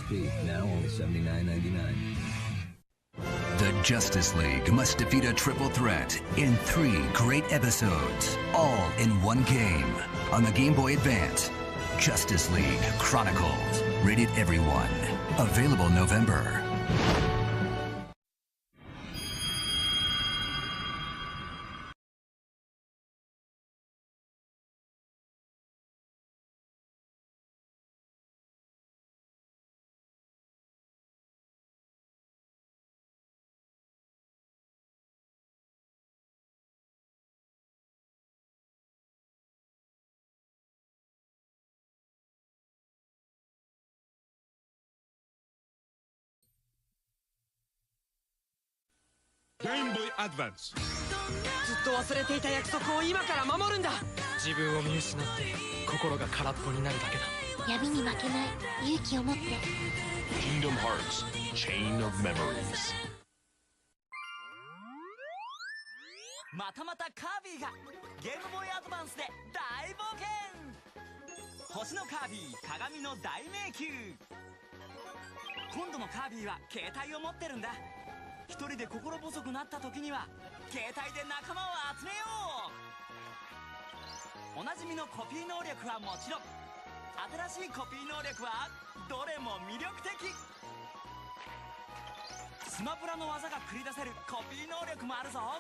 PSP, now only $79.99. The Justice League must defeat a triple threat in 3 great episodes, all in one game. On the Game Boy Advance, Justice League Chronicles. Rated everyone. Available November. Game Boy Advance. ずっと忘れていた約束を今から守るんだ。自分を見失って心が空っぽになるだけだ。闇に負けない勇気を持って。 Kingdom Hearts Chain of Memories. またまたカービィがゲームボーイアドバンスで大冒険。星のカービィ鏡の大迷宮。今度のカービィは携帯を持ってるんだ。一人で心細くなった時には携帯で仲間を集めよう。おなじみのコピー能力はもちろん、新しいコピー能力はどれも魅力的。スマブラの技が繰り出せるコピー能力もあるぞ。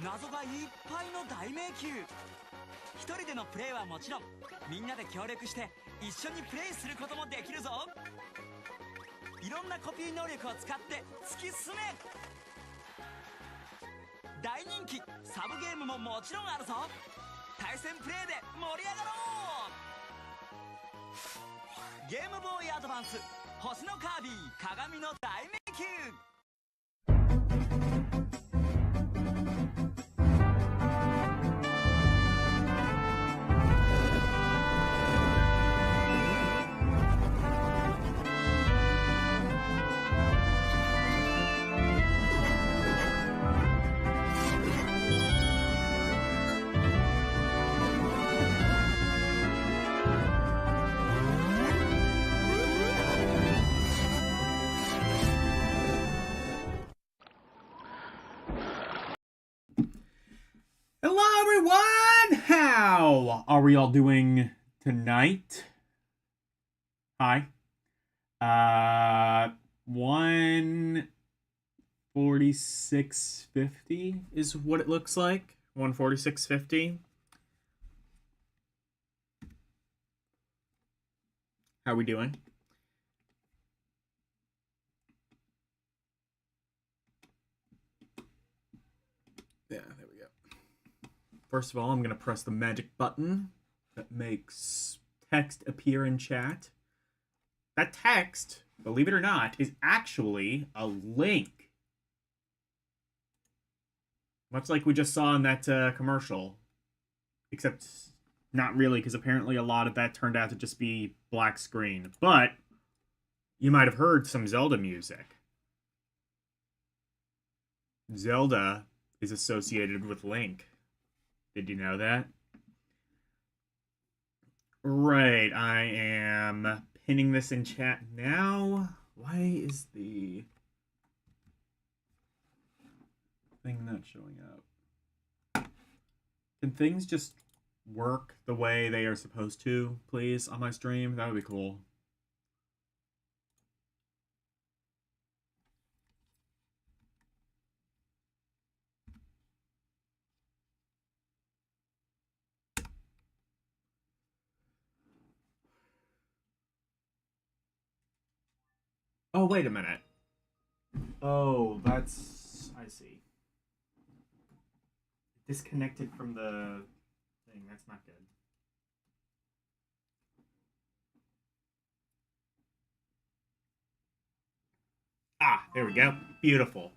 謎がいっぱいの大迷宮。一人でのプレイはもちろん、みんなで協力して一緒にプレイすることもできるぞ。いろんなコピー能力を使って突き進め。大人気サブゲームももちろんあるぞ。対戦プレイで盛り上がろう。ゲームボーイアドバンス星のカービィ鏡の大迷宮。Hello everyone! How are we all doing tonight? Hi. 146.50 is what it looks like. 146.50. How are we doing? Yeah, there we go. First of all, I'm going to press the magic button that makes text appear in chat. That text, believe it or not, is actually a link. Much like we just saw in that commercial. Except not really, because apparently a lot of that turned out to just be black screen. But you might have heard some Zelda music. Zelda is associated with Link. Did you know that? Right, I am pinning this in chat now. Why is the thing not showing up? Can things just work the way they are supposed to, please, on my stream? That would be cool. Oh, wait a minute. Oh, that's... I see. Disconnected from the thing. That's not good. Ah, there we go. Beautiful.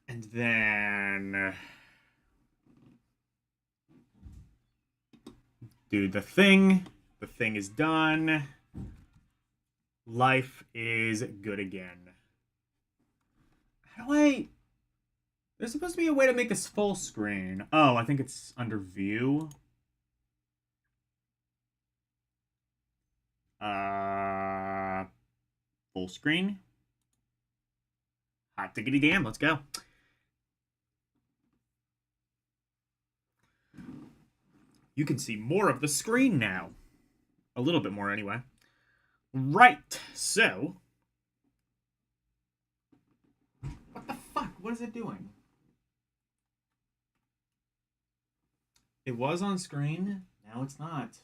And then... do the thing. The thing is done. Life is good again. How do I... There's supposed to be a way to make this full screen. Oh, I think it's under view. Full screen. Hot diggity damn, let's go. You can see more of the screen now. A little bit more, anyway. Right, so... What the fuck? What is it doing? It was on screen. Now it's not.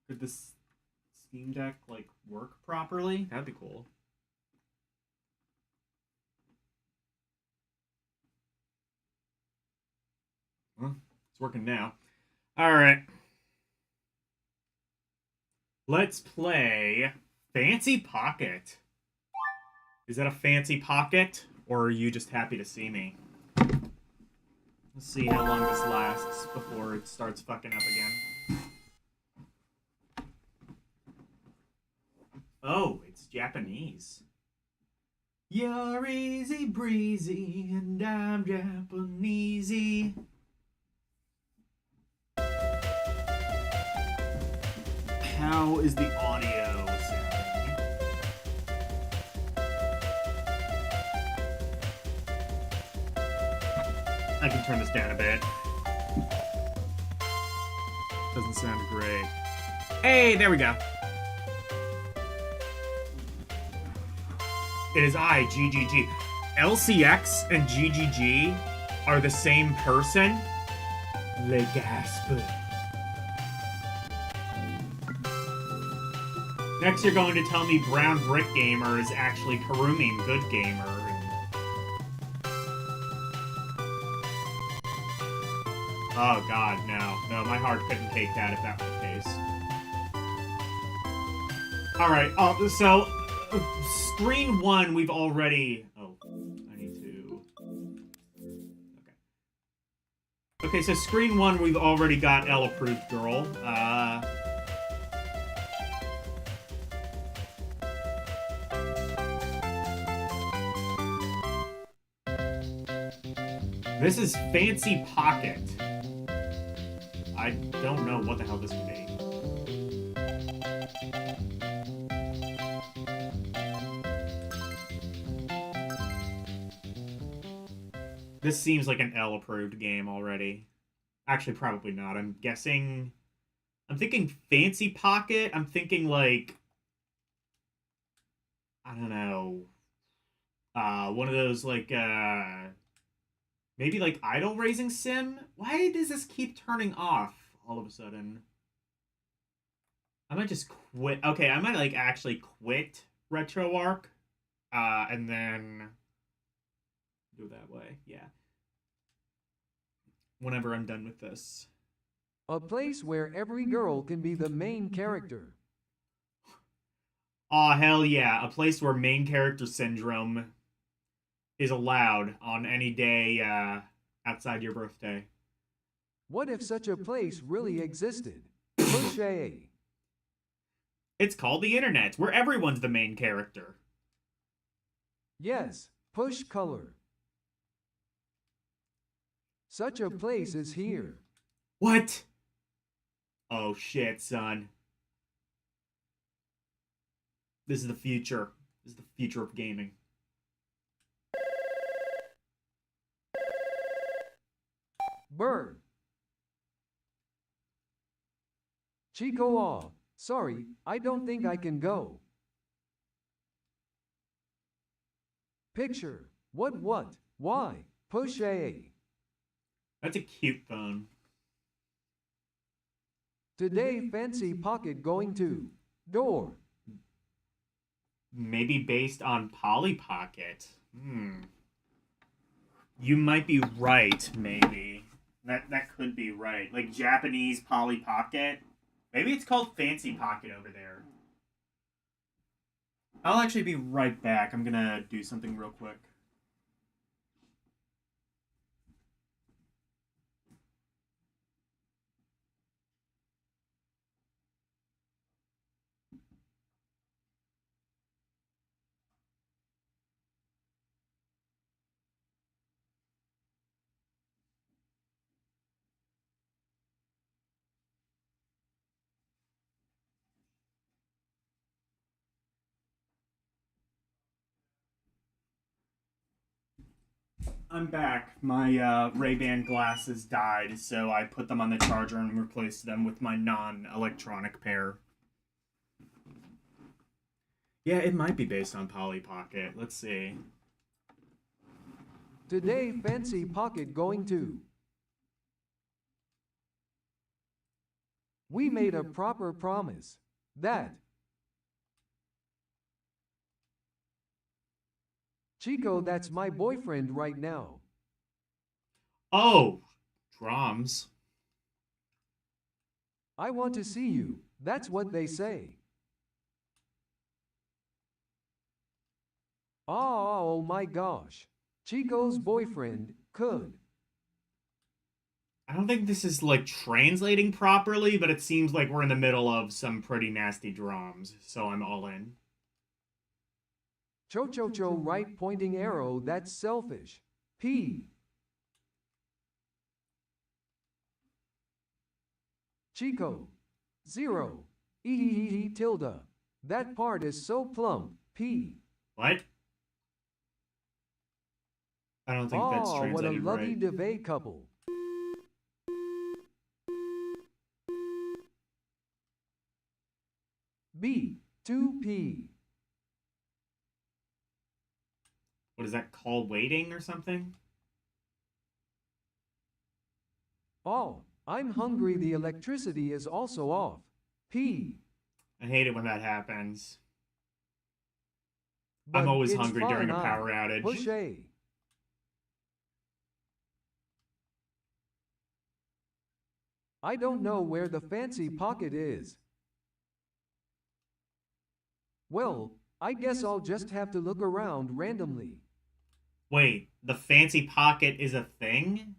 Could this Steam Deck, like, work properly? That'd be cool. Well, it's working now. Alright. Let's play Fancy Pocket. Is that a fancy pocket? Or are you just happy to see me? Let's see how long this lasts before it starts fucking up again. Oh, it's Japanese. You're easy breezy and I'm Japanesey. How is the audio sounding? I can turn this down a bit. Doesn't sound great. Hey, there we go. It is I, GGG. LCX and GGG are the same person? Le gasp. Next, you're going to tell me Brown Brick Gamer is actually Karumin Good Gamer. Oh god, no. No, my heart couldn't take that if that were the case. Alright, so... Screen 1, we've already... Oh, I need to... Okay. Okay, so screen 1, we've already got L-approved girl. This is Fancy Pocket. I don't know what the hell this can be. This seems like an L-approved game already. Actually, probably not. I'm guessing... I'm thinking Fancy Pocket. I'm thinking, like... I don't know. One of those, like, maybe, like, idol raising sim? Why does this keep turning off all of a sudden? I might just quit. Okay, I might, like, actually quit RetroArch. And then... do it that way, yeah. Whenever I'm done with this. A place where every girl can be the main character. Aw, hell yeah. A place where main character syndrome is allowed on any day outside your birthday. What if such a place really existed? Push A. It's called the internet, where everyone's the main character. Yes, push color. Such a place is here. What? Oh shit, son. This is the future. This is the future of gaming. Bird. Chico Aw. Sorry, I don't think I can go. Picture. What? Why? Push A. That's a cute phone. Today Fancy Pocket going to door. Maybe based on Polly Pocket. You might be right, maybe. That could be right. Like Japanese Polly Pocket. Maybe it's called Fancy Pocket over there. I'll actually be right back. I'm gonna do something real quick. I'm back. My Ray-Ban glasses died, so I put them on the charger and replaced them with my non-electronic pair. Yeah, it might be based on Polly Pocket. Let's see. Today, Fancy Pocket going to. We made a proper promise that Chico, that's my boyfriend right now. Oh, drums. I want to see you. That's what they say. Oh my gosh. Chico's boyfriend could. I don't think this is like translating properly, but it seems like we're in the middle of some pretty nasty drums, so I'm all in. Cho right pointing arrow, that's selfish. P. Chico. 0. Tilde. That part is so plump. P. What? I don't think that's translated what a right. lovey-dovey couple. B. 2P. What is that, call waiting or something? Oh, I'm hungry. The electricity is also off. P. I hate it when that happens. But I'm always it's hungry fine, during a power outage. Push A. I don't know where the fancy pocket is. Well, I guess I'll just have to look around randomly. Wait, the fancy pocket is a thing?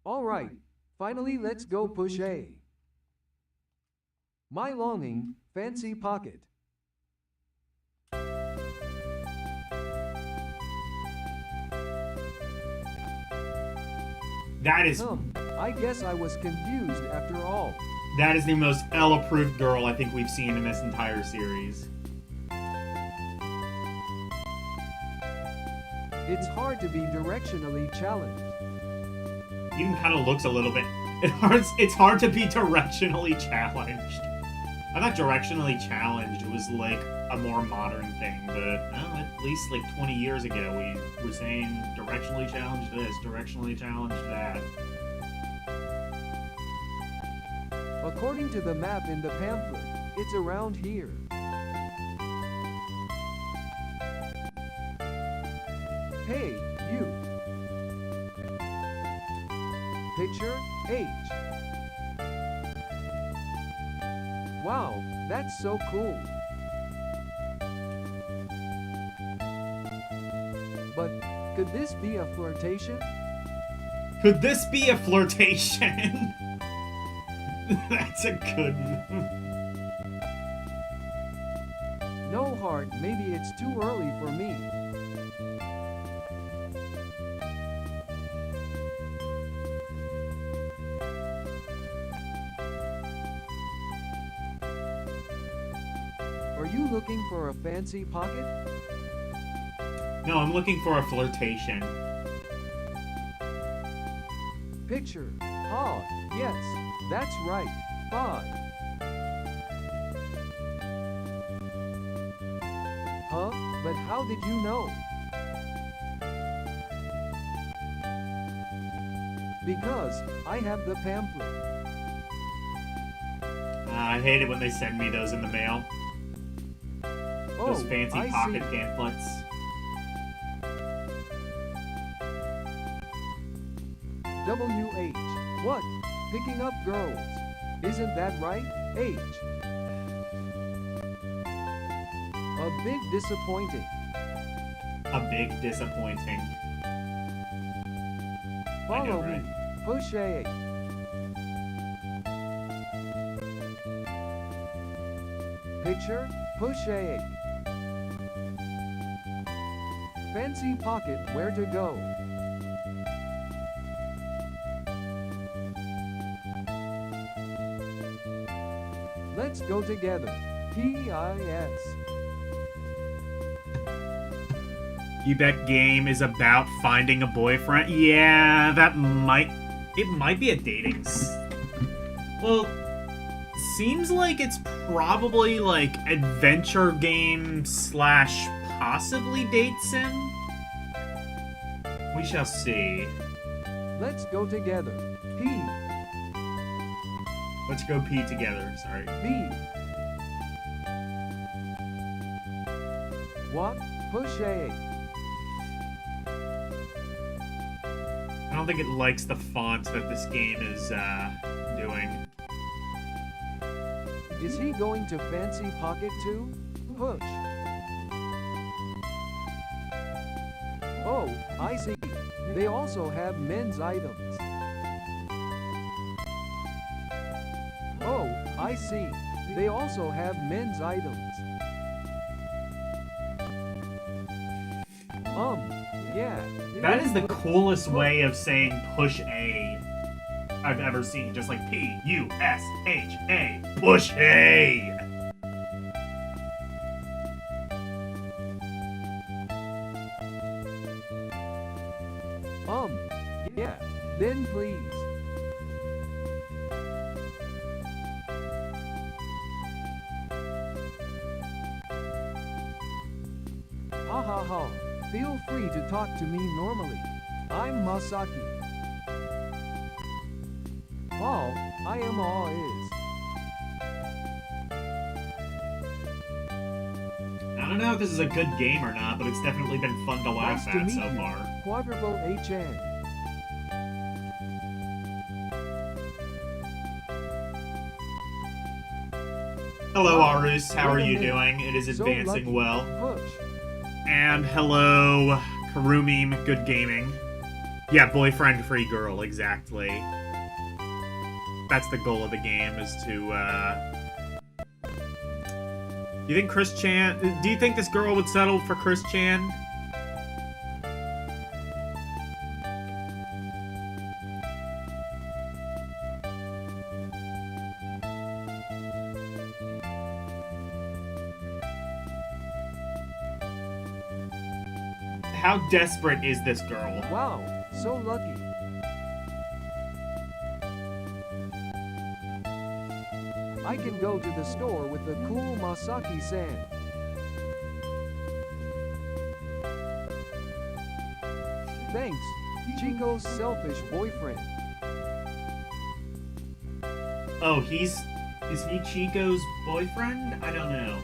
All right, finally let's go push A. My longing, fancy pocket. That is I guess I was confused after all. that is the most L-approved girl I think we've seen in this entire series. It's hard to be directionally challenged. Even kind of looks a little bit. It's hard to be directionally challenged. I thought directionally challenged was like a more modern thing, but well, at least like 20 years ago we were saying directionally challenged this, directionally challenged that. According to the map in the pamphlet, it's around here. Hey, you. Picture H. Wow, that's so cool. But could this be a flirtation? Could this be a flirtation? That's a good one. No heart, maybe it's too early for me. Are you looking for a fancy pocket? No, I'm looking for a flirtation. Picture. Ah, yes, that's right. 5. Huh? But how did you know? Because I have the pamphlet. I hate it when they send me those in the mail. Those fancy I pocket see. pamphlets. WH. What? Picking up girls. Isn't that right? H. A bit disappointing. A big disappointing. Follow right? me. Push A. Picture, push A. Fancy pocket, where to go? Let's go together. PIS. You bet game is about finding a boyfriend? Yeah, it might be a dating well, seems like it's probably like adventure game slash possibly date sim. We shall see. Let's go together. P. Let's go pee together, sorry. B. What? Push A. I don't think it likes the font that this game is doing. Is he going to fancy pocket too? Push. Oh, I see. They also have men's items. Oh, I see. They also have men's items. Yeah. That is the coolest way of saying push A I've ever seen. Just like P-U-S-H-A. Push A! Yeah. Then please. Ha ha ha. Feel free to talk to me normally. I'm Masaki. All I am all is. I don't know if this is a good game or not, but it's definitely been fun to laugh Nice to at meet so you. far. Quadruple HN. Hello, Arus. How are Wait a you minute. doing? It is So advancing lucky. well. Push. And hello, Karumim Good Gaming. Yeah, boyfriend-free girl, exactly. That's the goal of the game, is to, You think Chris Chan... Do you think this girl would settle for Chris Chan? How desperate is this girl? Wow, so lucky. I can go to the store with the cool Masaki-san. Thanks, Chico's selfish boyfriend. Oh, is he Chico's boyfriend? I don't know.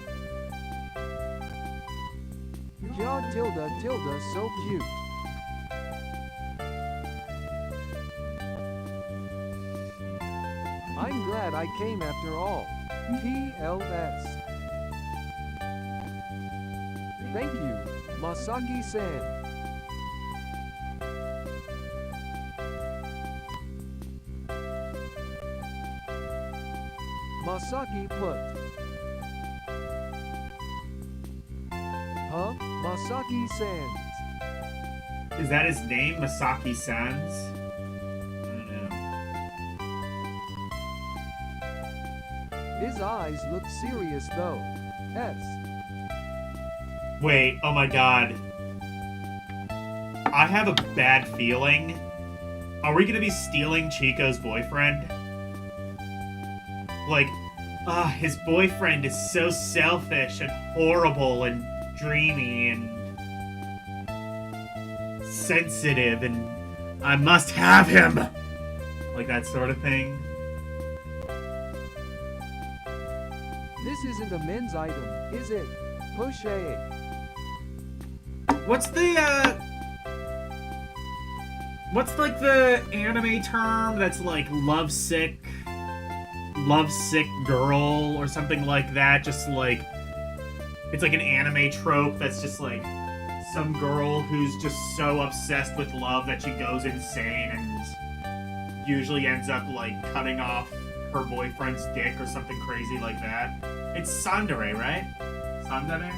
Ja tilde, so cute. I'm glad I came after all. PLS. Thank you, Masaki-san. Masaki put. Huh? Masaki Sans. Is that his name? Masaki Sans? I don't know. His eyes look serious though. S. Wait, oh my god. I have a bad feeling. Are we gonna be stealing Chico's boyfriend? Like, his boyfriend is so selfish and horrible and dreamy and sensitive, and I must have him! Like that sort of thing. This isn't a men's item, is it? Push A. What's like the anime term that's like lovesick girl or something like that? Just like, it's like an anime trope that's just like some girl who's just so obsessed with love that she goes insane and usually ends up like cutting off her boyfriend's dick or something crazy like that. It's tsundere, right? Tsundere?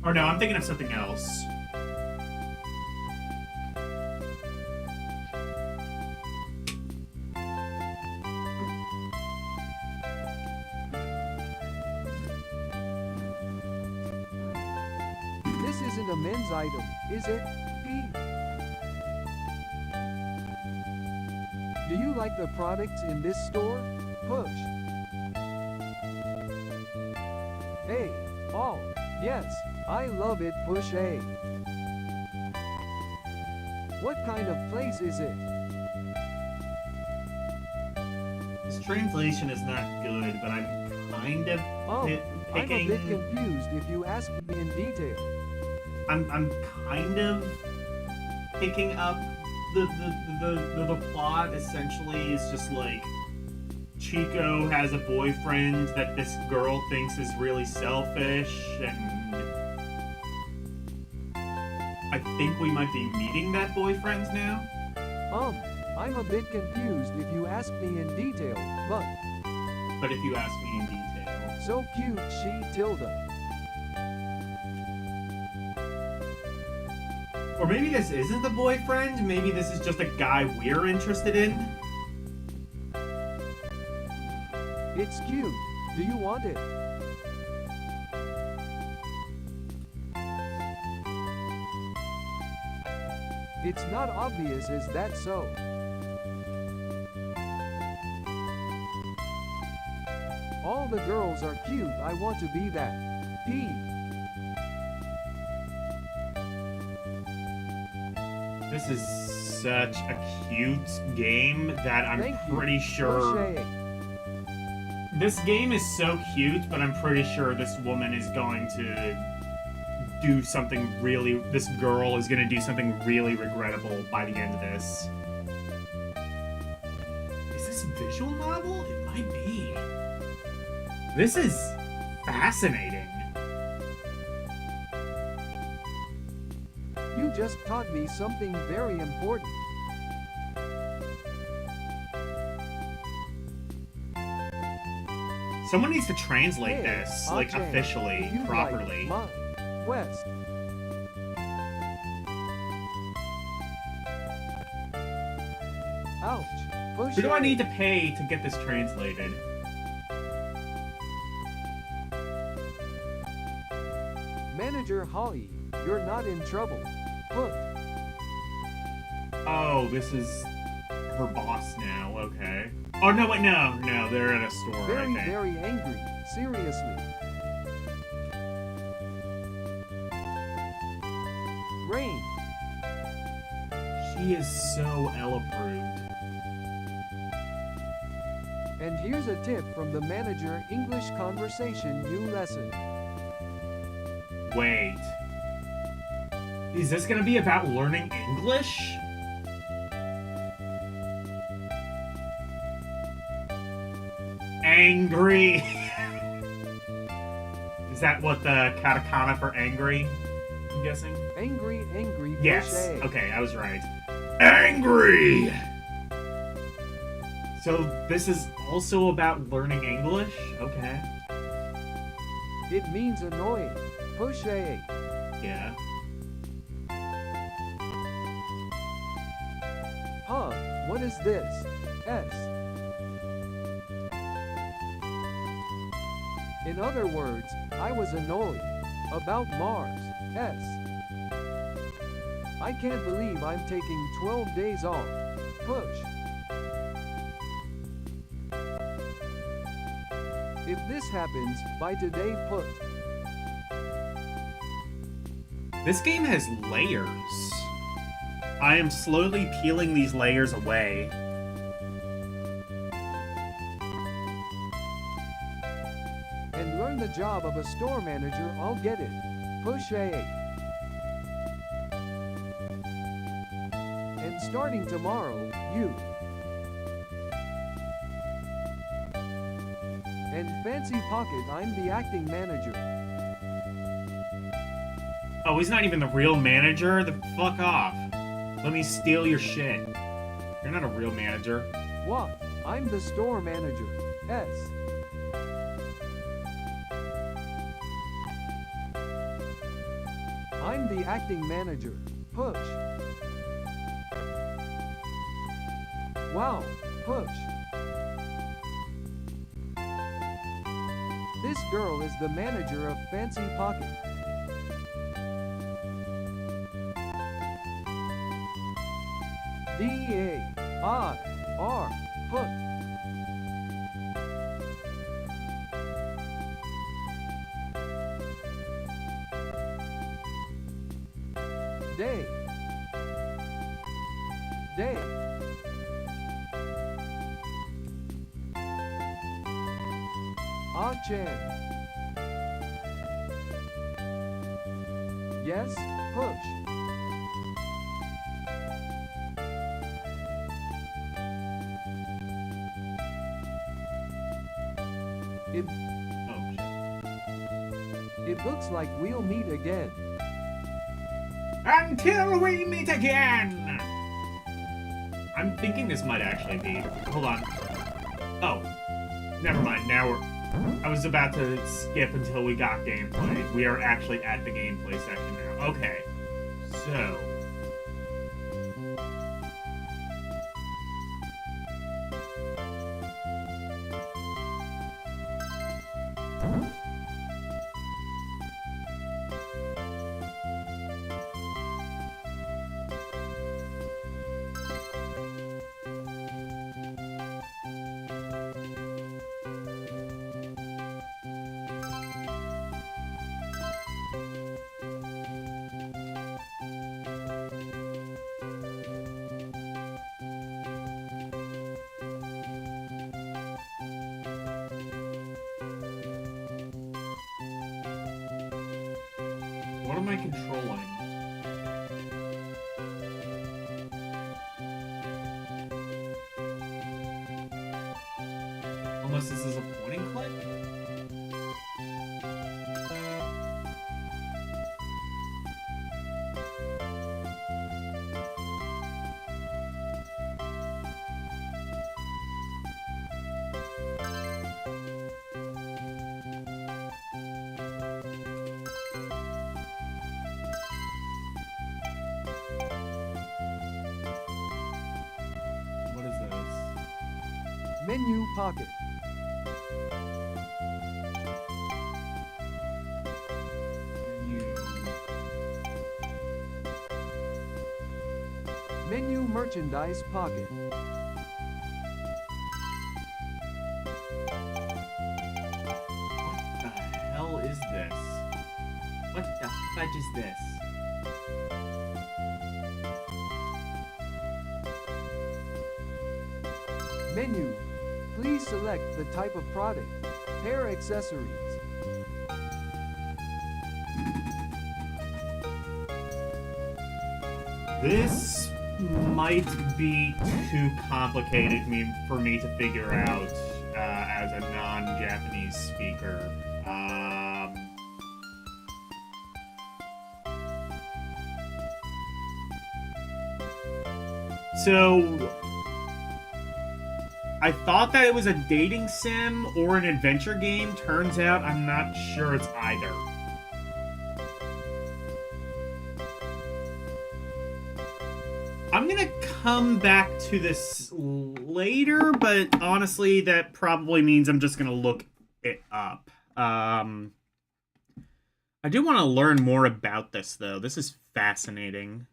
Or no, I'm thinking of something else. This isn't a men's item, is it? P. Do you like the products in this store? Push. A. All. Yes, I love it. Push A. What kind of place is it? This translation is not good, but I'm kind of I'm a picking. bit confused if you ask me in detail. I'm kind of picking up the plot. Essentially is just like Chico has a boyfriend that this girl thinks is really selfish, and I think we might be meeting that boyfriend now. I'm a bit confused if you ask me in detail, but But if you ask me in detail. so cute, she tilde. Or maybe this isn't the boyfriend, maybe this is just a guy we're interested in. It's cute. Do you want it? It's not obvious, is that so? All the girls are cute, I want to be that. P. This is such a cute game that I'm Thank you. pretty sure... Push A. This game is so cute, but I'm pretty sure this woman is going to do something really... This girl is going to do something really regrettable by the end of this. Is this a visual novel? It might be. This is fascinating. You just taught me something very important. Someone needs to translate Hey, this, like, Ajay, officially, do you properly. Like my West. Ouch. Push Who do I A. need to pay to get this translated? Manager Holly, you're not in trouble. Put. Oh, this is her boss now, okay. Oh, no, wait, no, they're at a store, Very, I think. very angry. Seriously. Rain. She is so L-approved. And here's a tip from the manager English conversation you lesson. Wait. Is this gonna be about learning English? Angry. Is that what the katakana for angry? I'm guessing? Angry, angry. Push Yes. A. Okay, I was right. Angry! So this is also about learning English? Okay. It means annoying. Push A. Yeah. Huh, what is this? S. In other words, I was annoyed. About Mars. S. I can't believe I'm taking 12 days off. Push. If this happens, by today put. This game has layers. I am slowly peeling these layers away. And learn the job of a store manager, I'll get it. Push A. And starting tomorrow, you. And Fancy Pocket, I'm the acting manager. Oh, he's not even the real manager? The fuck off. Let me steal your shit. You're not a real manager. What? I'm the store manager. S. I'm the acting manager. Push. Wow. Push. This girl is the manager of Fancy Pocket. D-A-I-R, hook. Day. Day. Ah-chan. Yes, push. It, Oh, shit. it looks like we'll meet again. Until we meet again! I'm thinking this might actually be... Hold on. Oh. Never mind. Now we're... I was about to skip until we got gameplay. We are actually at the gameplay section now. Okay. So... What am I controlling? Unless this is a pointing click? What is this? Menu pocket. Menu merchandise pocket. What the hell is this? What the fudge is this? Menu. Please select the type of product. Hair accessories. This might be too complicated for me to figure out as a non-Japanese speaker. So, I thought that it was a dating sim or an adventure game. Turns out I'm not sure it's either. I'm gonna come back to this later, but honestly, that probably means I'm just gonna look it up. I do want to learn more about this, though. This is fascinating.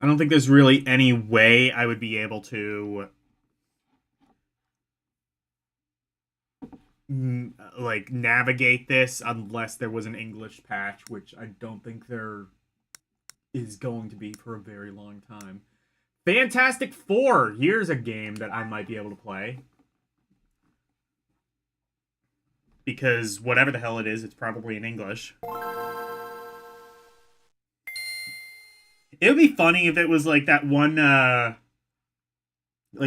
I don't think there's really any way I would be able to like navigate this unless there was an English patch, which I don't think there is going to be for a very long time. Fantastic Four! Here's a game that I might be able to play. Because whatever the hell it is, it's probably in English. It would be funny if it was like that one, like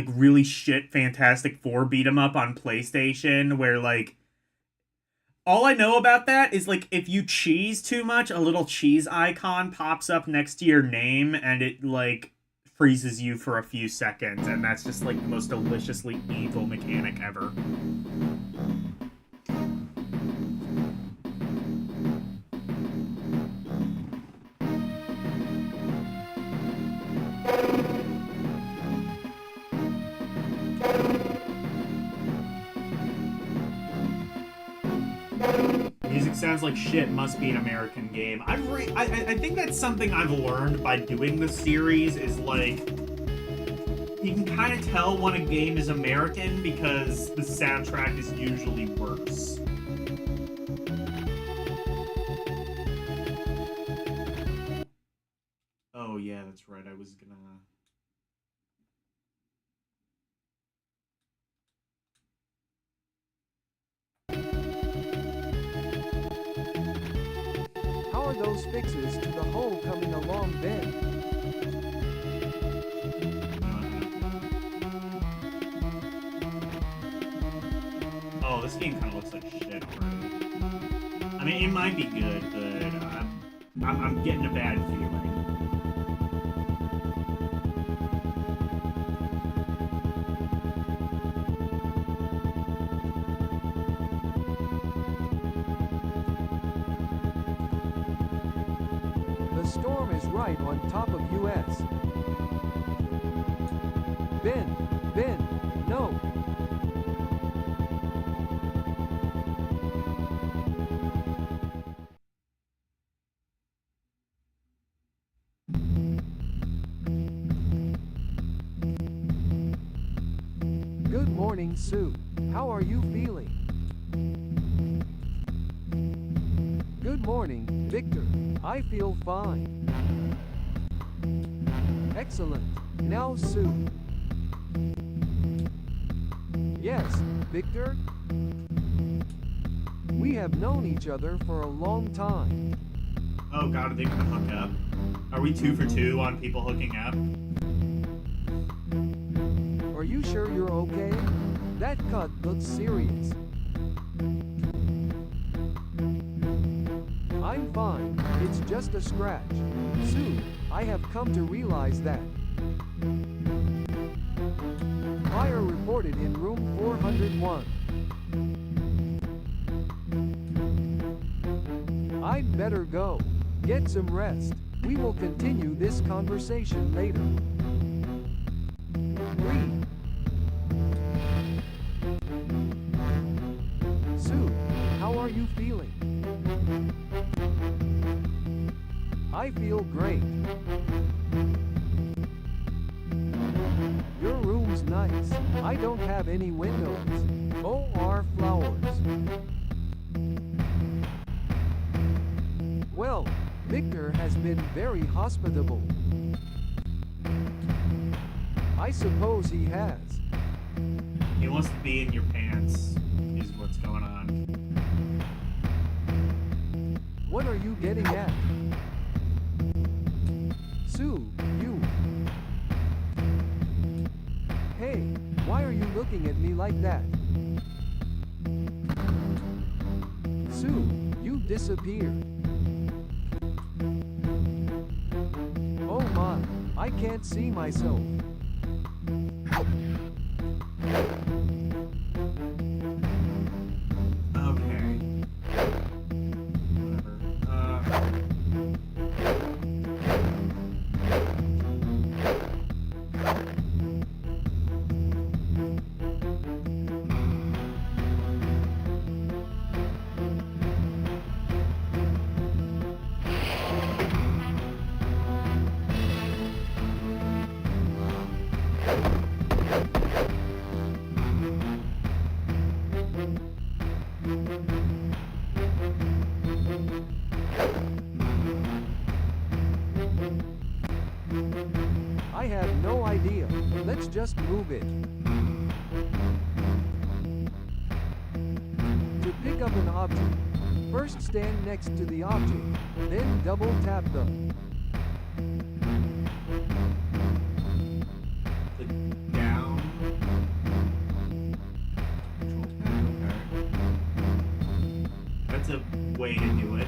really shit Fantastic Four beat 'em up on PlayStation, where like, all I know about that is like if you cheese too much, a little cheese icon pops up next to your name and it like freezes you for a few seconds, and that's just like the most deliciously evil mechanic ever. sounds like shit must be an American game. I think that's something I've learned by doing this series is like you can kind of tell when a game is American because the soundtrack is usually worse. Oh yeah, that's right. I was gonna. How are those fixes to the hole coming along, Ben? Oh, this game kind of looks like shit already. I mean, it might be good, but I'm getting a bad feeling. The storm is right on top of US. Ben, no. Good morning, Sue. How are you feeling? Good morning, Victor. I feel fine. Excellent. Now, Sue. Yes, Victor? We have known each other for a long time. Oh god, are they gonna hook up? Are we 2 for 2 on people hooking up? Are you sure you're okay? That cut looks serious. I'm fine, it's just a scratch. Sue, I have come to realize that. Fire reported in room 401. I'd better go. Get some rest. We will continue this conversation later. Read. Sue, how are you feeling? I feel great. Your room's nice. I don't have any windows. OR flowers. Well, Victor has been very hospitable. I suppose he has. He wants to be in your pants, is what's going on. What are you getting at? Sue, you. Hey, why are you looking at me like that? Sue, you disappeared. Oh my, I can't see myself. Okay. Whatever. I have no idea. Let's just move it. To pick up an object, first stand next to the object, then double tap the Down. Okay. That's a way to do it.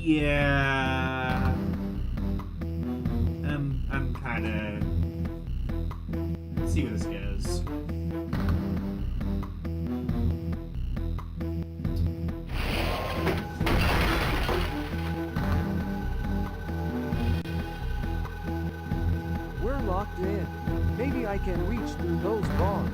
Yeah. I'm kind of... Let's see where this goes. We're locked in. Maybe I can reach through those bars.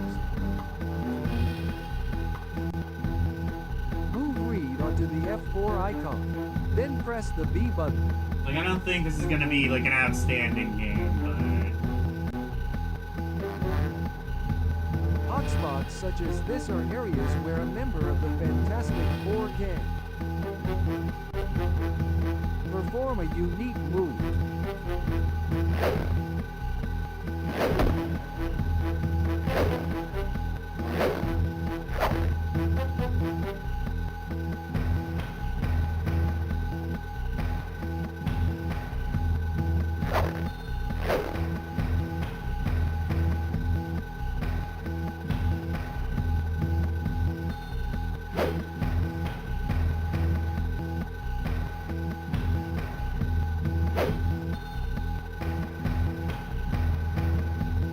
Move Reed onto the F4 icon, then press the B button. Like, I don't think this is gonna be, like, an outstanding game, but... Hotspots such as this are areas where a member of the Fantastic Four can perform a unique move.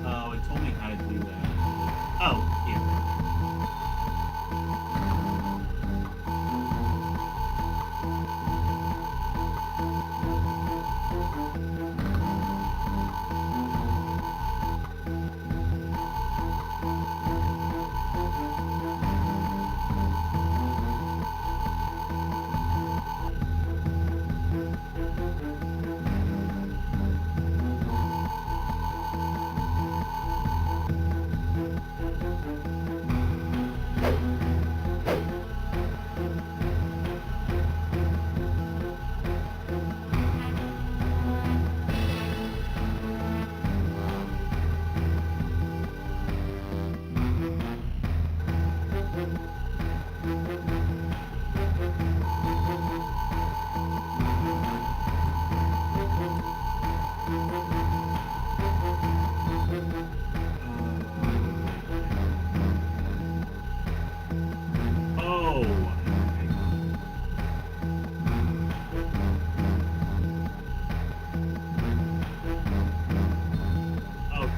Oh, it told me how to do that. Oh, here. Oh. Okay.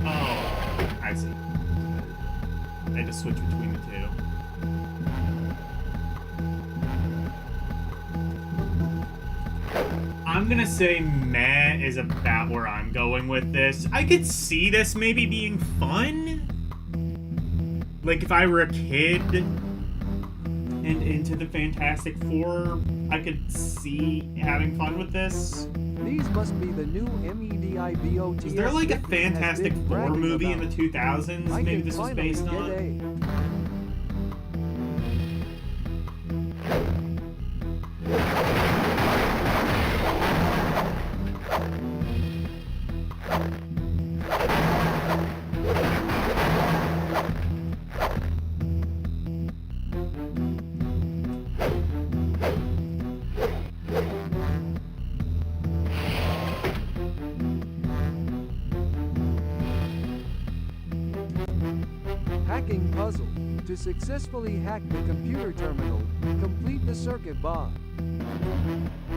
Oh, I see. I had to switch between the two. I'm gonna say meh is about where I'm going with this. I could see this maybe being fun. Like, if I were a kid and into the Fantastic Four, I could see having fun with this. These must be the new MEDIVOTS. Is there like a Victor has Fantastic been Four bragging movie in about. the 2000s? I Maybe can this was finally based get on? A. Hacking puzzle. To successfully hack the computer terminal, complete the circuit box.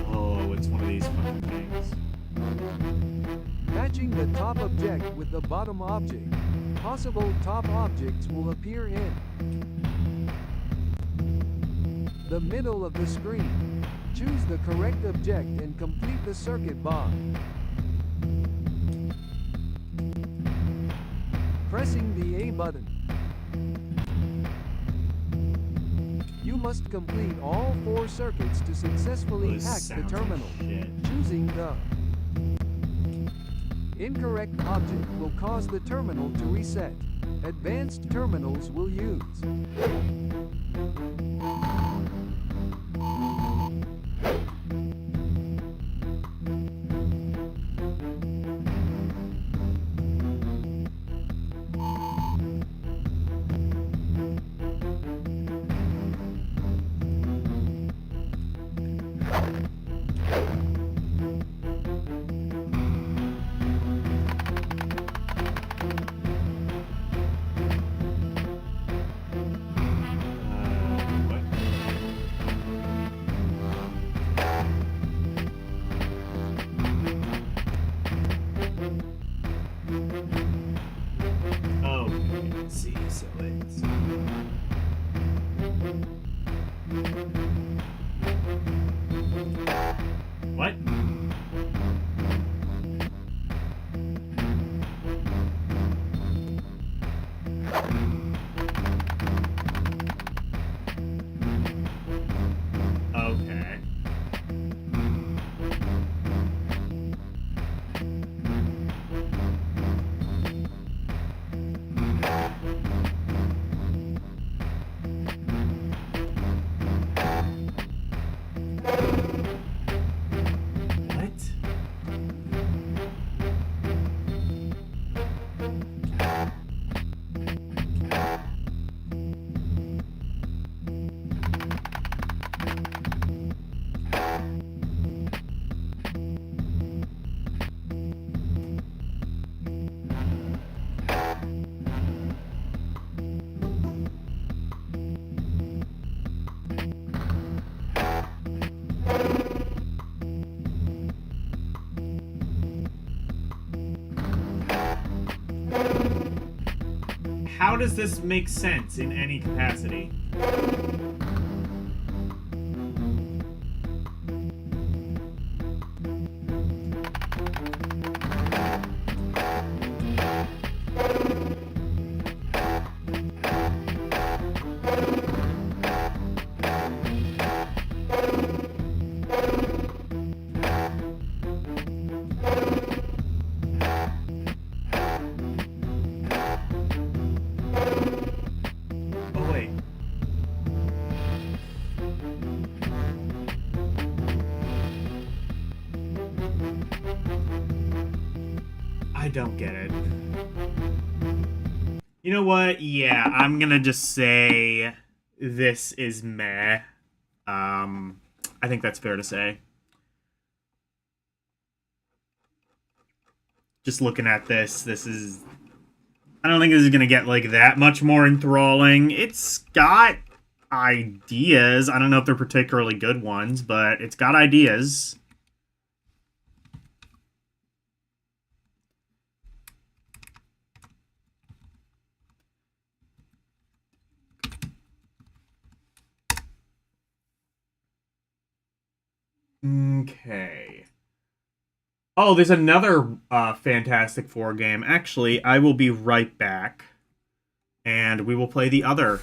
Oh, it's one of these fucking things. Matching the top object with the bottom object. Possible top objects will appear in the middle of the screen. Choose the correct object and complete the circuit box. Pressing the A button. You must complete all 4 circuits to successfully This hack the sounds like terminal. shit. Choosing the incorrect object will cause the terminal to reset. Advanced terminals will use Okay. How does this make sense in any capacity? Oh, wait. I don't get it. You know what? Yeah, I'm gonna just say this is meh. I think that's fair to say. Just looking at this is... I don't think this is gonna get, like, that much more enthralling. It's got ideas. I don't know if they're particularly good ones, but it's got ideas. Okay. Oh, there's another Fantastic Four game. Actually, I will be right back. And we will play the other.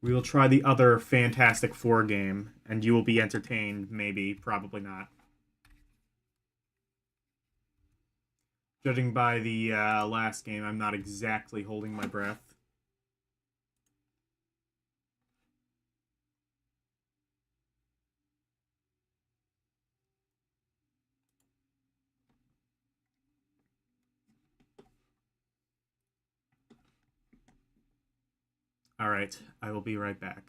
We will try the other Fantastic Four game. And you will be entertained, maybe, probably not. Judging by the last game, I'm not exactly holding my breath. Alright, I will be right back.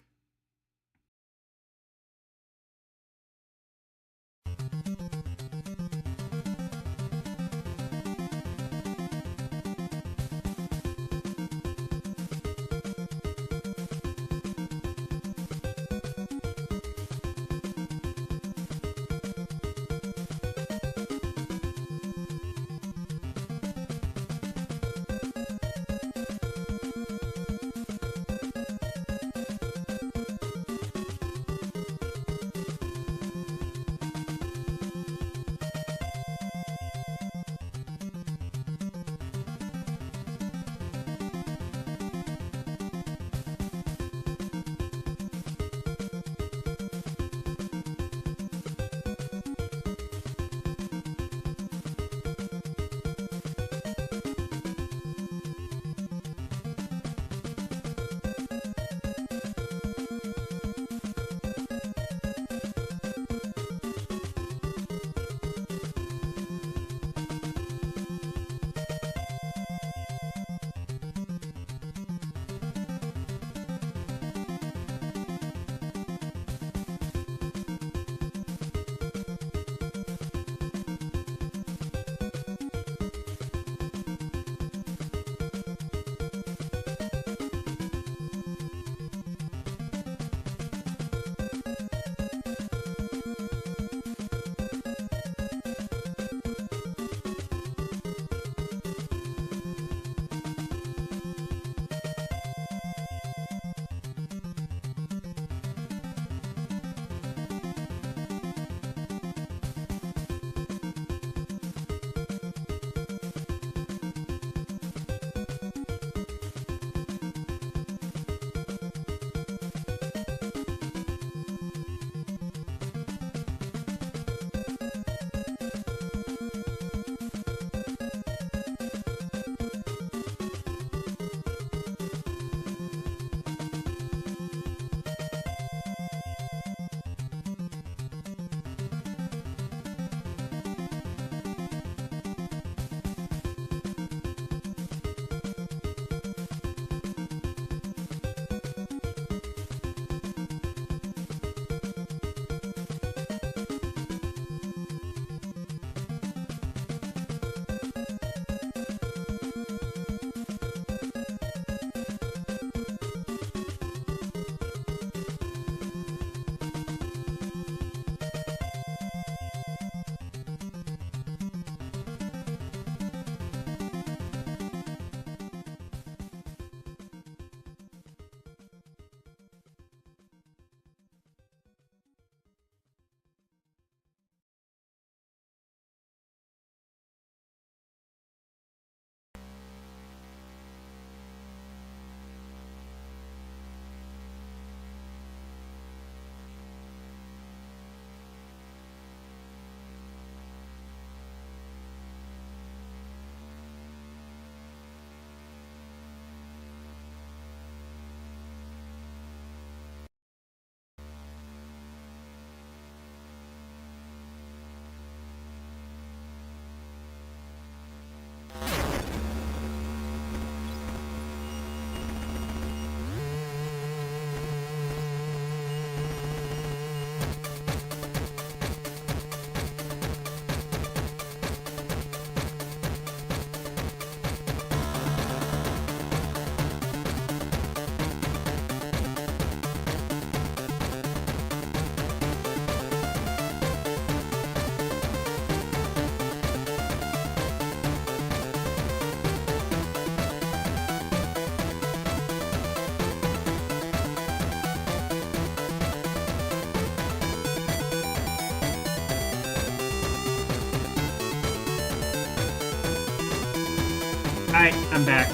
Alright, I'm back.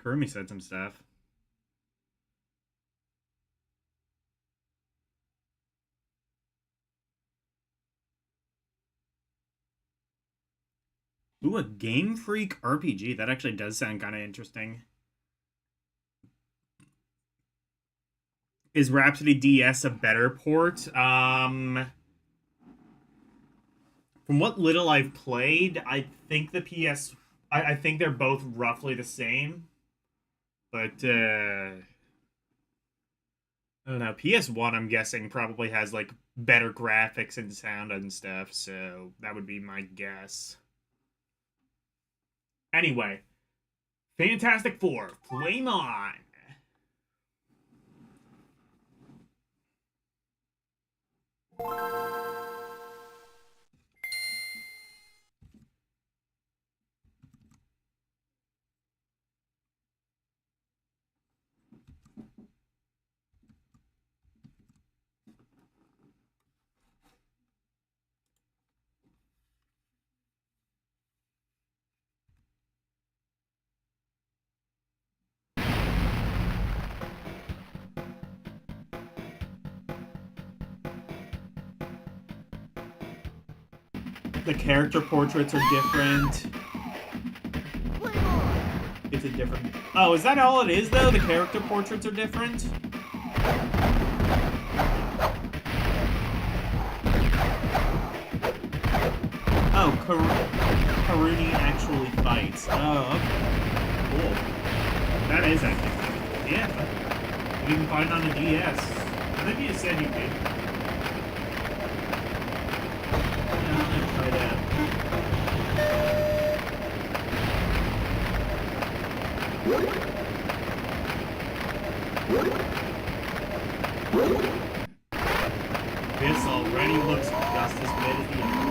Kurumi said some stuff. Ooh, a Game Freak RPG. That actually does sound kind of interesting. Is Rhapsody DS a better port? From what little I've played, I think the PS... I think they're both roughly the same. But, I don't know. PS1, I'm guessing, probably has, like, better graphics and sound and stuff, so that would be my guess. Anyway, Fantastic Four, Flame On! The character portraits are different. It's a different... Oh, is that all it is, though? The character portraits are different? Oh, Karuni actually fights. Oh, okay. Cool. That is actually... Yeah. You can fight on the DS. I think you said you did. This already looks just as good as the other one.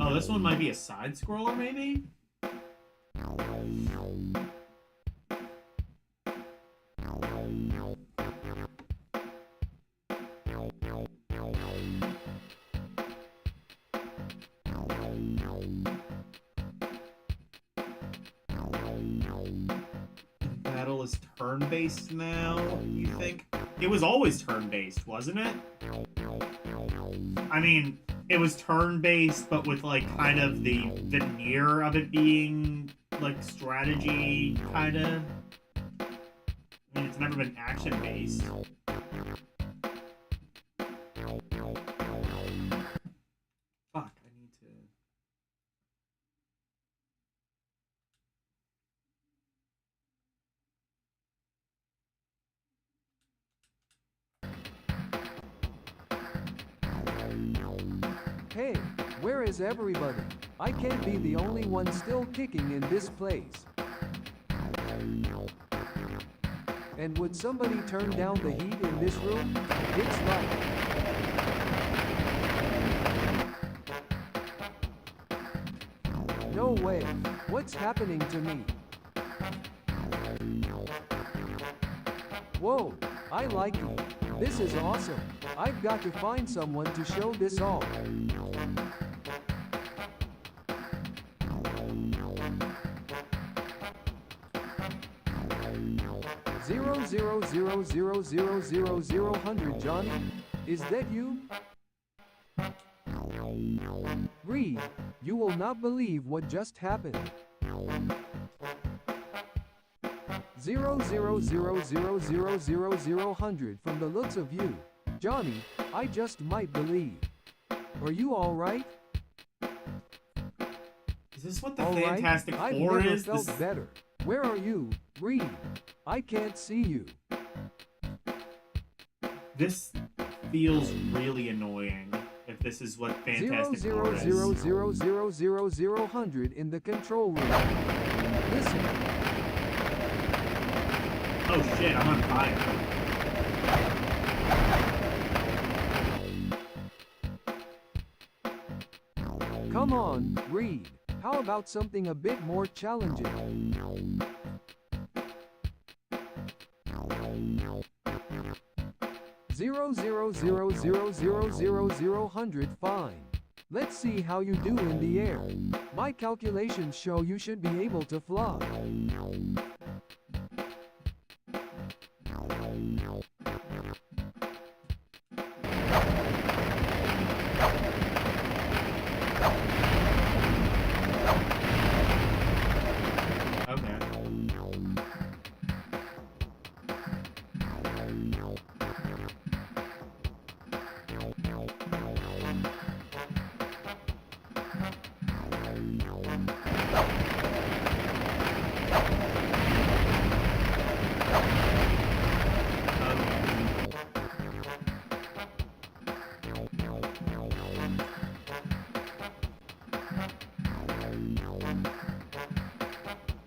Oh, this one might be a side scroller, maybe? Battle is turn-based now, you think? It was always turn-based, wasn't it? I mean, it was turn-based, but with, like, kind of the veneer of it being, like, strategy, kind of. I mean, it's never been action-based. Fuck, I need to... Hey, where is everybody? I can't be the only one still kicking in this place. And would somebody turn down the heat in this room? It's like... No way. What's happening to me? Whoa, I like it. This is awesome. I've got to find someone to show this off. Zero zero zero zero zero zero zero hundred, Johnny? Is that you? Reed, you will not believe what just happened. 000000000 from the looks of you. Johnny, I just might believe. Are you alright? Is this what the All right, Fantastic I've Four never is? felt better. Where are you, Reed? I can't see you. This feels really annoying. If this is what Fantastic Four is. 000000000 in the control room. Listen. Oh shit, I'm on fire. Come on, Reed. How about something a bit more challenging? Zero zero zero zero zero zero zero hundred. Fine. Let's see how you do in the air. My calculations show you should be able to fly.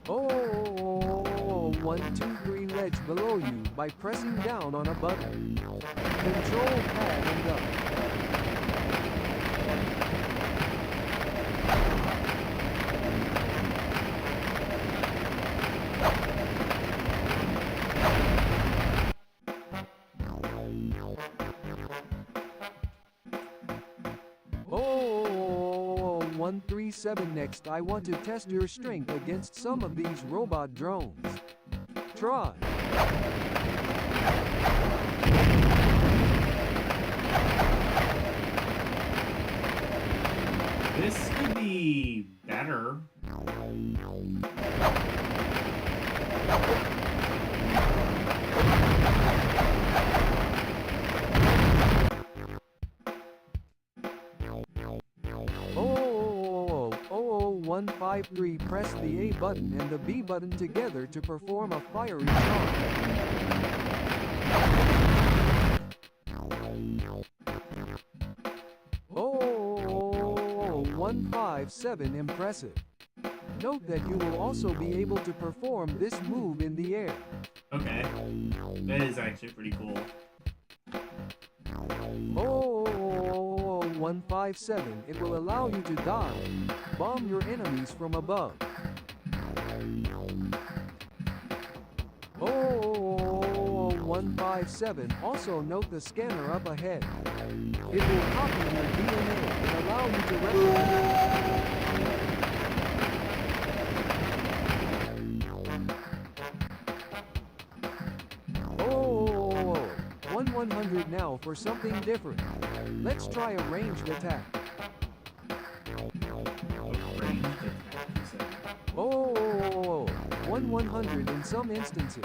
Oh, 1, 2, 3 ledge below you by pressing down on a button. Control pad and up. Oh, 137. Next, I want to test your strength against some of these robot drones. Try. This could be better. Oh, 153. Press the A button and the B button together to perform a fiery charge. Oh, 157. Impressive. Note that you will also be able to perform this move in the air. Okay. That is actually pretty cool. Oh, 157. It will allow you to dive, bomb your enemies from above. Oh, 157. Also note the scanner up ahead. It will copy your DNA and allow you to replicate. Oh, 100 now for something different. Let's try a ranged attack. Oh, 100 in some instances.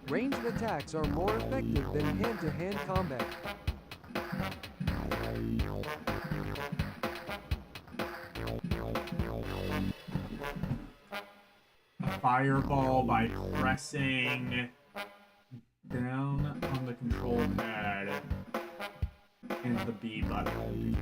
Ranged attacks are more effective than hand-to-hand combat. A fireball by pressing down on the control pad and the B button.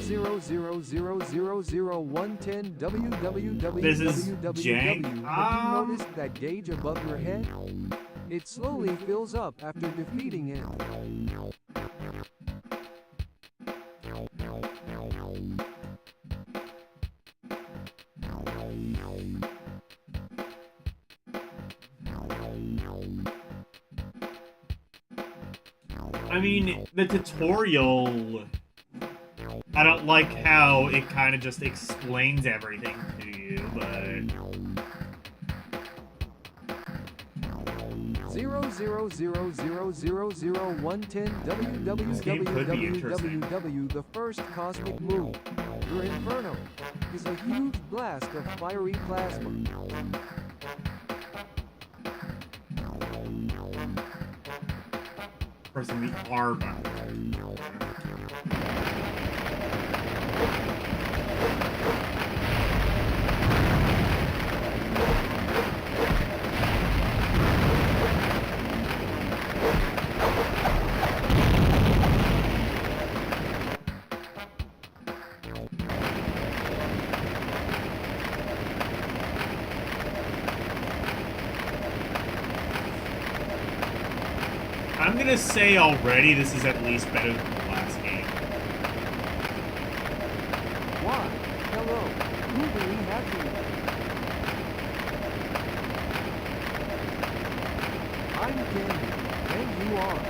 Zero zero zero zero zero 110 www. This is jank. Have you noticed that gauge above your head? It slowly fills up after defeating him. I mean, the tutorial, I don't like how it kind of just explains everything to you, but... 000000110 www. The first cosmic move, your Inferno, is a huge blast of fiery plasma. pressing the R button. I'm gonna say already this is at least better than the last game. Why? Hello. Who do we have here? I'm Candy, and you are.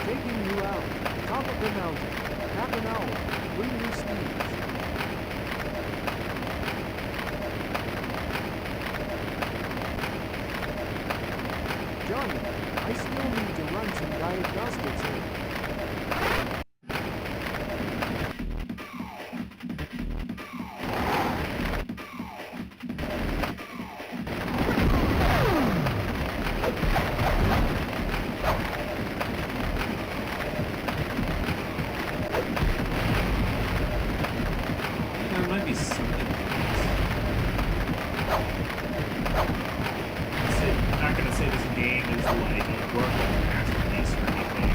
Taking you out, top of the mountain, half an hour, bring your steeds. Johnny, I still need to run some diagnostics here. There might be something I'm not gonna say this game is like a work of masterpiece or anything,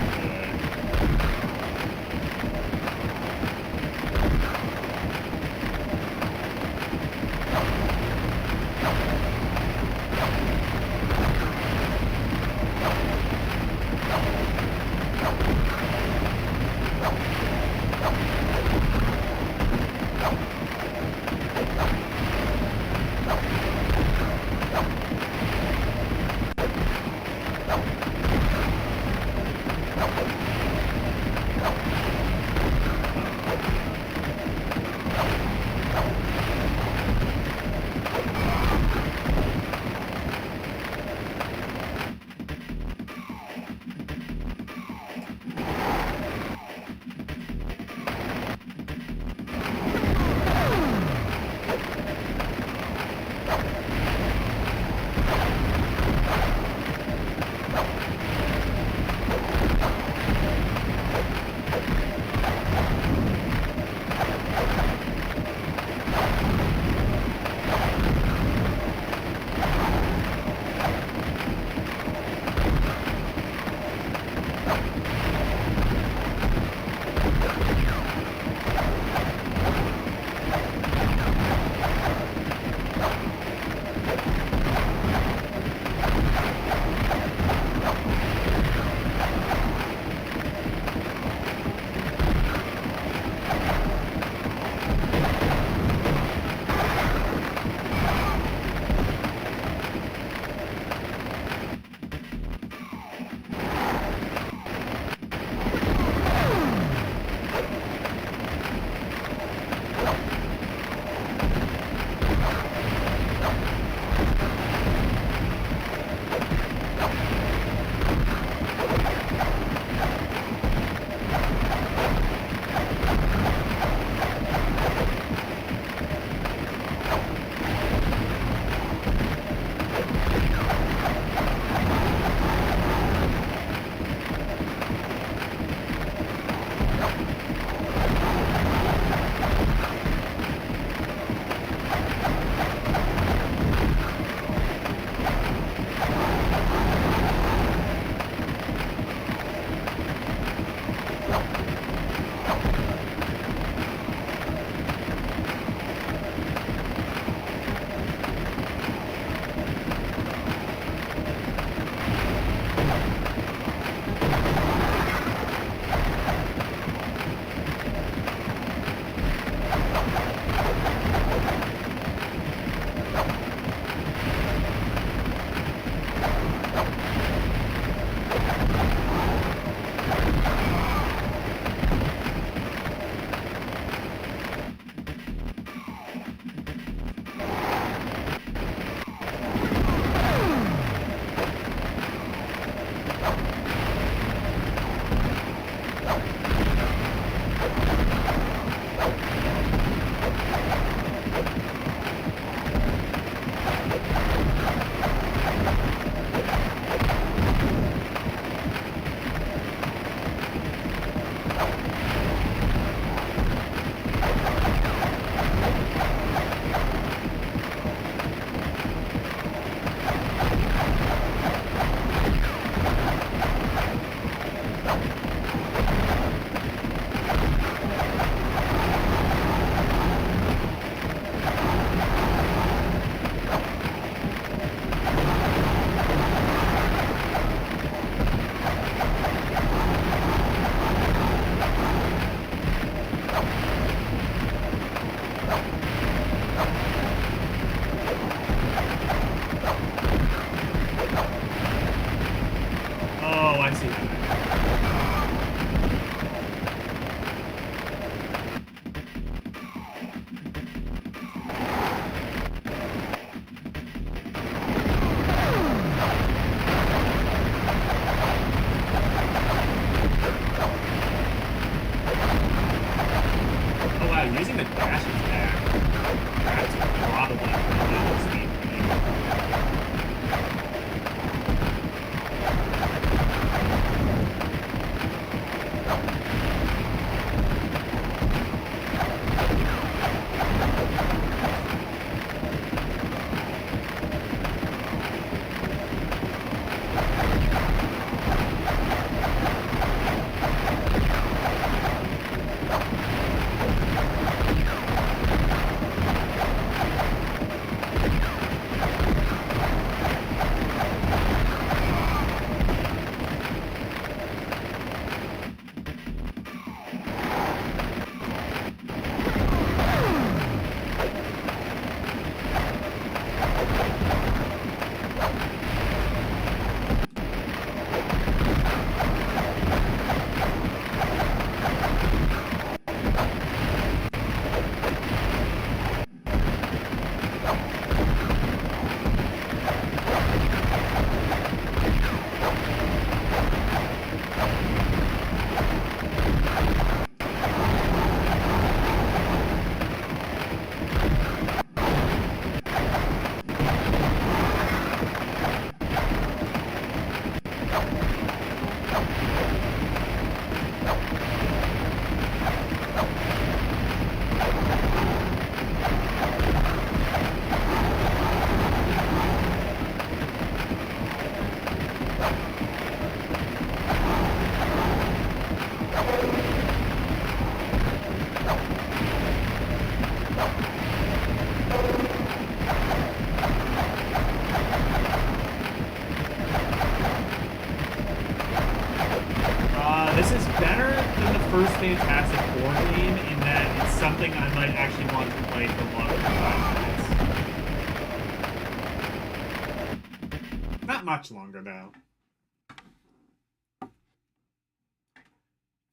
much longer, though.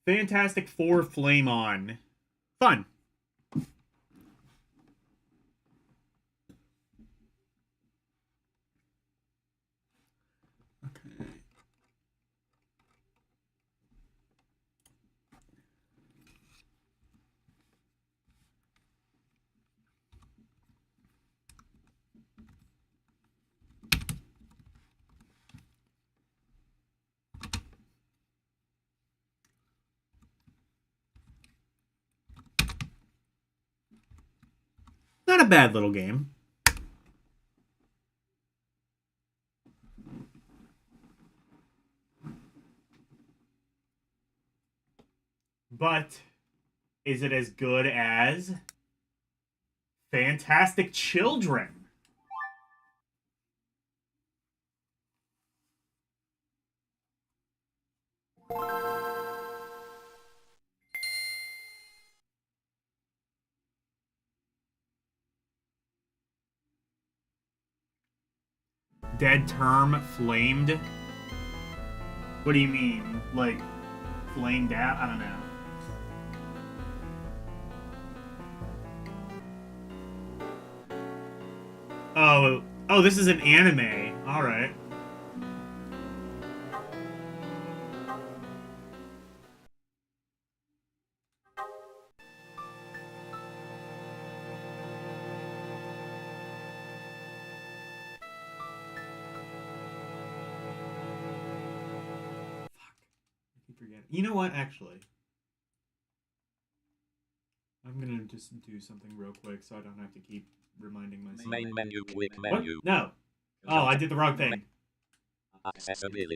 Fantastic Four Flame On. Fun. Okay. Not a bad little game. But is it as good as Fantastic Children? Dead term flamed? What do you mean? Like, flamed out? I don't know. Oh, this is an anime. Alright. You know what, actually? I'm gonna just do something real quick so I don't have to keep reminding myself. Main menu, quick menu. What? No. Oh, I did the wrong thing. Accessibility.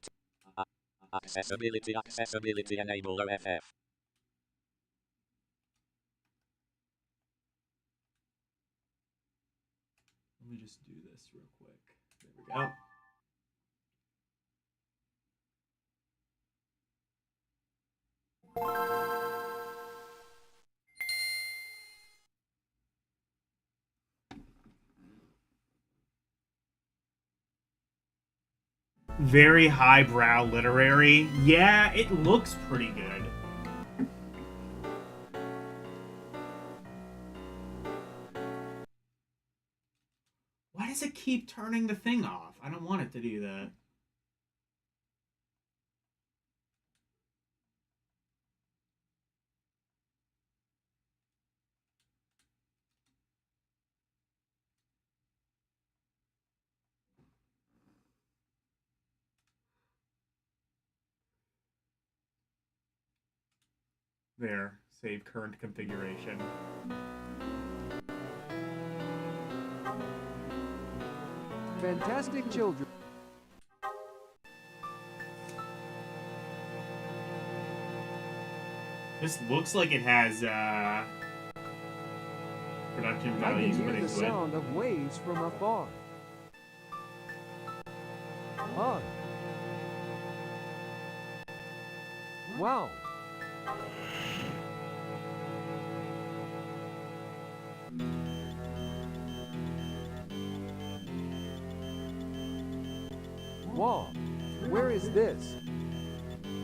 Accessibility enable OFF. Let me just do this real quick. There we go. Very highbrow literary. Yeah, it looks pretty good. Why does it keep turning the thing off? I don't want it to do that. There, save current configuration. Fantastic Children. This looks like it has production I values can put hear the into it. sound of waves from afar. Wow. Wow. Where is this?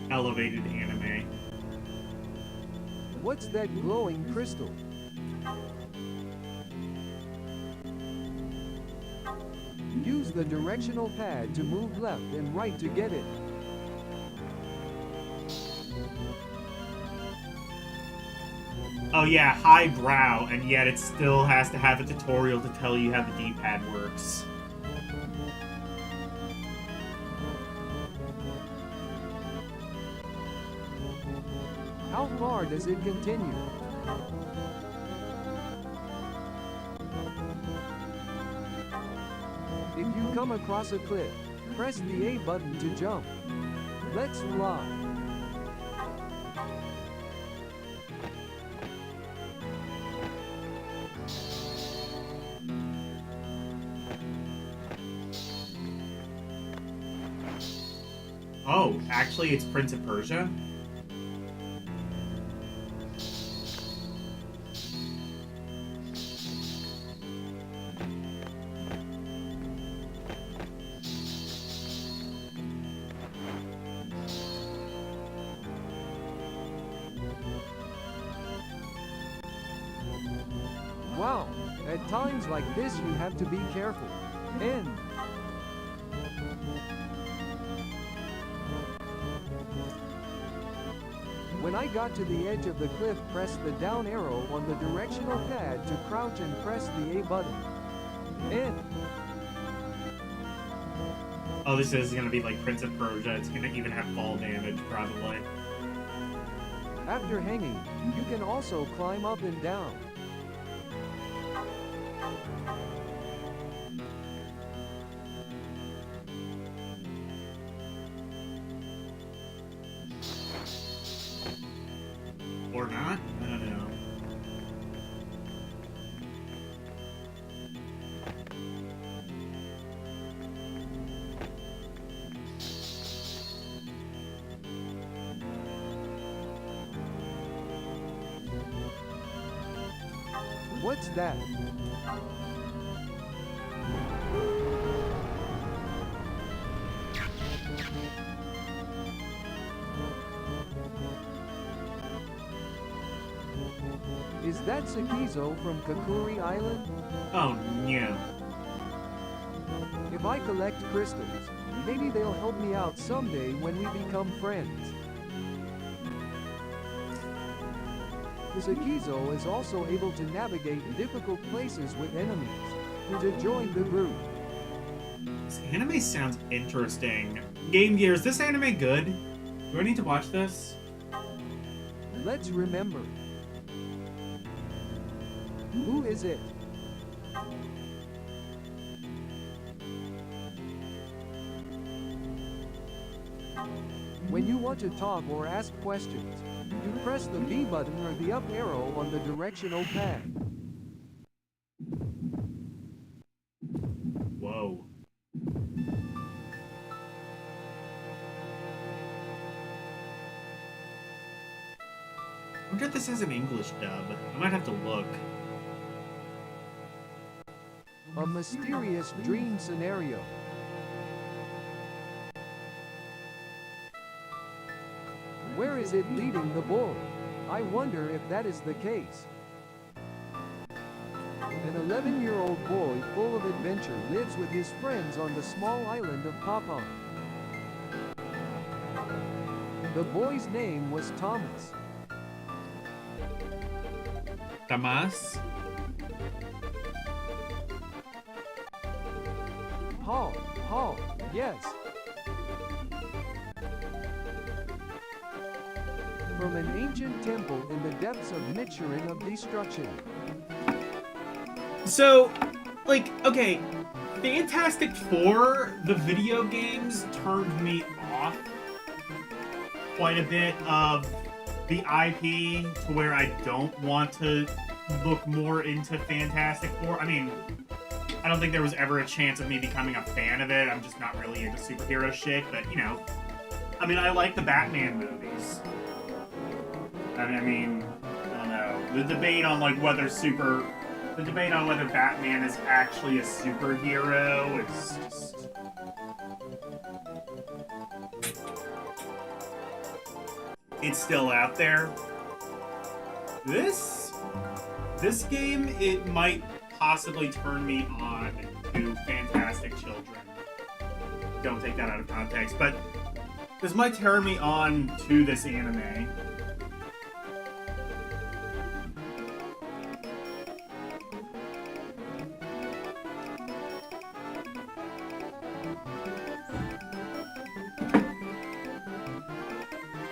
Elevated anime. What's that glowing crystal? Use the directional pad to move left and right to get it. Oh yeah, highbrow, and yet it still has to have a tutorial to tell you how the D-pad works. How far does it continue? If you come across a cliff, press the A button to jump. Let's fly. Oh, actually it's Prince of Persia? Wow, at times like this you have to be careful. End. When I got to the edge of the cliff, press the down arrow on the directional pad to crouch and press the A button. End. Oh, this is gonna be like Prince of Persia. It's gonna even have fall damage, probably. After hanging, you can also climb up and down. Or not? I don't know. What's that? Is that Sakizo from Kakuri Island? Oh, no. If I collect crystals, maybe they'll help me out someday when we become friends. The Sakizo is also able to navigate difficult places with enemies, to join the group. This anime sounds interesting. Game Gear, is this anime good? Do I need to watch this? Let's remember. Who is it? When you want to talk or ask questions, you press the B button or the up arrow on the directional pad. Whoa. I wonder if this has an English dub. I might have to look. A mysterious dream scenario. Where is it leading the boy? I wonder if that is the case. An 11-year-old boy full of adventure lives with his friends on the small island of Papon. The boy's name was Thomas. Damas? Hall, yes. From an ancient temple in the depths of Nichiren of destruction. So, like, okay, Fantastic Four, the video games, turned me off quite a bit of the IP to where I don't want to look more into Fantastic Four. I mean, I don't think there was ever a chance of me becoming a fan of it. I'm just not really into superhero shit, but, you know, I mean, I like the Batman movies. I mean, I don't know. The debate on, like, whether Batman is actually a superhero is just... It's still out there. This game, it might possibly turn me on to Fantastic Children. Don't take that out of context, but this might turn me on to this anime.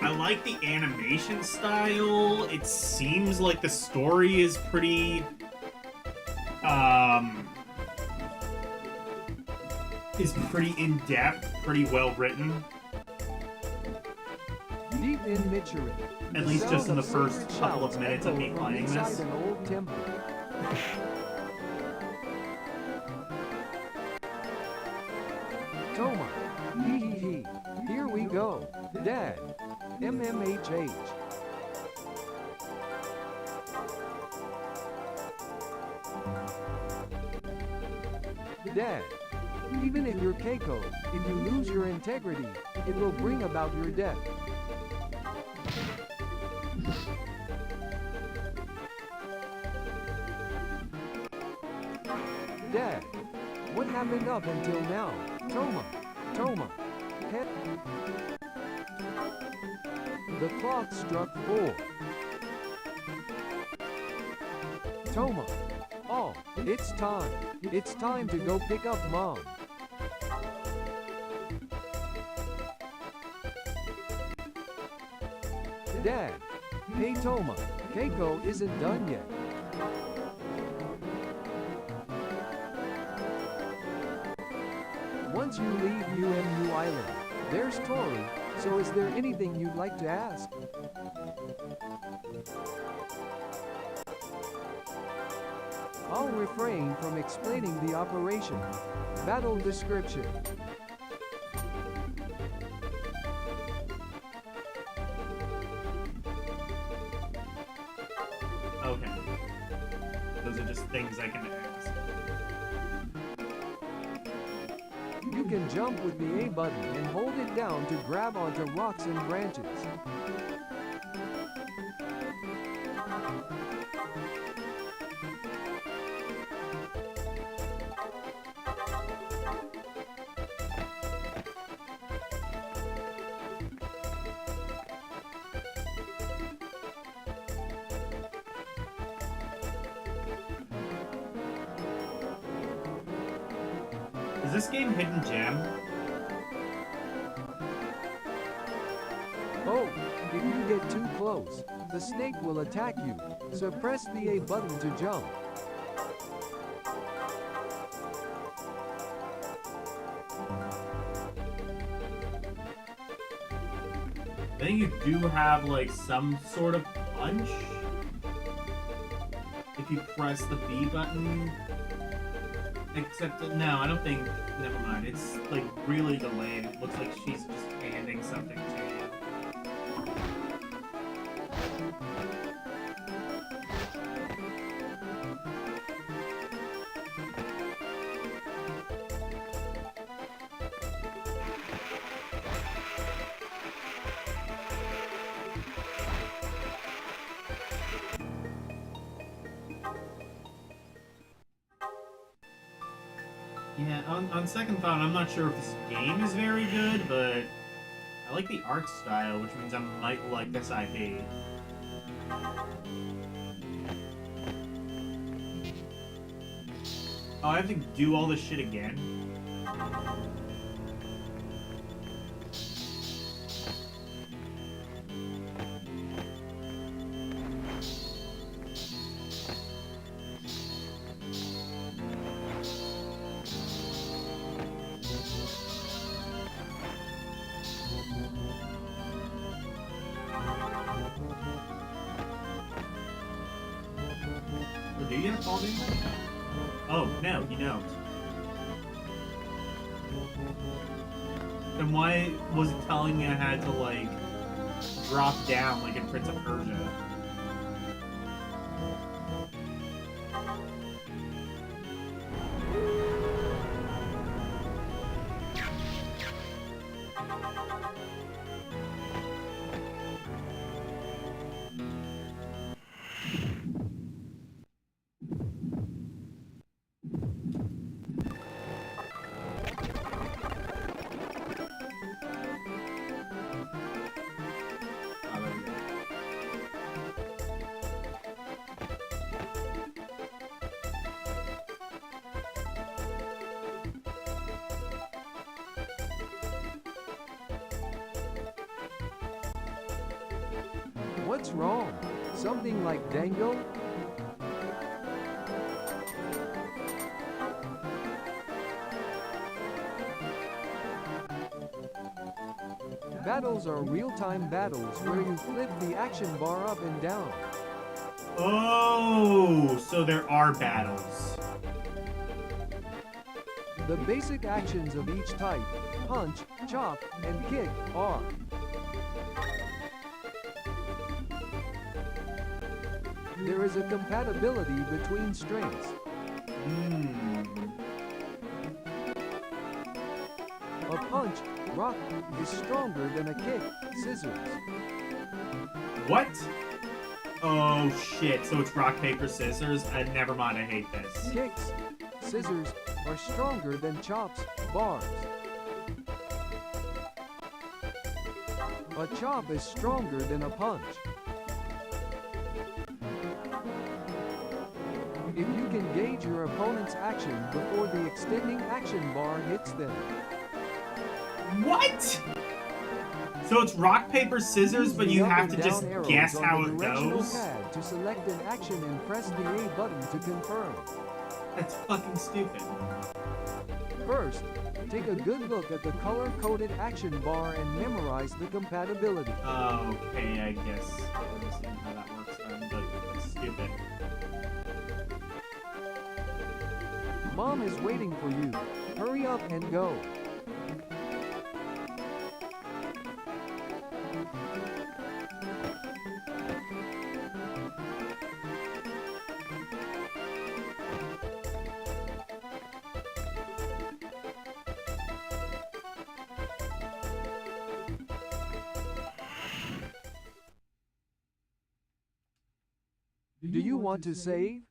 I like the animation style. It seems like the story is pretty in-depth, pretty well written. Deep in Nichiren, At least just in the first couple of minutes of me playing this. An old temple. Toma, hee. Here we go, Dad. MMHH. Dad, even if you're Keiko, if you lose your integrity, it will bring about your death. Dad, what happened up until now? Toma. The clock struck 4. Toma. Oh, it's time. It's time to go pick up Mom. Dad. Hey Toma, Keiko isn't done yet. Once you leave UMU Island, there's Tori, so is there anything you'd like to ask? I'll refrain from explaining the operation. Battle description. Okay. Those are just things I can ask. You can jump with the A button and hold it down to grab onto rocks and branches. Is this game Hidden Gem? Oh, if you get too close, the snake will attack you, so press the A button to jump. I think you do have like some sort of punch if you press the B button. Except, no, I don't think, never mind. It's like really delayed. It looks like she's just handing something to you. Yeah, on second thought, I'm not sure if this game is very good, but I like the art style, which means I might like this IP. Oh, I have to do all this shit again? Do you have all these? Oh, no, you don't. Then why was it telling me I had to, like, drop down like in Prince of Persia? What's wrong? Something like Dango? Battles are real-time battles where you flip the action bar up and down. Oh, so there are battles. The basic actions of each type, punch, chop, and kick, are there is a compatibility between strengths. A punch, rock, is stronger than a kick, scissors. What? Oh shit, so it's rock, paper, scissors? Never mind, I hate this. Kicks, scissors are stronger than chops, bars. A chop is stronger than a punch. If you can gauge your opponent's action before the extending action bar hits them. What? So it's rock, paper, scissors, but you have to just guess how it goes? Pad to select an action and press the A button to confirm. That's fucking stupid. First, take a good look at the color-coded action bar and memorize the compatibility. Okay, I guess I understand how that works then, but it's stupid. Mom is waiting for you. Hurry up and go. Do you want to save?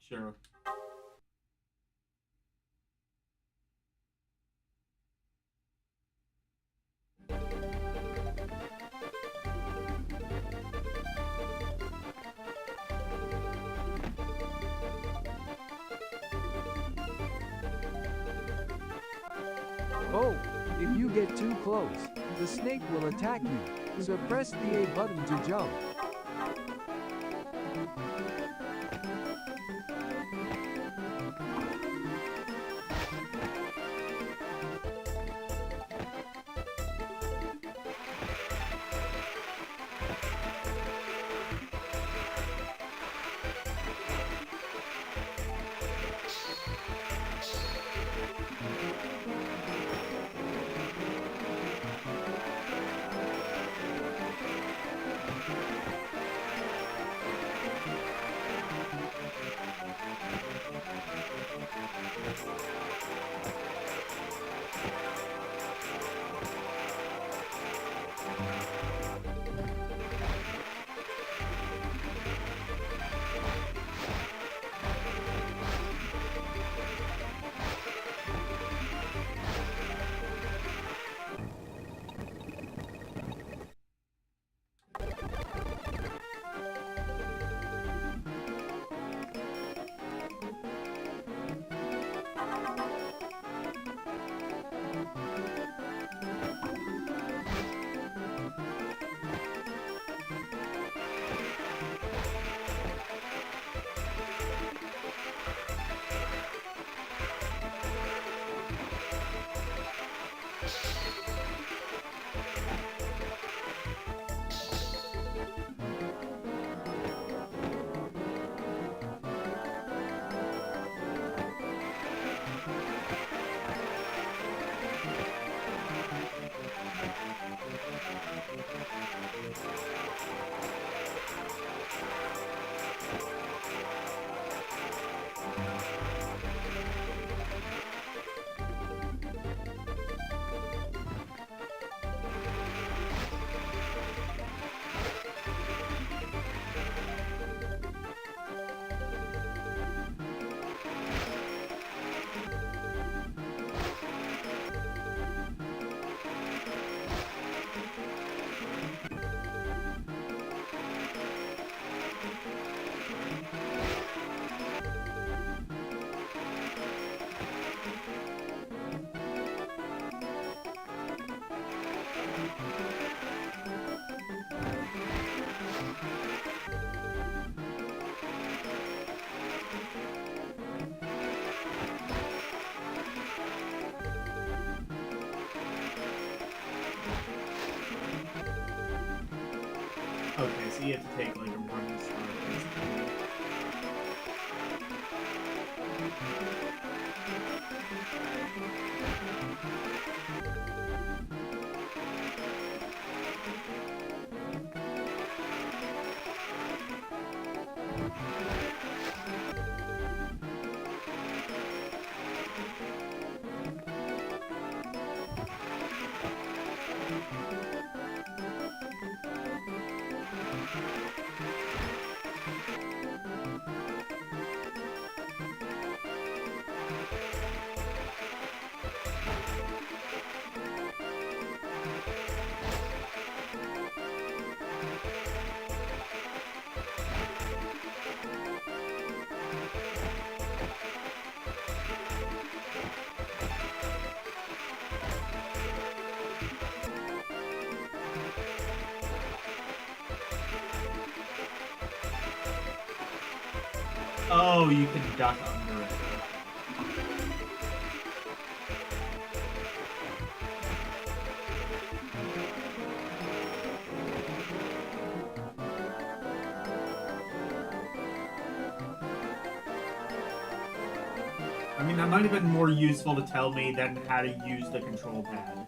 Sure. Oh, if you get too close, the snake will attack you, so press the A button to jump. Okay, so you have to take like a running start, basically. Oh, you can duck under it. I mean, that might have been more useful to tell me than how to use the control pad.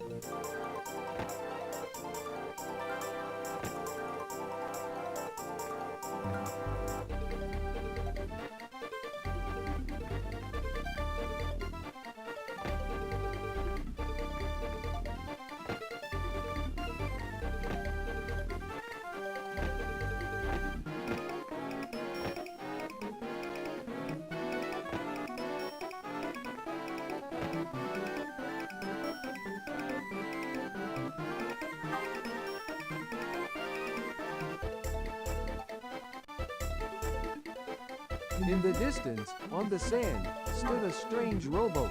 In the distance, on the sand, stood a strange rowboat.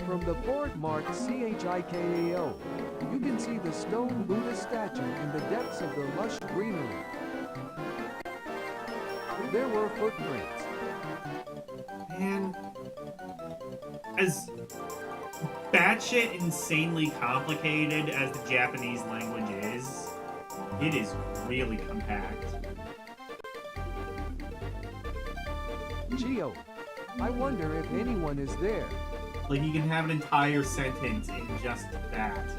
From the port marked CHIKAO, you can see the stone Buddha statue in the depths of the lush greenery. There were footprints. Man, as batshit insanely complicated as the Japanese language is, it is really compact. Geo, I wonder if anyone is there. Like, you can have an entire sentence in just that.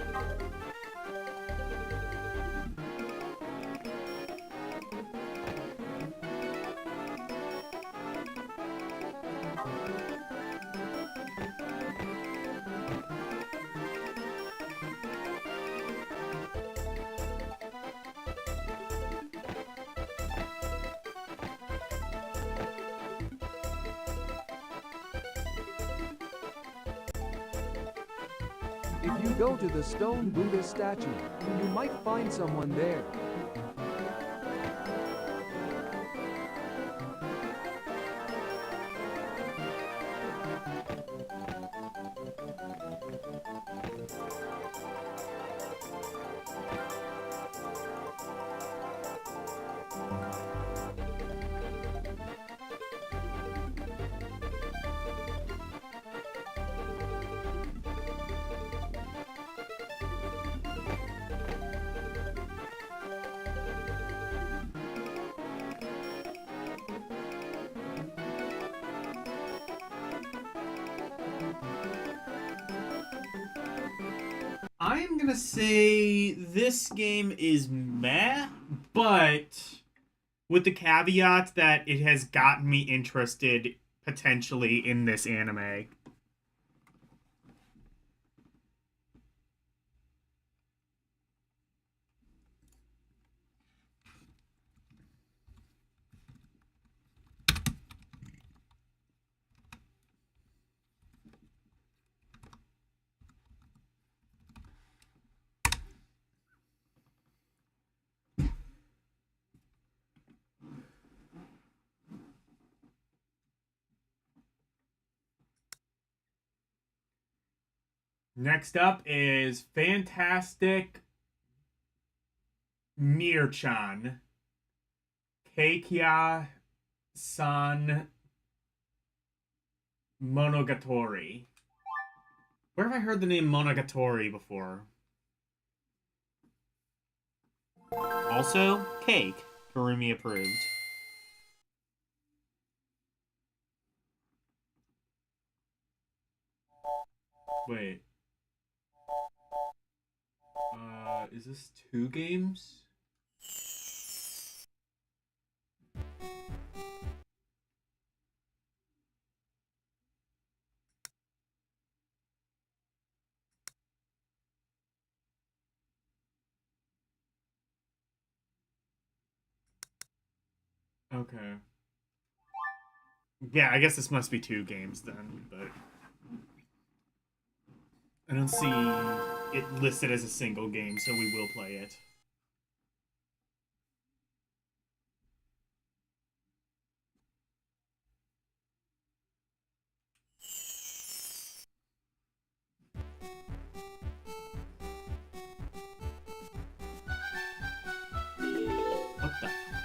If you go to the stone Buddha statue, you might find someone there. I'm gonna say this game is meh, but with the caveat that it has gotten me interested potentially in this anime. Next up is Fantastic Mirchan Keikia-san Monogatari. Where have I heard the name Monogatari before? Also, cake. Karumi approved. Wait. Is this 2 games? Okay. Yeah, I guess this must be 2 games then, but I don't see it listed as a single game, so we will play it.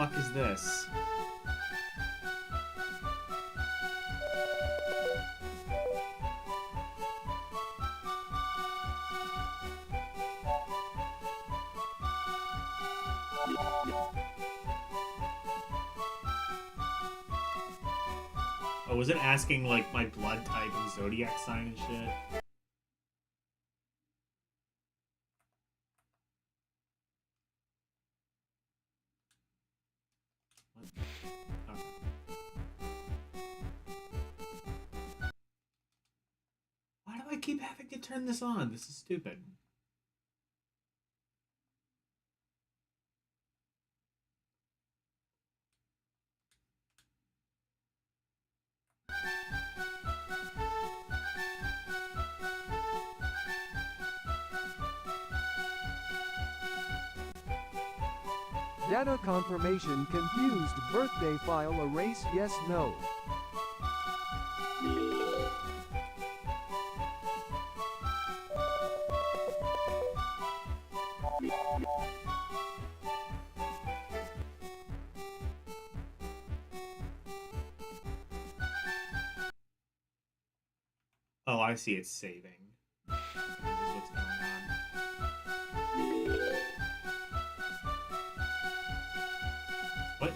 fuck is this? Oh, was it asking, like, my blood type and zodiac sign and shit? What? Okay. Why do I keep having to turn this on? This is stupid. Data confirmation confused. Birthday file erase yes no. Oh, I see it's saving. This is what's going on. What?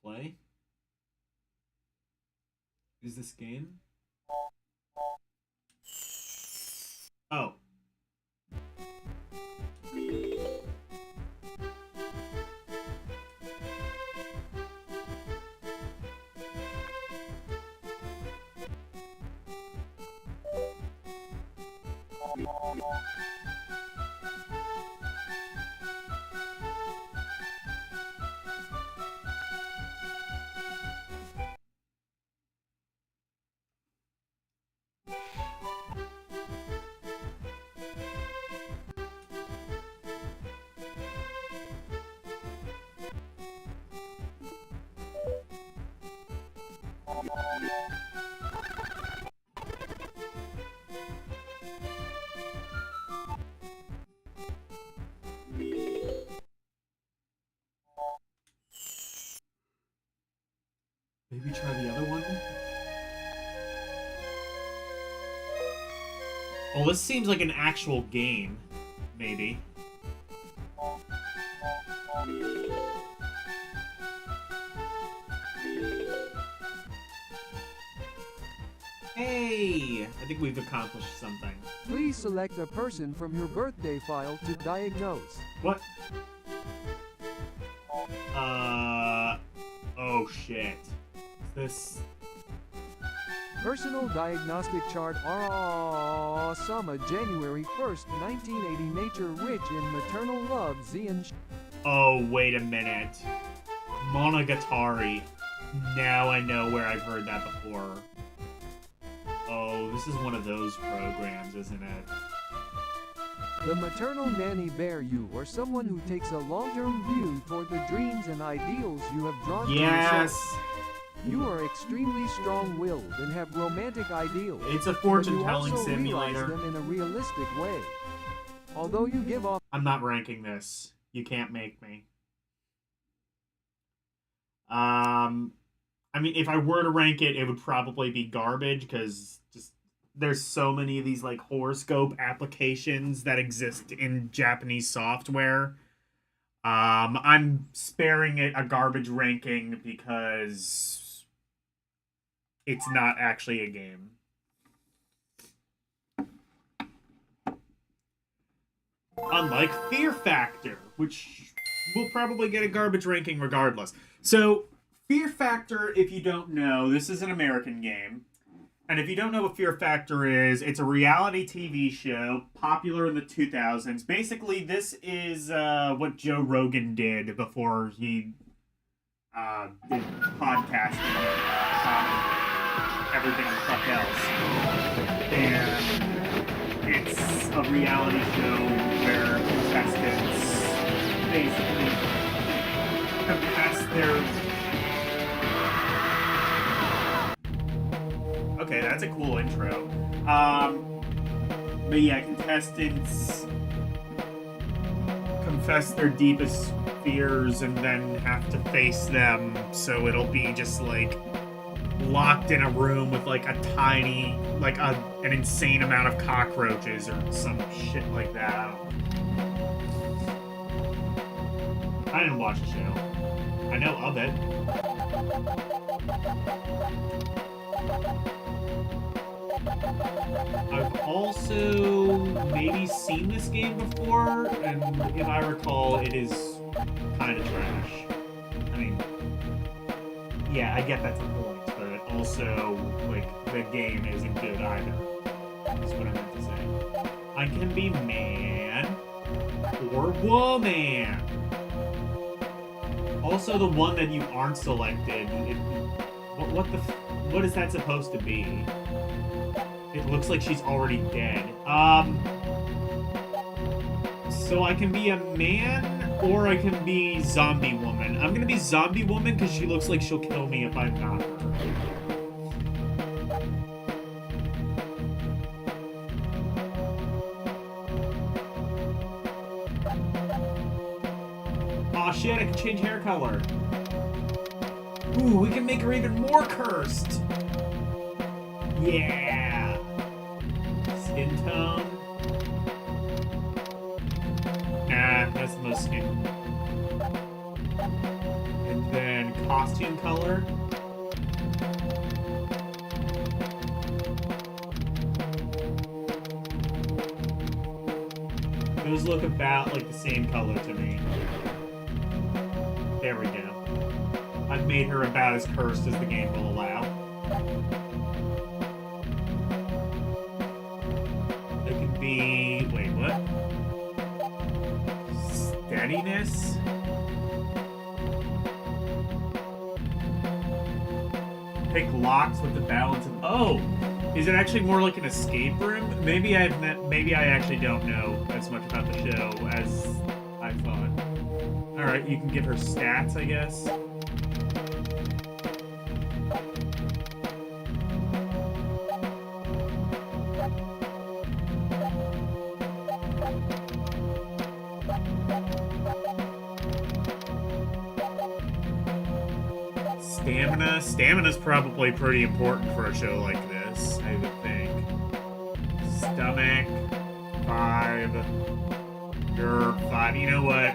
Play? Is this game? Oh. Maybe try the other one? Well, this seems like an actual game. Maybe. Hey! I think we've accomplished something. Please select a person from your birthday file to diagnose. What? Oh shit. This... Personal diagnostic chart Sama January 1st, 1980. Nature rich in maternal love. Zian. Oh, wait a minute. Monogatari. Now I know where I've heard that before. Oh, this is one of those programs, isn't it? The maternal nanny bear you, or someone who takes a long-term view toward the dreams and ideals you have drawn to yourself. Yes! You are extremely strong-willed and have romantic ideals. It's a but fortune-telling you also simulator. realize them in a realistic way. Although you give off... I'm not ranking this. You can't make me. I mean, if I were to rank it, it would probably be garbage, because just there's so many of these, like, horoscope applications that exist in Japanese software. I'm sparing it a garbage ranking because it's not actually a game. Unlike Fear Factor, which will probably get a garbage ranking regardless. So, Fear Factor, if you don't know, this is an American game. And if you don't know what Fear Factor is, it's a reality TV show popular in the 2000s. Basically, this is what Joe Rogan did before he did podcasting, everything the fuck else. And a reality show where contestants basically confess their... Okay, that's a cool intro. But yeah, contestants confess their deepest fears and then have to face them, so it'll be just like locked in a room with like a tiny, like an insane amount of cockroaches or some shit like that. I didn't watch the show. I know of it. I've also maybe seen this game before, and if I recall, it is kind of trash. I mean, yeah, I get that's a point, but also, like, the game isn't good either, is what I meant to say. I can be man or woman. Also, the one that you aren't selected, what is that supposed to be? It looks like she's already dead. So I can be a man, or I can be zombie woman. I'm gonna be zombie woman because she looks like she'll kill me if I'm not her. Aw, shit, I can change hair color. Ooh, we can make her even more cursed. Yeah. Skin tone. Nah, that's the most skin. And then costume color. Those look about like the same color to me. There we go. I've made her about as cursed as the game will allow. It can be... Wait, what? Steadiness? Pick locks with the balance of... Oh! Is it actually more like an escape room? Maybe I actually don't know as much about the show as I thought. Alright, you can give her stats, I guess. Stamina? Stamina's probably pretty important for a show like this, I would think. Stomach. 5. You're 5. You know what?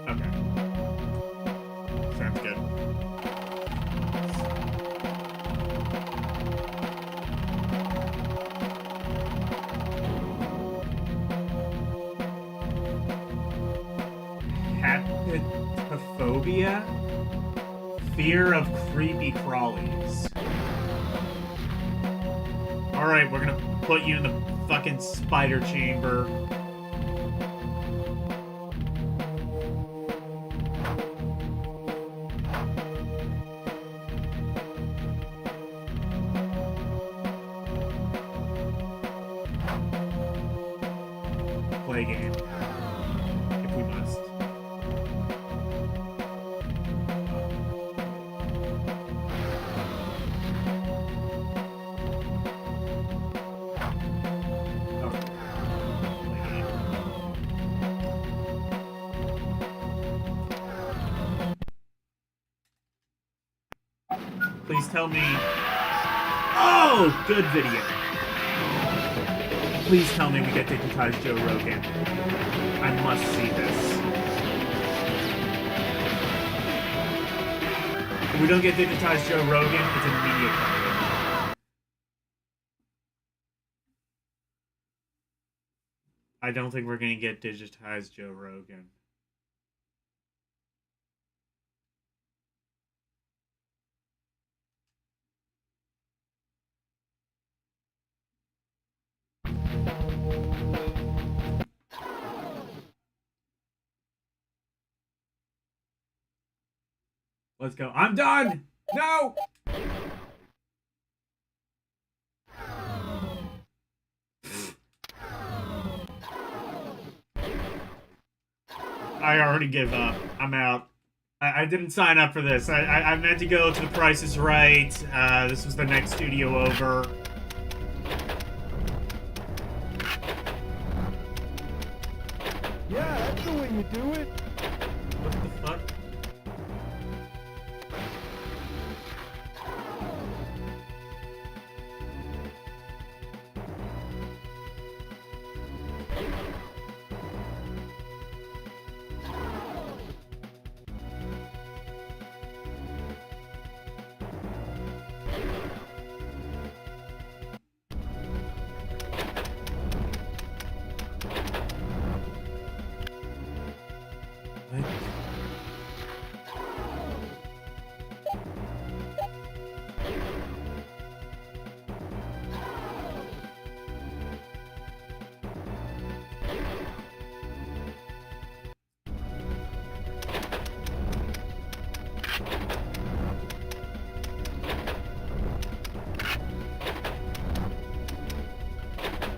Okay. Sounds good. Hepatophobia? Fear of creepy crawlies. Alright, we're gonna put you in the fucking spider chamber. Play game. If we must. Please tell me... Oh! Good video. Please tell me we get digitized Joe Rogan. I must see this. If we don't get digitized Joe Rogan, it's a media coverage. I don't think we're gonna get digitized Joe Rogan. Let's go. I'm done! No! I already give up. I'm out. I didn't sign up for this. I meant to go to The Price is Right. This was the next studio over. Yeah, that's the way you do it. What the fuck?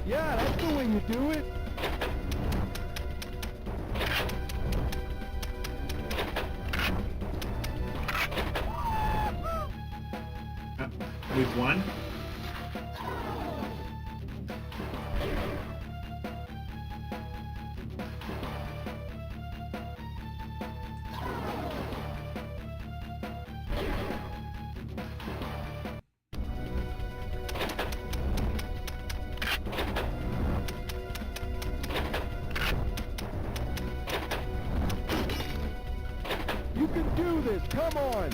Yeah, that's the way you do it. We've won? You can do this, come on!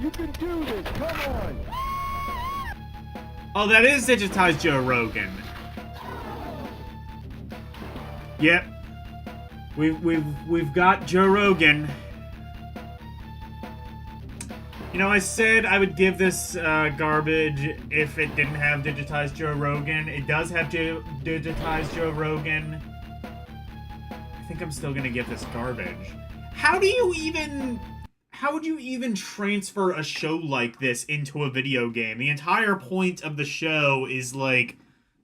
You can do this, come on! Oh, that is digitized Joe Rogan. Yep. We've got Joe Rogan. You know, I said I would give this garbage if it didn't have digitized Joe Rogan. It does have digitized Joe Rogan. I think I'm still gonna give this garbage. How would you even transfer a show like this into a video game? The entire point of the show is like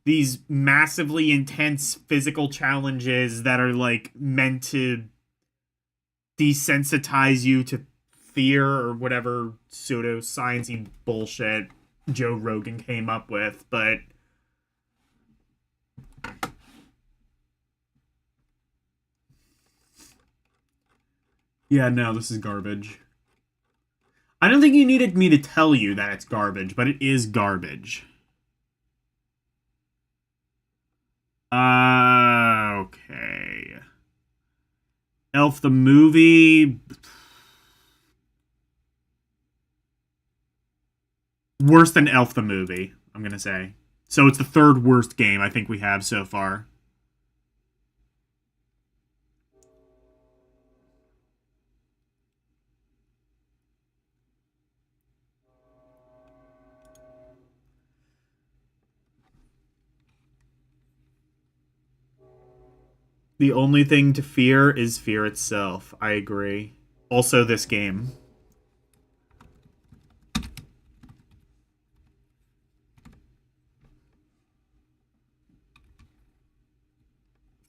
these massively intense physical challenges that are like meant to desensitize you to fear or whatever pseudo-sciencey bullshit Joe Rogan came up with, but yeah, no, this is garbage. I don't think you needed me to tell you that it's garbage, but it is garbage. Okay. Elf the movie. Worse than Elf the movie, I'm gonna say. So it's the third worst game I think we have so far. The only thing to fear is fear itself. I agree. Also this game.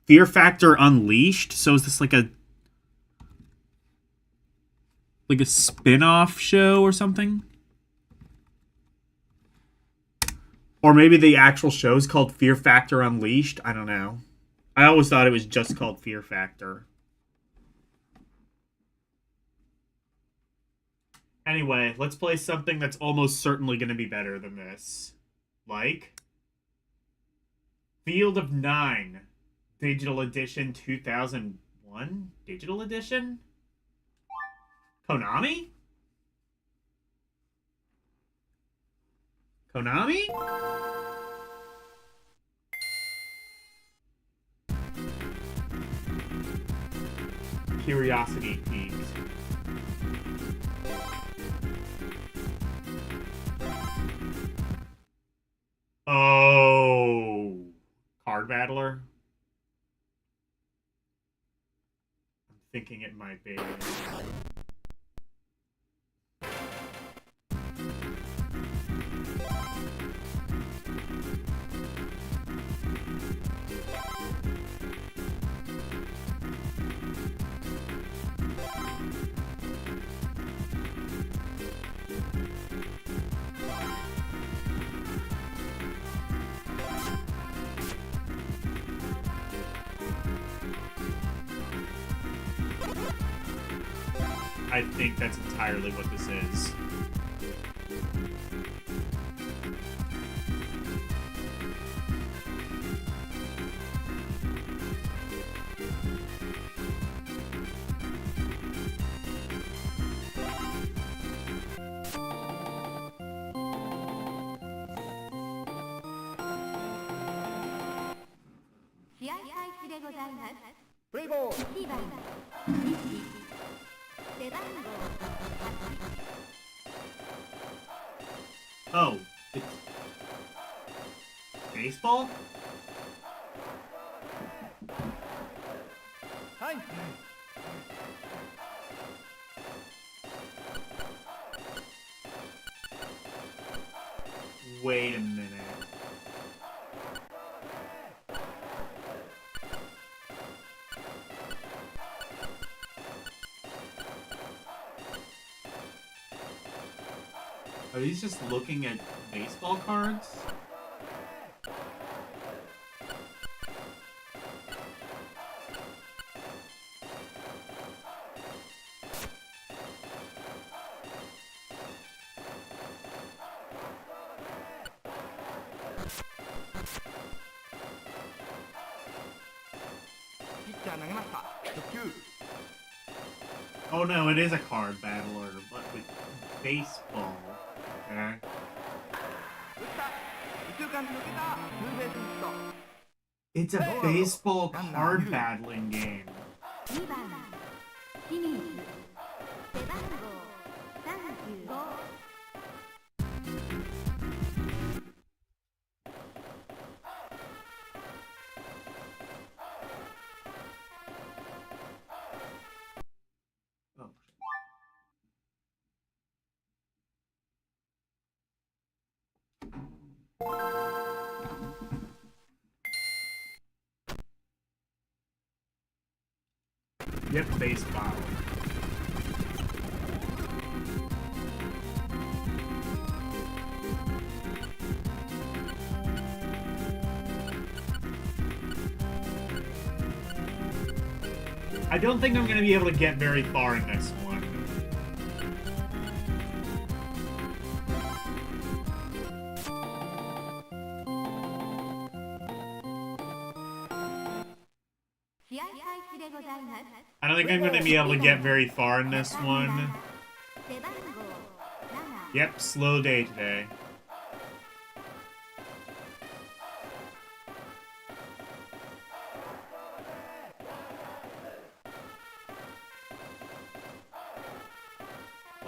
Fear Factor Unleashed? So is this like a spin-off show or something? Or maybe the actual show's called Fear Factor Unleashed? I don't know. I always thought it was just called Fear Factor. Anyway, let's play something that's almost certainly going to be better than this. Like Field of Nine, Digital Edition 2001? Digital Edition? Konami? Konami? Curiosity Thieves. Oh. Card battler? I'm thinking it might be. I think that's entirely what this is. Oh, it's baseball? Wait a minute. Are these just looking at baseball cards? Oh no, it is a card battler, but with baseball. Okay. It's a baseball card battling game. Oh. Yep, baseball. I don't think I'm going to be able to get very far in this one. I don't think I'm going to be able to get very far in this one. Yep, slow day today.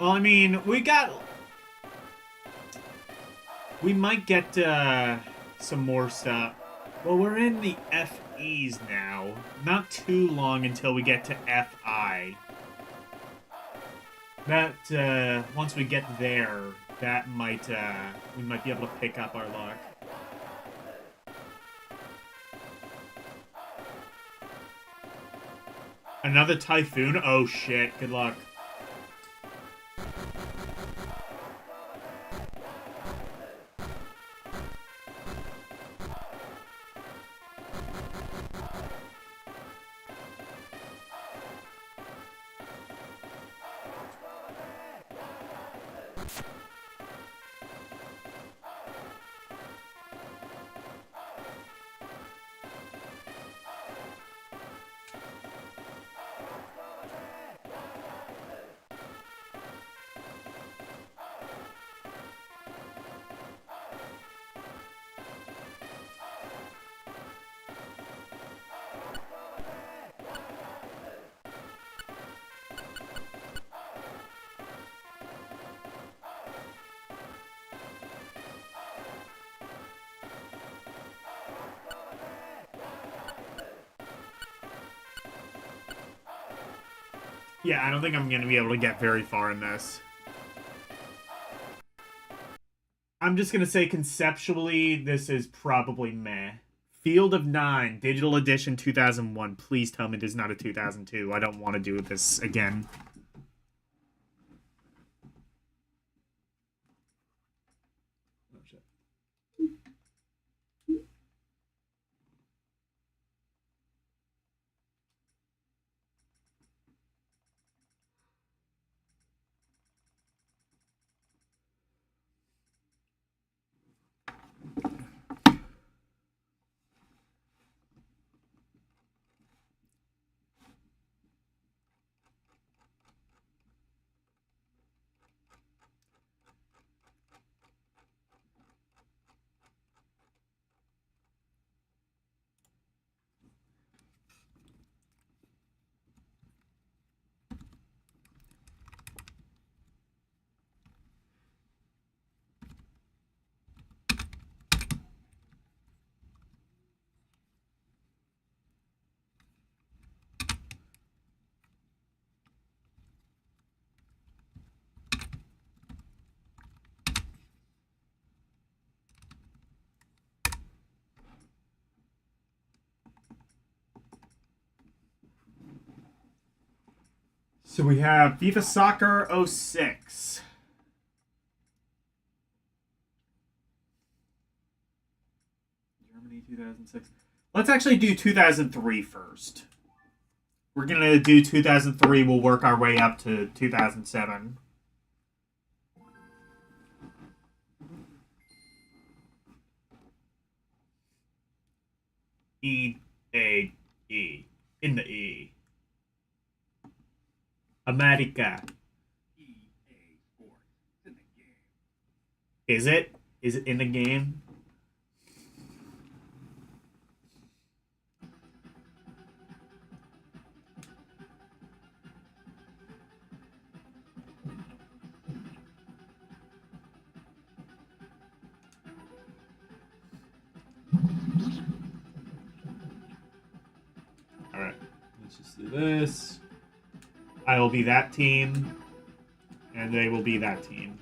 Well, I mean, we might get some more stuff. Well, we're in the FEs now. Not too long until we get to FI. That, once we get there, that might, we might be able to pick up our luck. Another typhoon? Oh shit, good luck. Yeah, I don't think I'm going to be able to get very far in this. I'm just going to say conceptually, this is probably meh. Field of Nine, Digital Edition 2001. Please tell me this is not a 2002. I don't want to do this again. So we have FIFA Soccer 06. Germany 2006. Let's actually do 2003 first. We're going to do 2003. We'll work our way up to 2007. E-A-E. In the E. America. EA Sports. In the game. Is it? Is it in the game? Alright. Let's just do this. I will be that team. And they will be that team.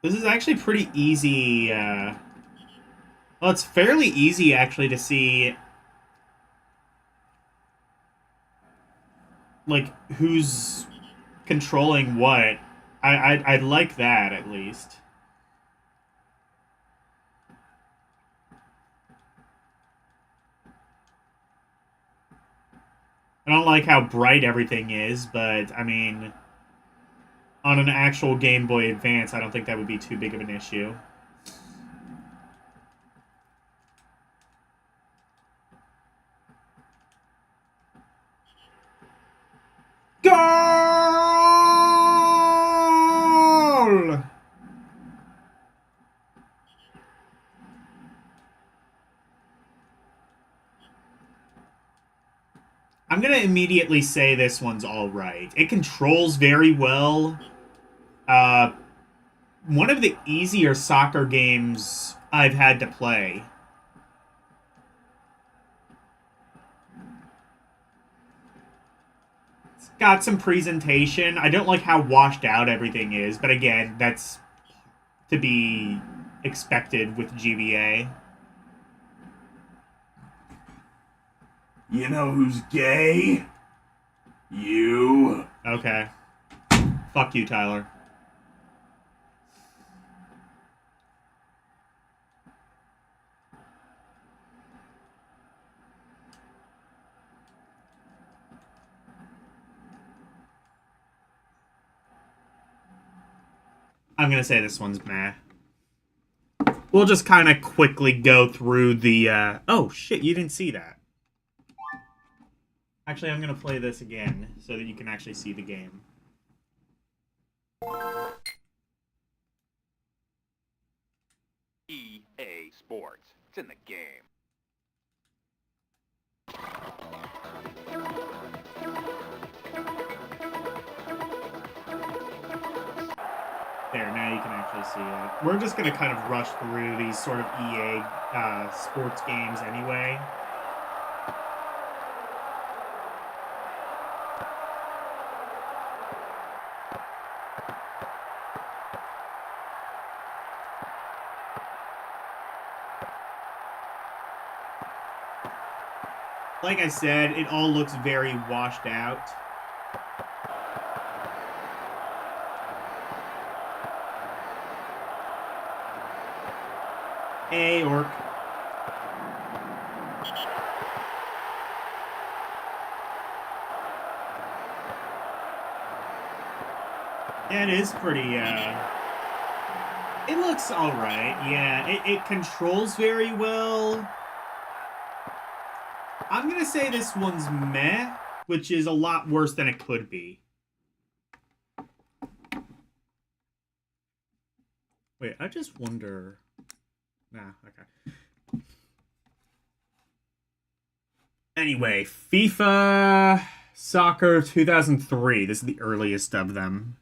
This is actually pretty easy. Well, it's fairly easy, actually, to see, like, who's controlling what. I'd like that, at least. I don't like how bright everything is, but, I mean, on an actual Game Boy Advance, I don't think that would be too big of an issue. Goal! I'm going to immediately say this one's all right. It controls very well. One of the easier soccer games I've had to play. It's got some presentation. I don't like how washed out everything is, but again, that's to be expected with GBA. You know who's gay? You. Okay. Fuck you, Tyler. I'm gonna say this one's meh. We'll just kind of quickly go through the, oh, shit, you didn't see that. Actually, I'm gonna play this again so that you can actually see the game. There, now you can actually see it. We're just going to kind of rush through these sort of EA sports games anyway. Like I said, it all looks very washed out. Hey, Orc. Yeah, it is pretty, it looks alright. Yeah, it controls very well. I'm gonna say this one's meh, which is a lot worse than it could be. Wait, I just wonder... Nah, okay. Anyway, FIFA Soccer 2003. This is the earliest of them.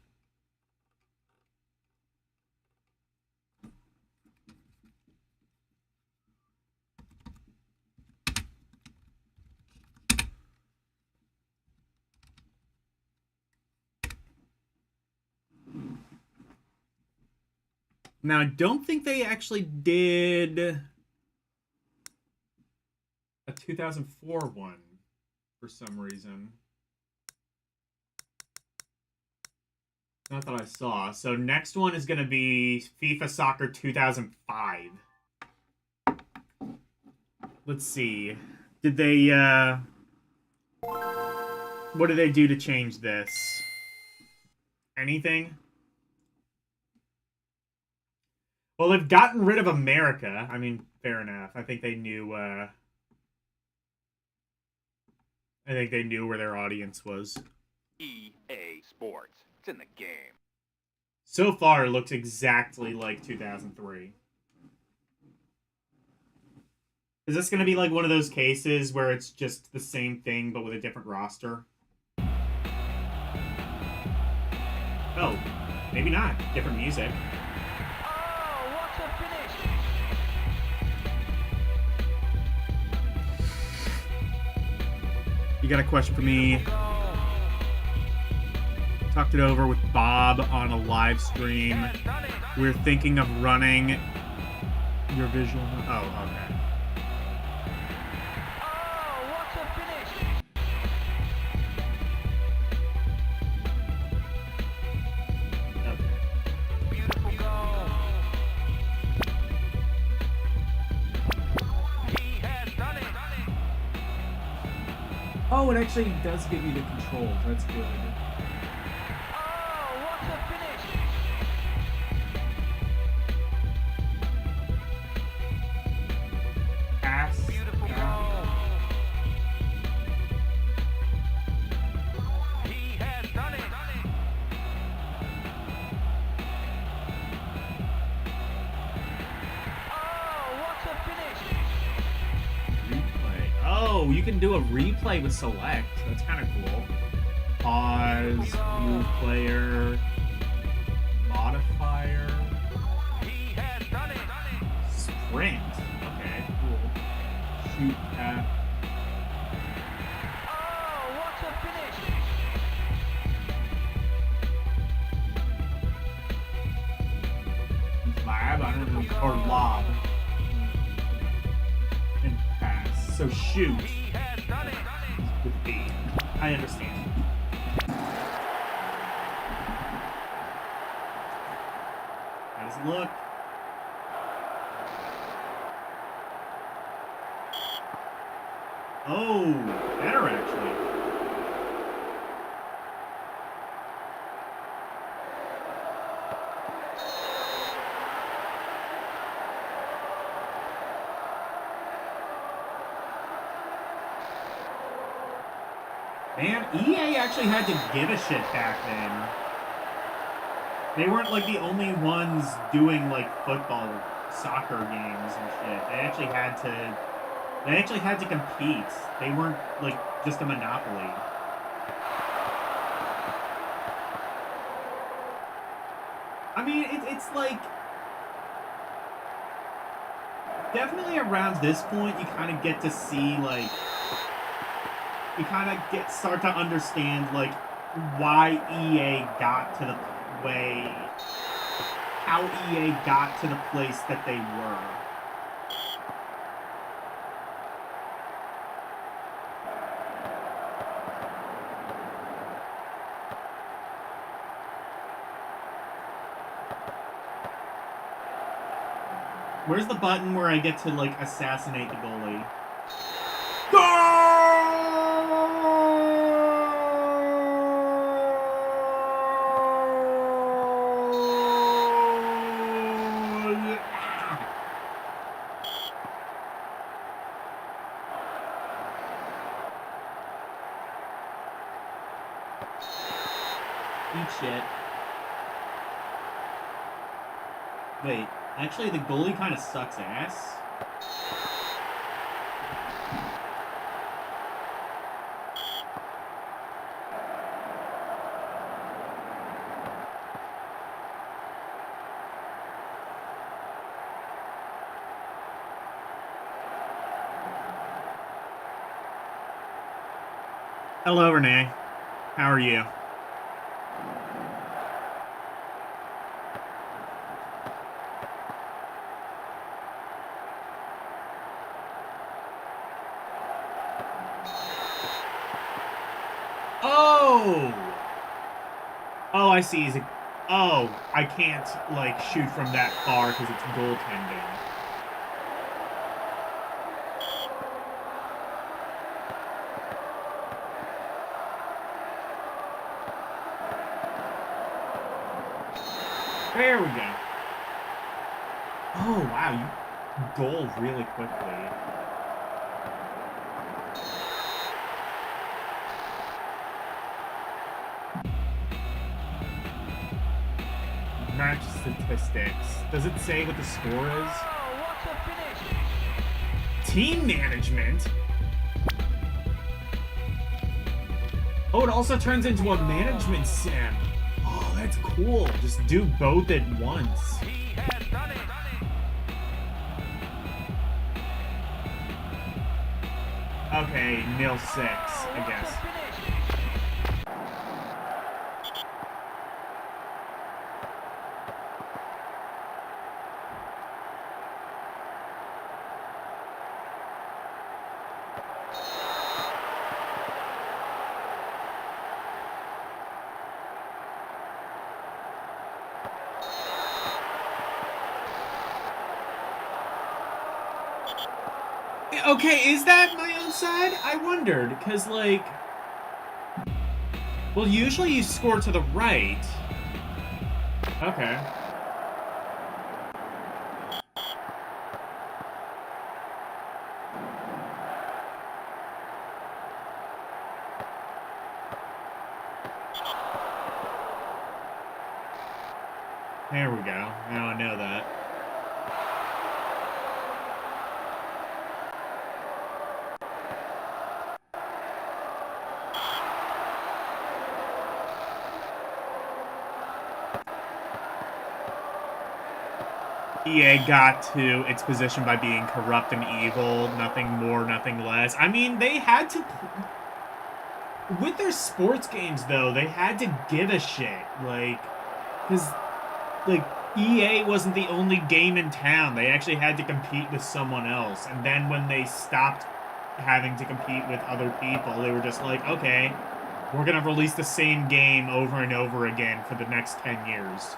Now, I don't think they actually did a 2004 one for some reason. Not that I saw. So next one is going to be FIFA Soccer 2005. Let's see. Did they, what did they do to change this? Anything? Well, they've gotten rid of America. I mean, fair enough. I think they knew, I think they knew where their audience was. EA Sports. It's in the game. So far, it looks exactly like 2003. Is this going to be like one of those cases where it's just the same thing but with a different roster? Oh, maybe not. Different music. Oh, what a finish! You got a question for me? Talked it over with Bob on a live stream. We're thinking of running your visual... Oh, okay. Oh, it actually does give you the controls. That's good. Oh, what a finish! Pass. Beautiful goal. He has done it. Oh, what a finish! Replay. Oh, you can do a replay with select. That's kind of cool. Pause, move player, modifier, He has done it. sprint. Okay, cool. Shoot at. Oh, what a finish! Lab, I don't know, or lob. And pass. So shoot He has done it. with B. I understand. How does it look? Oh, better actually. Man, EA actually had to give a shit back then. They weren't like the only ones doing like football, soccer games and shit. They actually had to compete. They weren't like just a monopoly. I mean, it's like definitely around this point you kind of get to see like you kind of start to understand like why EA got to the way how EA got to the place that they were. Where's the button where I get to, like, assassinate the goalie? Eat shit. Wait, actually the goalie kind of sucks ass. Hello, Renee. How are you? Oh! Oh, I see. Oh, I can't, like, shoot from that far because it's goaltending. There we go. Oh, wow, you goal really quickly. Match statistics. Does it say what the score is? Oh, what a finish! Team management? Oh, it also turns into a management sim. Oh, that's cool. Just do both at once. He has done it. Okay, 0-6, I guess. Okay, is that my own side? I wondered, because, like... Well, usually you score to the right. Okay. There we go. Now I know that. EA got to its position by being corrupt and evil, nothing more, nothing less. I mean, they had to... With their sports games, though, they had to give a shit. Like, because, like, EA wasn't the only game in town. They actually had to compete with someone else. And then when they stopped having to compete with other people, they were just like, okay, we're going to release the same game over and over again for the next 10 years.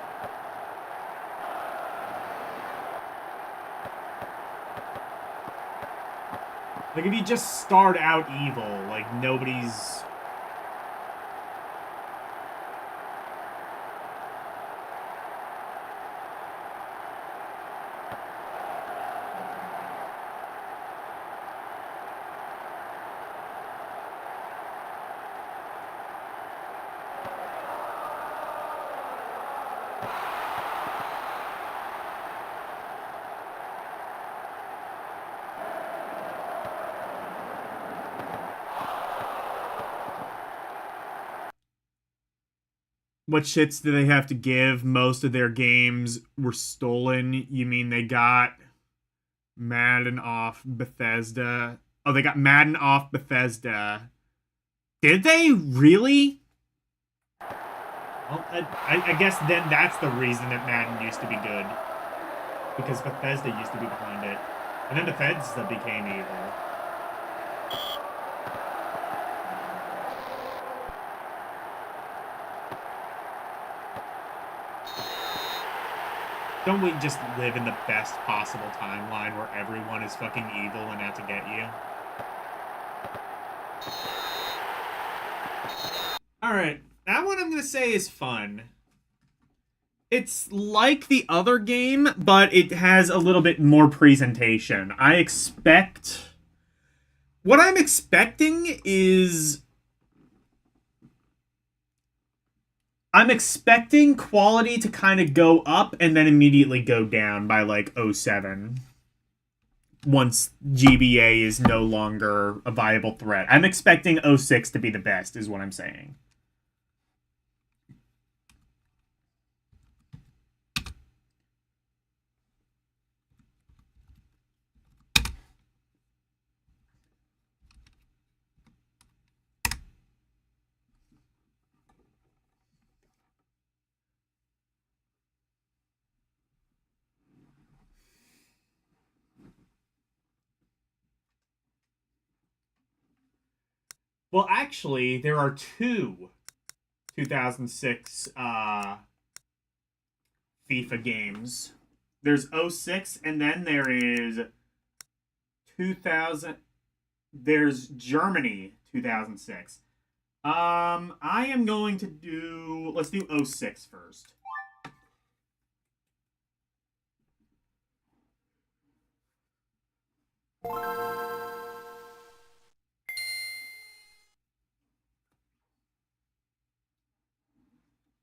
Like, if you just start out evil, like, nobody's... What shits do they have to give? Most of their games were stolen. You mean they got Madden off Bethesda? Oh, they got Madden off Bethesda. Did they really? Well, I guess then that's the reason that Madden used to be good. Because Bethesda used to be behind it. And then Bethesda became evil. Don't we just live in the best possible timeline where everyone is fucking evil and out to get you? Alright, that one I'm gonna say is fun. It's like the other game, but it has a little bit more presentation. What I'm expecting is... I'm expecting quality to kind of go up and then immediately go down by like 07. Once GBA is no longer a viable threat. I'm expecting 06 to be the best, is what I'm saying. Well, actually, there are two 2006 FIFA games. There's 06, and then there is 2000. There's Germany 2006. I am going to do... Let's do 06 first.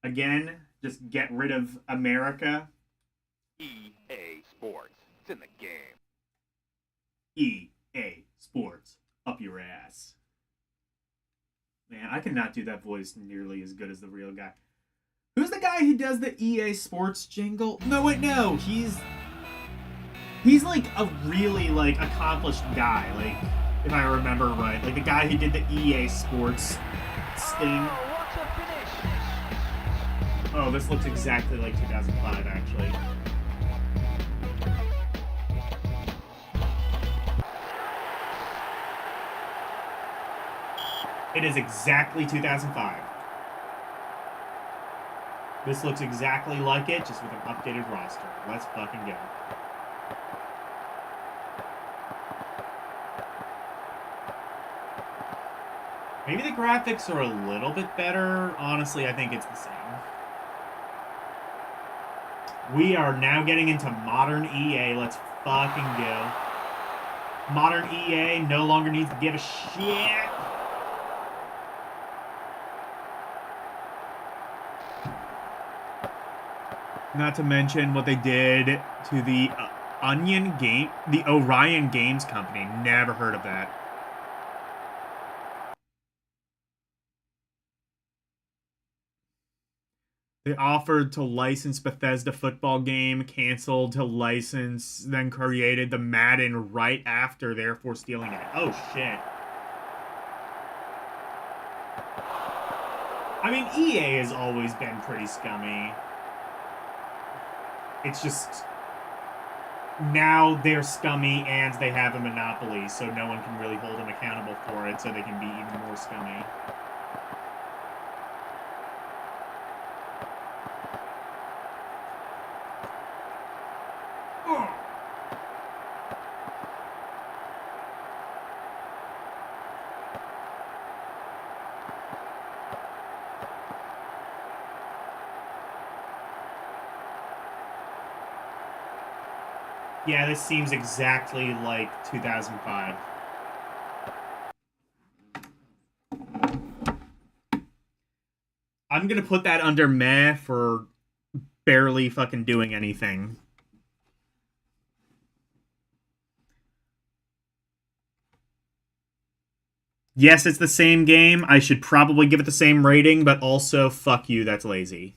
Again, just get rid of America. EA Sports. It's in the game. EA Sports. Up your ass. Man, I cannot do that voice nearly as good as the real guy. Who's the guy who does the EA Sports jingle? No, wait, no. He's like a really, like, accomplished guy. Like, if I remember right. Like, the guy who did the EA Sports sting. Oh, this looks exactly like 2005, actually. It is exactly 2005. This looks exactly like it, just with an updated roster. Let's fucking go. Maybe the graphics are a little bit better. Honestly, I think it's the same. We are now getting into modern EA. Let's fucking go. Modern EA no longer needs to give a shit. Not to mention what they did to the the Orion Games Company. Never heard of that. They offered to license Bethesda football game, canceled to license, then created the Madden right after, therefore stealing it. Oh, shit. I mean, EA has always been pretty scummy. It's just... now they're scummy and they have a monopoly, so no one can really hold them accountable for it, so they can be even more scummy. Yeah, this seems exactly like 2005. I'm gonna put that under meh for barely fucking doing anything. Yes, it's the same game. I should probably give it the same rating, but also, fuck you, that's lazy.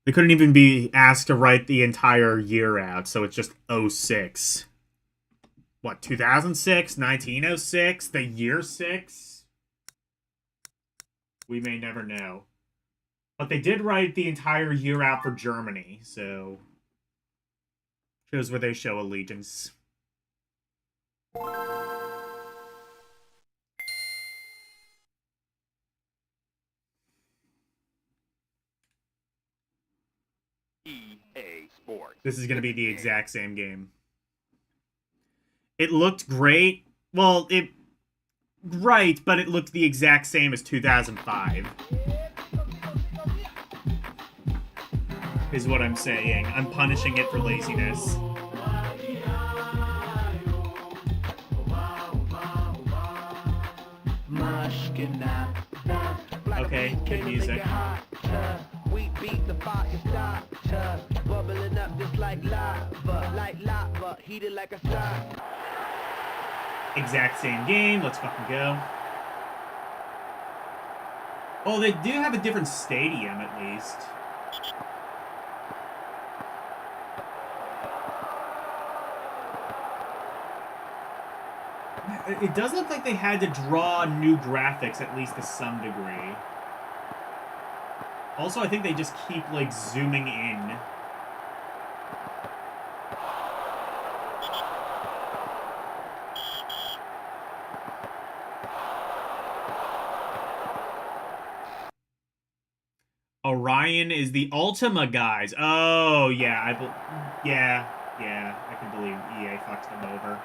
They couldn't even be asked to write the entire year out, so it's just 06. What, 2006? 1906? The year 6? We may never know. But they did write the entire year out for Germany, so... shows where they show allegiance. EA Sports. This is going to be the exact same game. It looked great. Well, it... right, but it looked the exact same as 2005. Is what I'm saying. I'm punishing it for laziness. Okay, good music. We beat the fire starter, bubbling up just like lava, heated like a star. Exact same game. Let's fucking go. Oh, they do have a different stadium at least. It does look like they had to draw new graphics, at least to some degree. Also, I think they just keep, like, zooming in. Orion is the Ultima guys. Oh, yeah. Yeah, I can believe EA fucked them over.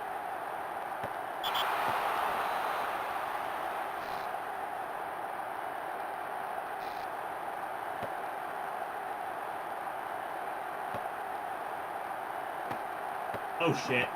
Oh, shit.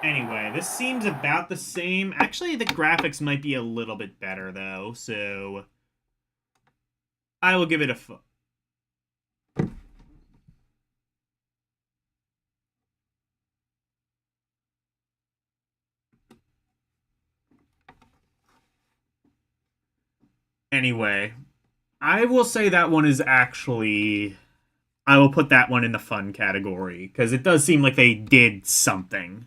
Anyway, this seems about the same. Actually, the graphics might be a little bit better, though, so... I will give it a... Anyway, I will say that one is actually... I will put that one in the fun category, because it does seem like they did something.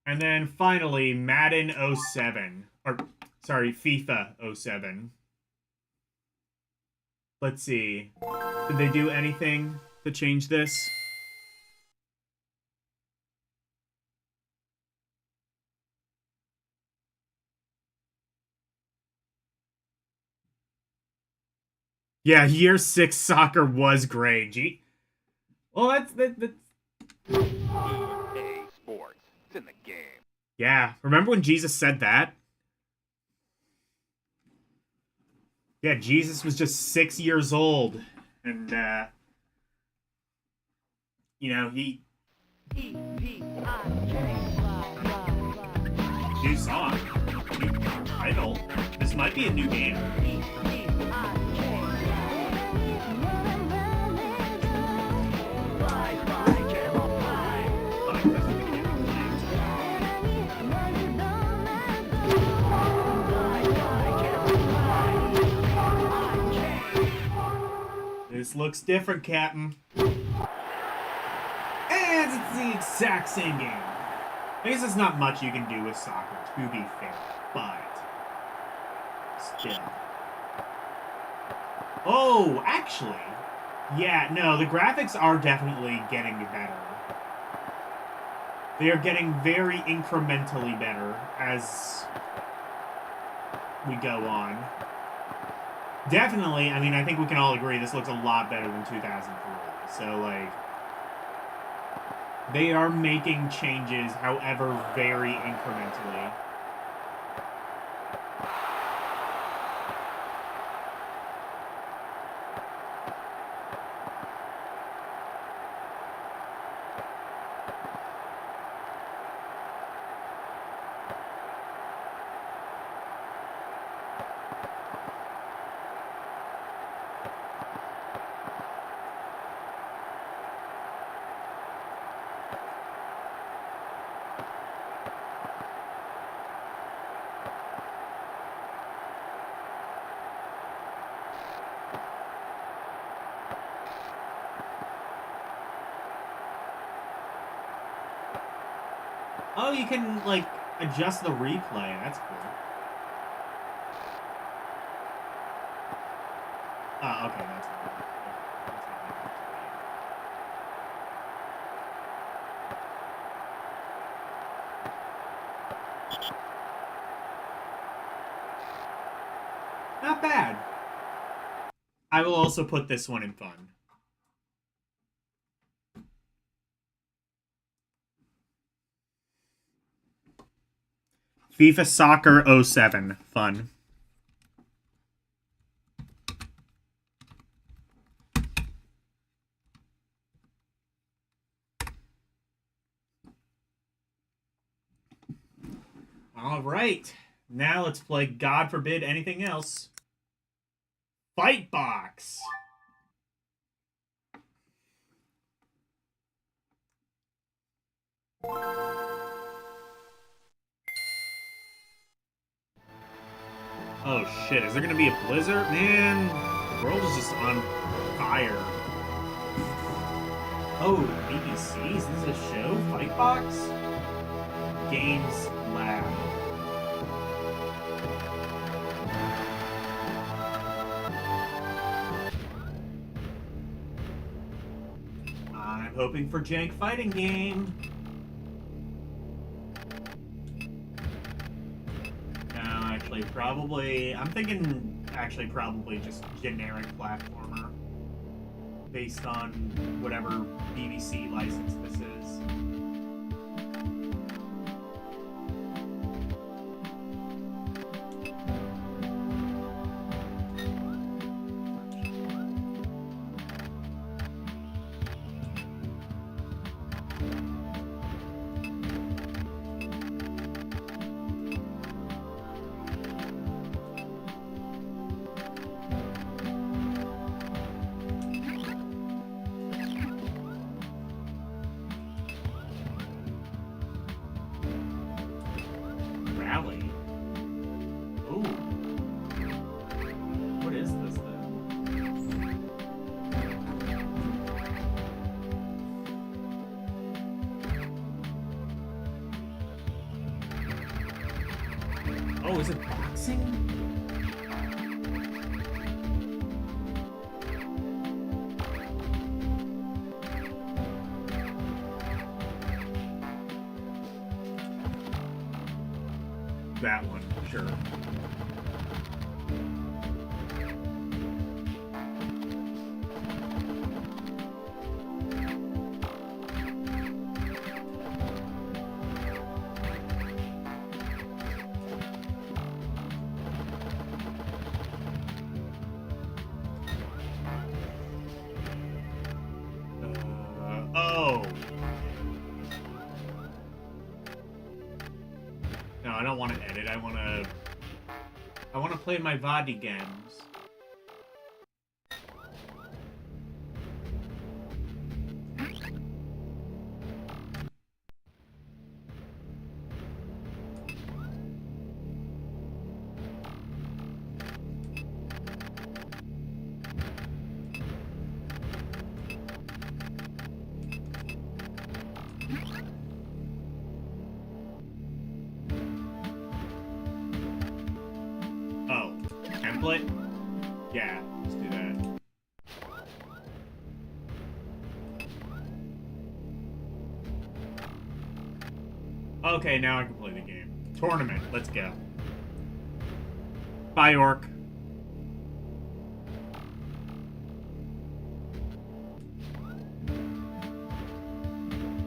And then finally, Madden 07. Or, sorry, FIFA 07. Let's see. Did they do anything to change this? Yeah, year 6 soccer was great. Gee. Well, that's... EA Sports. It's in the game. Yeah, remember when Jesus said that? Yeah, Jesus was just 6 years old. And, you know, he... New song. New title. This might be a new game. This looks different, Captain. And it's the exact same game. I guess there's not much you can do with soccer, to be fair, but still. Oh, actually, yeah, no, the graphics are definitely getting better. They are getting very incrementally better as we go on. Definitely, I mean, I think we can all agree this looks a lot better than 2003. So, like, they are making changes, however, very incrementally. Oh, you can, like, adjust the replay. That's cool. Oh, okay, that's cool. Not bad. I will also put this one in fun. FIFA Soccer 07. Fun. All right. Now let's play God forbid anything else. Fight Box. Oh shit, is there gonna be a blizzard? Man, the world is just on fire. Oh, BBC? Is this a show? Fight Box? Games Lab. I'm hoping for jank fighting game. No, actually, probably... I'm thinking, actually, probably just generic platformer. Based on whatever BBC license this is. Oh, is it boxing? That one, sure. Oh. No, I don't want to edit. I want to play my Vadi games. Oh, template? Yeah, let's do that. Okay, now I can play the game. Tournament. Let's go. Bye, Orc.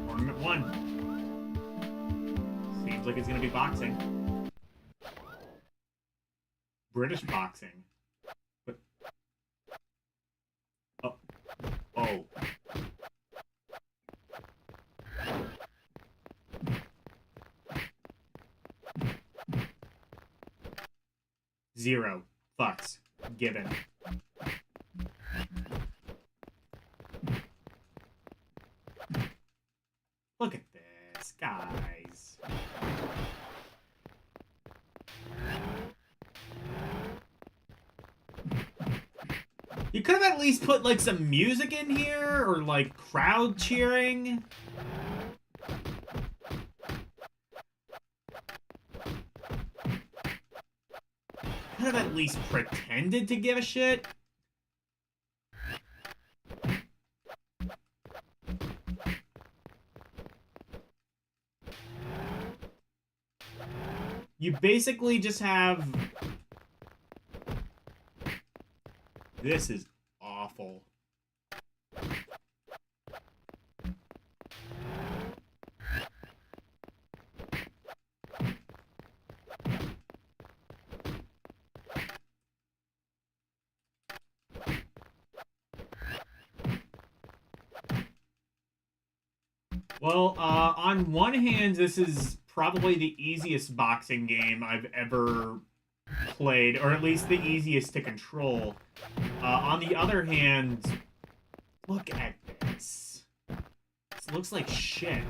Tournament 1. Seems like it's gonna be boxing. British boxing. But... Oh. Oh. Zero fucks given. Look at this, guys. You could have at least put, like, some music in here, or, like, crowd cheering. Could have at least pretended to give a shit. You basically just have... This is awful. Well, on one hand, this is probably the easiest boxing game I've ever played, or at least the easiest to control. On the other hand, look at this. This looks like shit.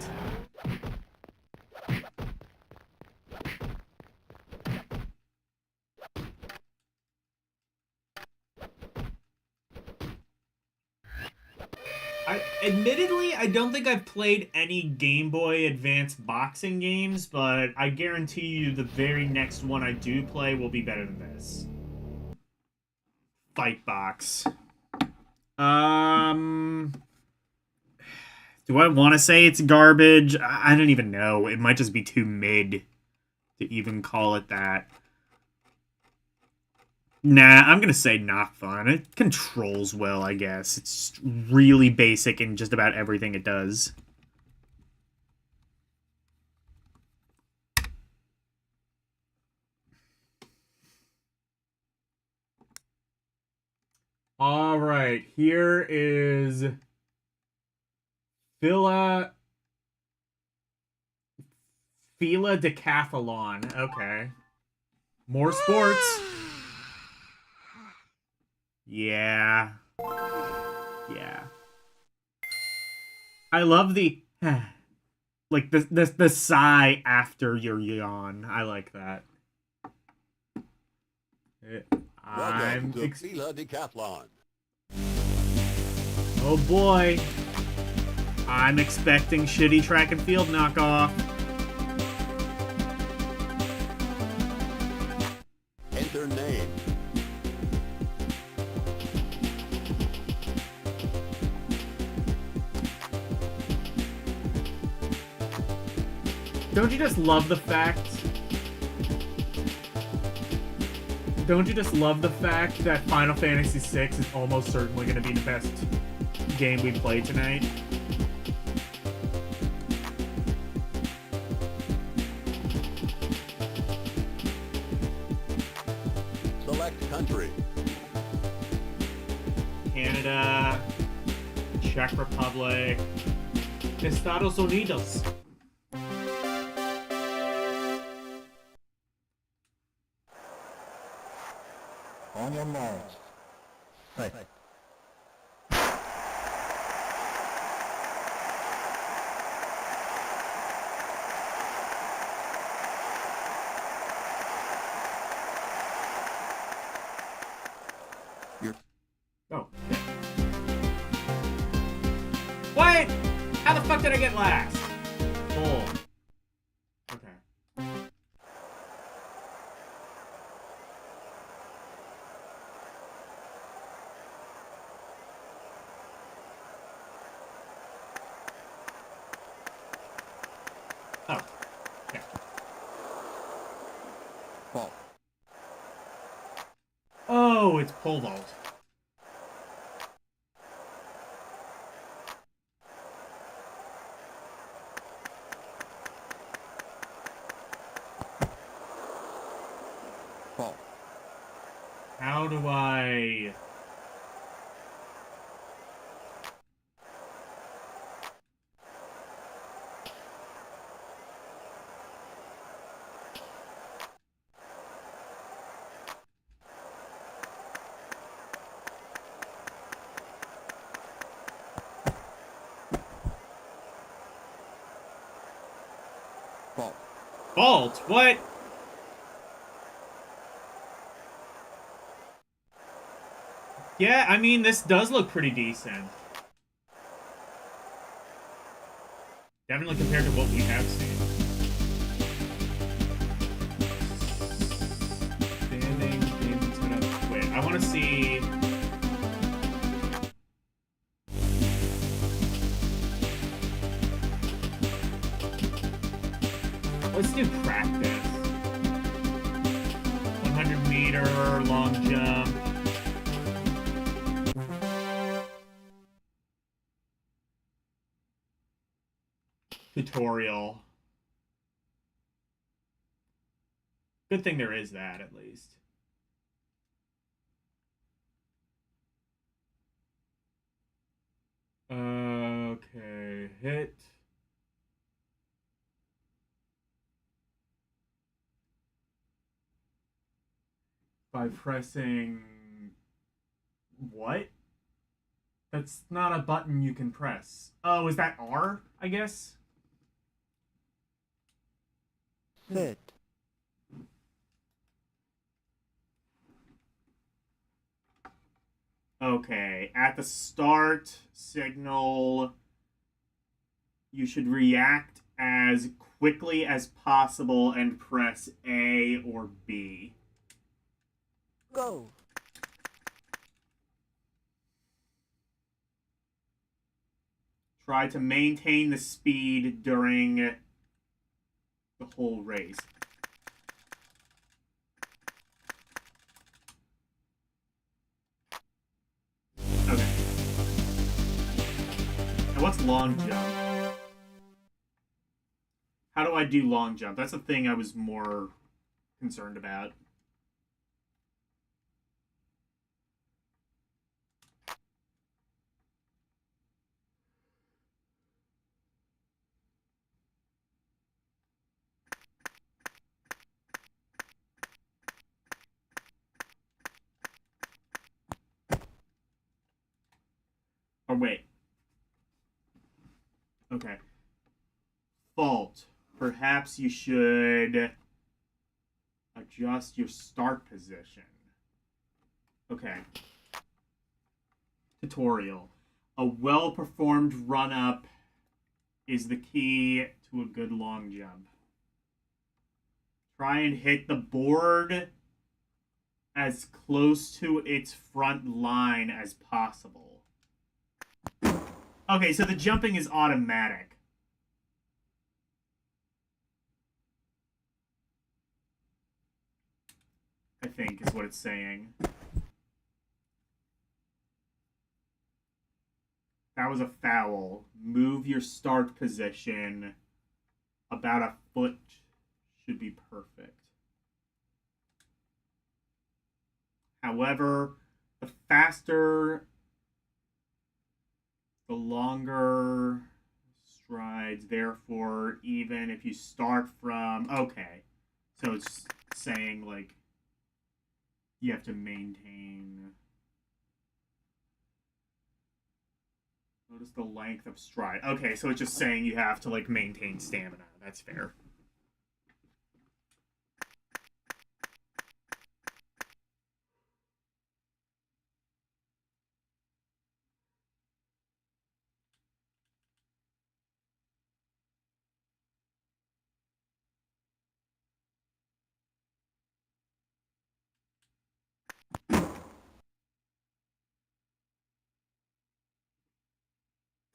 Admittedly, I don't think I've played any Game Boy Advance boxing games, but I guarantee you the very next one I do play will be better than this. Fight box. Do I want to say it's garbage? I don't even know. It might just be too mid to even call it that. Nah, I'm gonna say not fun. It controls well, I guess. It's really basic in just about everything it does. Alright, here is... Fila Decathlon. Okay. More sports. Yeah. Yeah. I love the like the sigh after your yawn. I like that. Welcome to Fila Decathlon. Oh boy. I'm expecting shitty track and field knockoff. Enter name. Don't you just love the fact... Don't you just love the fact that Final Fantasy VI is almost certainly going to be the best game we play tonight? Select country. Canada, Czech Republic, Estados Unidos. On your marks. Right. Oh. What? How the fuck did I get last? Bull. Okay. Oh. Oh, it's pole vault. How do I... Vault? What? Yeah, I mean, this does look pretty decent. Definitely compared to what we have seen. Standing in setup. Wait, I want to see... Let's do practice. 100-meter long jump. Tutorial. Good thing there is that, at least. Okay, hit. By pressing... What? That's not a button you can press. Oh, is that R, I guess? Sit. Okay, at the start signal, you should react as quickly as possible and press A or B. Go. Try to maintain the speed during the whole race. Okay. Now what's long jump? How do I do long jump? That's the thing I was more concerned about. Oh, wait. Okay. Fault. Perhaps you should adjust your start position. Okay. Tutorial. A well-performed run-up is the key to a good long jump. Try and hit the board as close to its front line as possible. Okay, so the jumping is automatic. I think is what it's saying. That was a foul. Move your start position about a foot should be perfect. However, the faster, the longer strides. Therefore, even if you start from... Okay. So it's saying, like, you have to maintain... Notice the length of stride. Okay, so it's just saying you have to, like, maintain stamina. That's fair.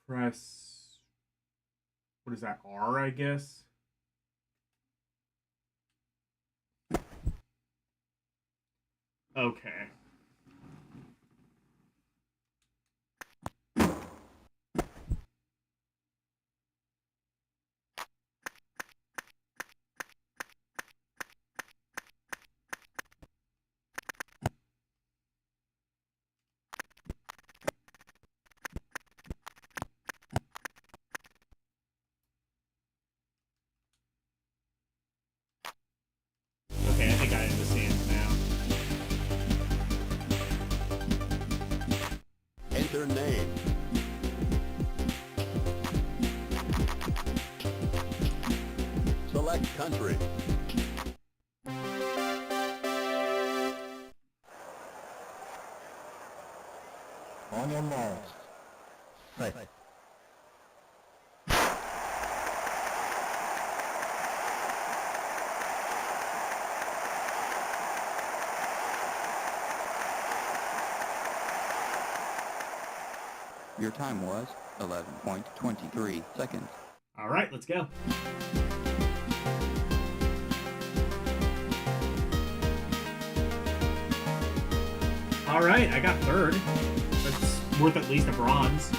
Press... What is that? R, I guess? Okay. Okay, I think I understand now. Enter name. Select country. On your marks. Set. Your time was 11.23 seconds. All right, let's go. All right, I got third. That's worth at least a bronze.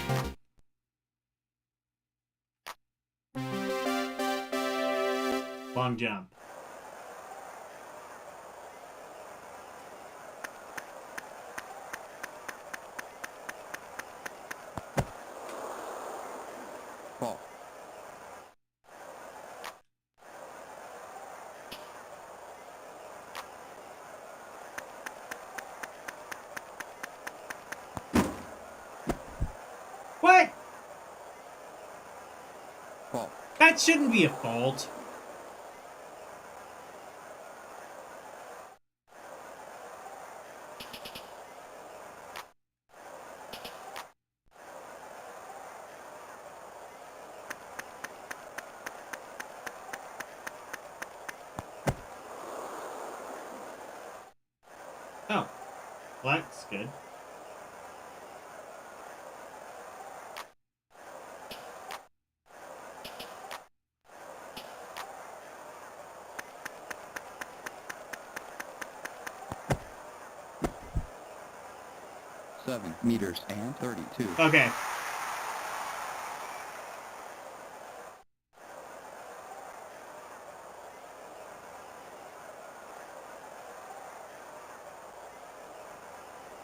Long jump. Fall. What? Fall. That shouldn't be a fault. Oh, well, that's good. meters and 32. Okay.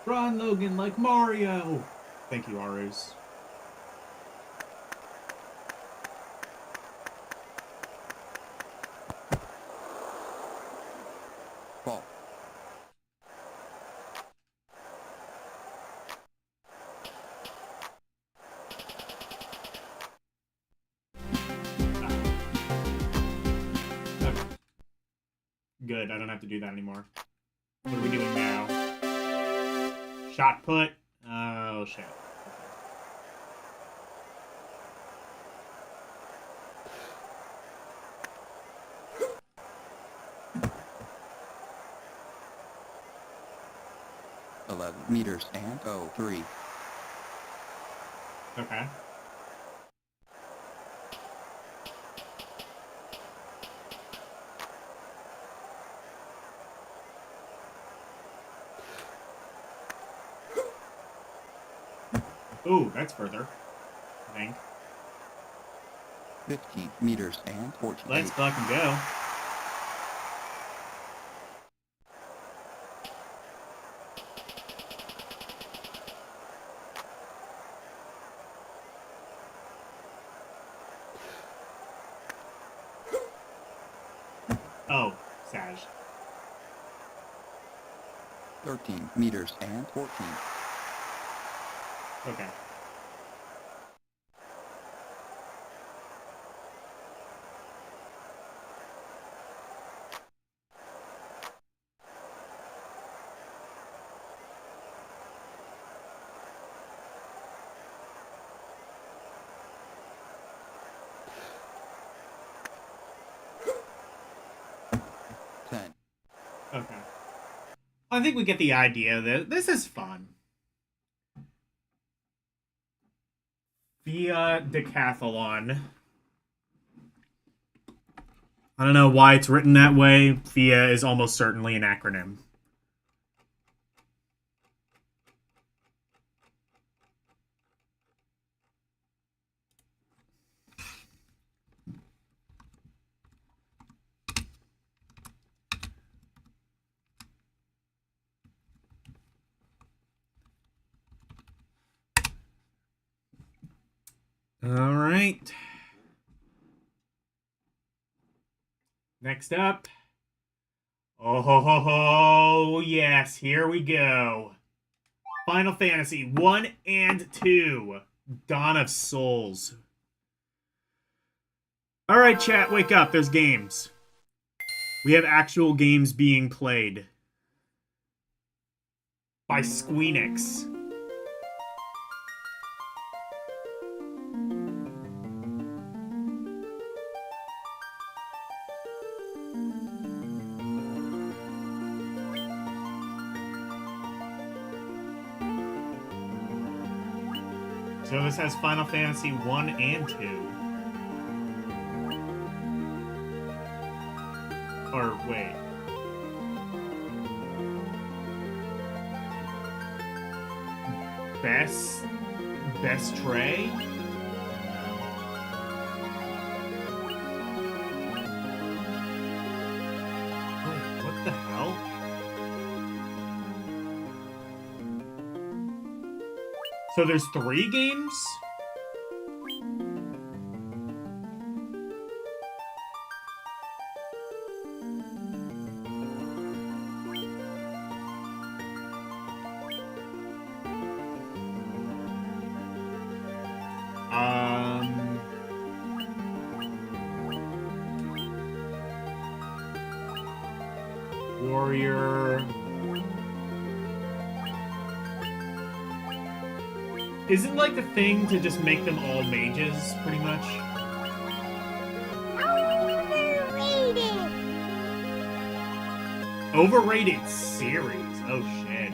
Run, Logan, like Mario! Thank you, Arus. Fall. Okay. Good, I don't have to do that anymore. What are we doing now? Shot put? Oh, shit. Okay. 11 meters and 03. Okay. Ooh, that's further, I think. 15 meters and 14. Let's fucking go. Oh, Sag. 13 meters and 14. Okay. Okay. I think we get the idea that this is fun. Via Decathlon. I don't know why it's written that way. FIA is almost certainly an acronym. All right. Next up. Oh, yes. Here we go. Final Fantasy 1 and 2. Dawn of Souls. All right, chat, wake up. There's games. We have actual games being played. By Squeenix. So this has Final Fantasy 1 and 2. Or, wait. Best Tray? Wait, what the hell? So there's 3 games? Warrior. Isn't like the thing to just make them all mages, pretty much? Overrated series. Oh shit.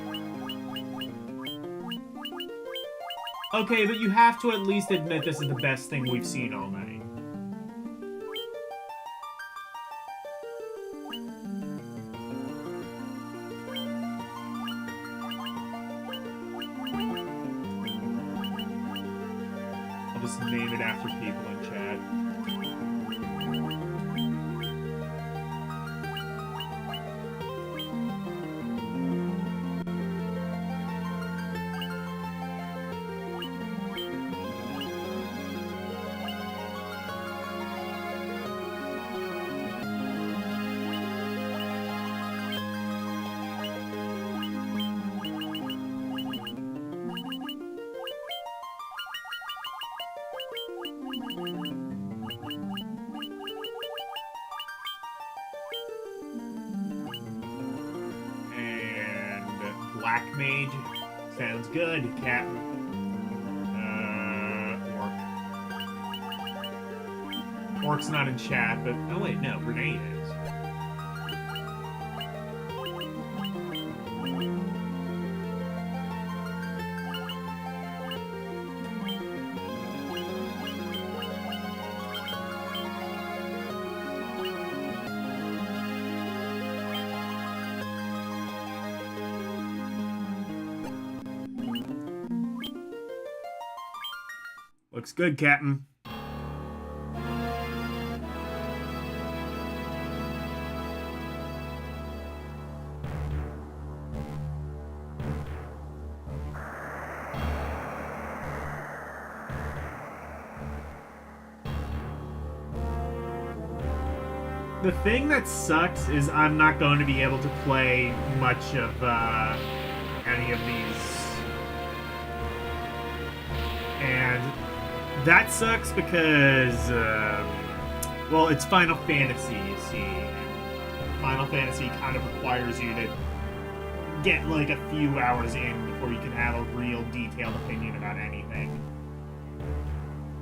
Okay, but you have to at least admit this is the best thing we've seen already. I'll just name it after people in chat. Black Mage. Sounds good, Captain. Orc. Orc's not in chat, but... Oh, wait, no. Renee is. Looks good, Captain. The thing that sucks is I'm not going to be able to play much of any of these. And that sucks because, well, it's Final Fantasy, you see. And Final Fantasy kind of requires you to get like a few hours in before you can have a real detailed opinion about anything.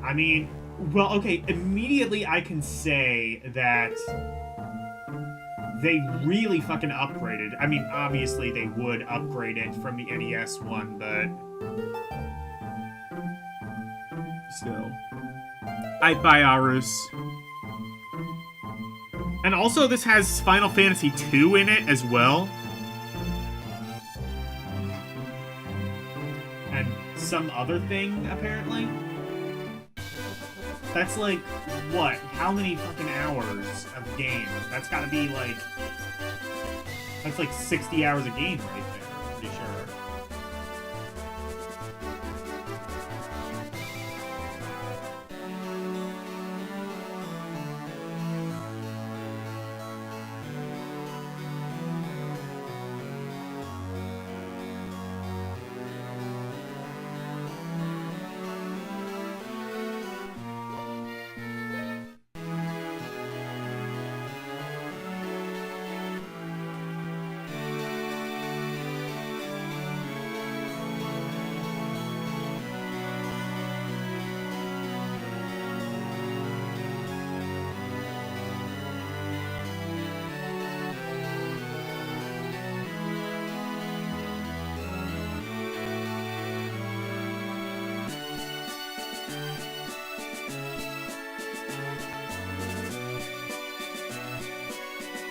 I mean, well, okay, immediately I can say that they really fucking upgraded. I mean, obviously they would upgrade it from the NES one, but still. I buy Arus. And also this has Final Fantasy 2 in it as well. And some other thing, apparently. That's like, what? How many fucking hours of game? That's gotta be like... That's like 60 hours of game right there, I'm pretty sure.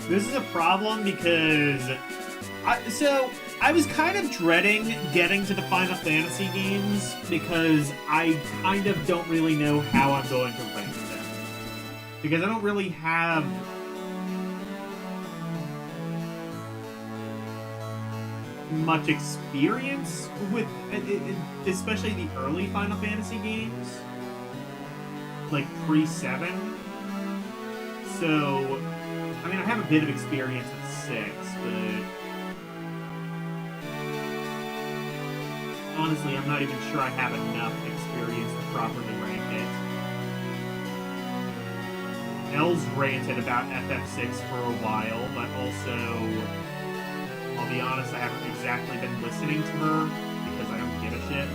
This is a problem because I was kind of dreading getting to the Final Fantasy games because I kind of don't really know how I'm going to rank them. Because I don't really have much experience with, especially the early Final Fantasy games, like pre-7. So, I mean, I have a bit of experience with 6, but honestly, I'm not even sure I have enough experience to properly rank it. Elle's ranted about FF6 for a while, but also, I'll be honest, I haven't exactly been listening to her because I don't give a shit.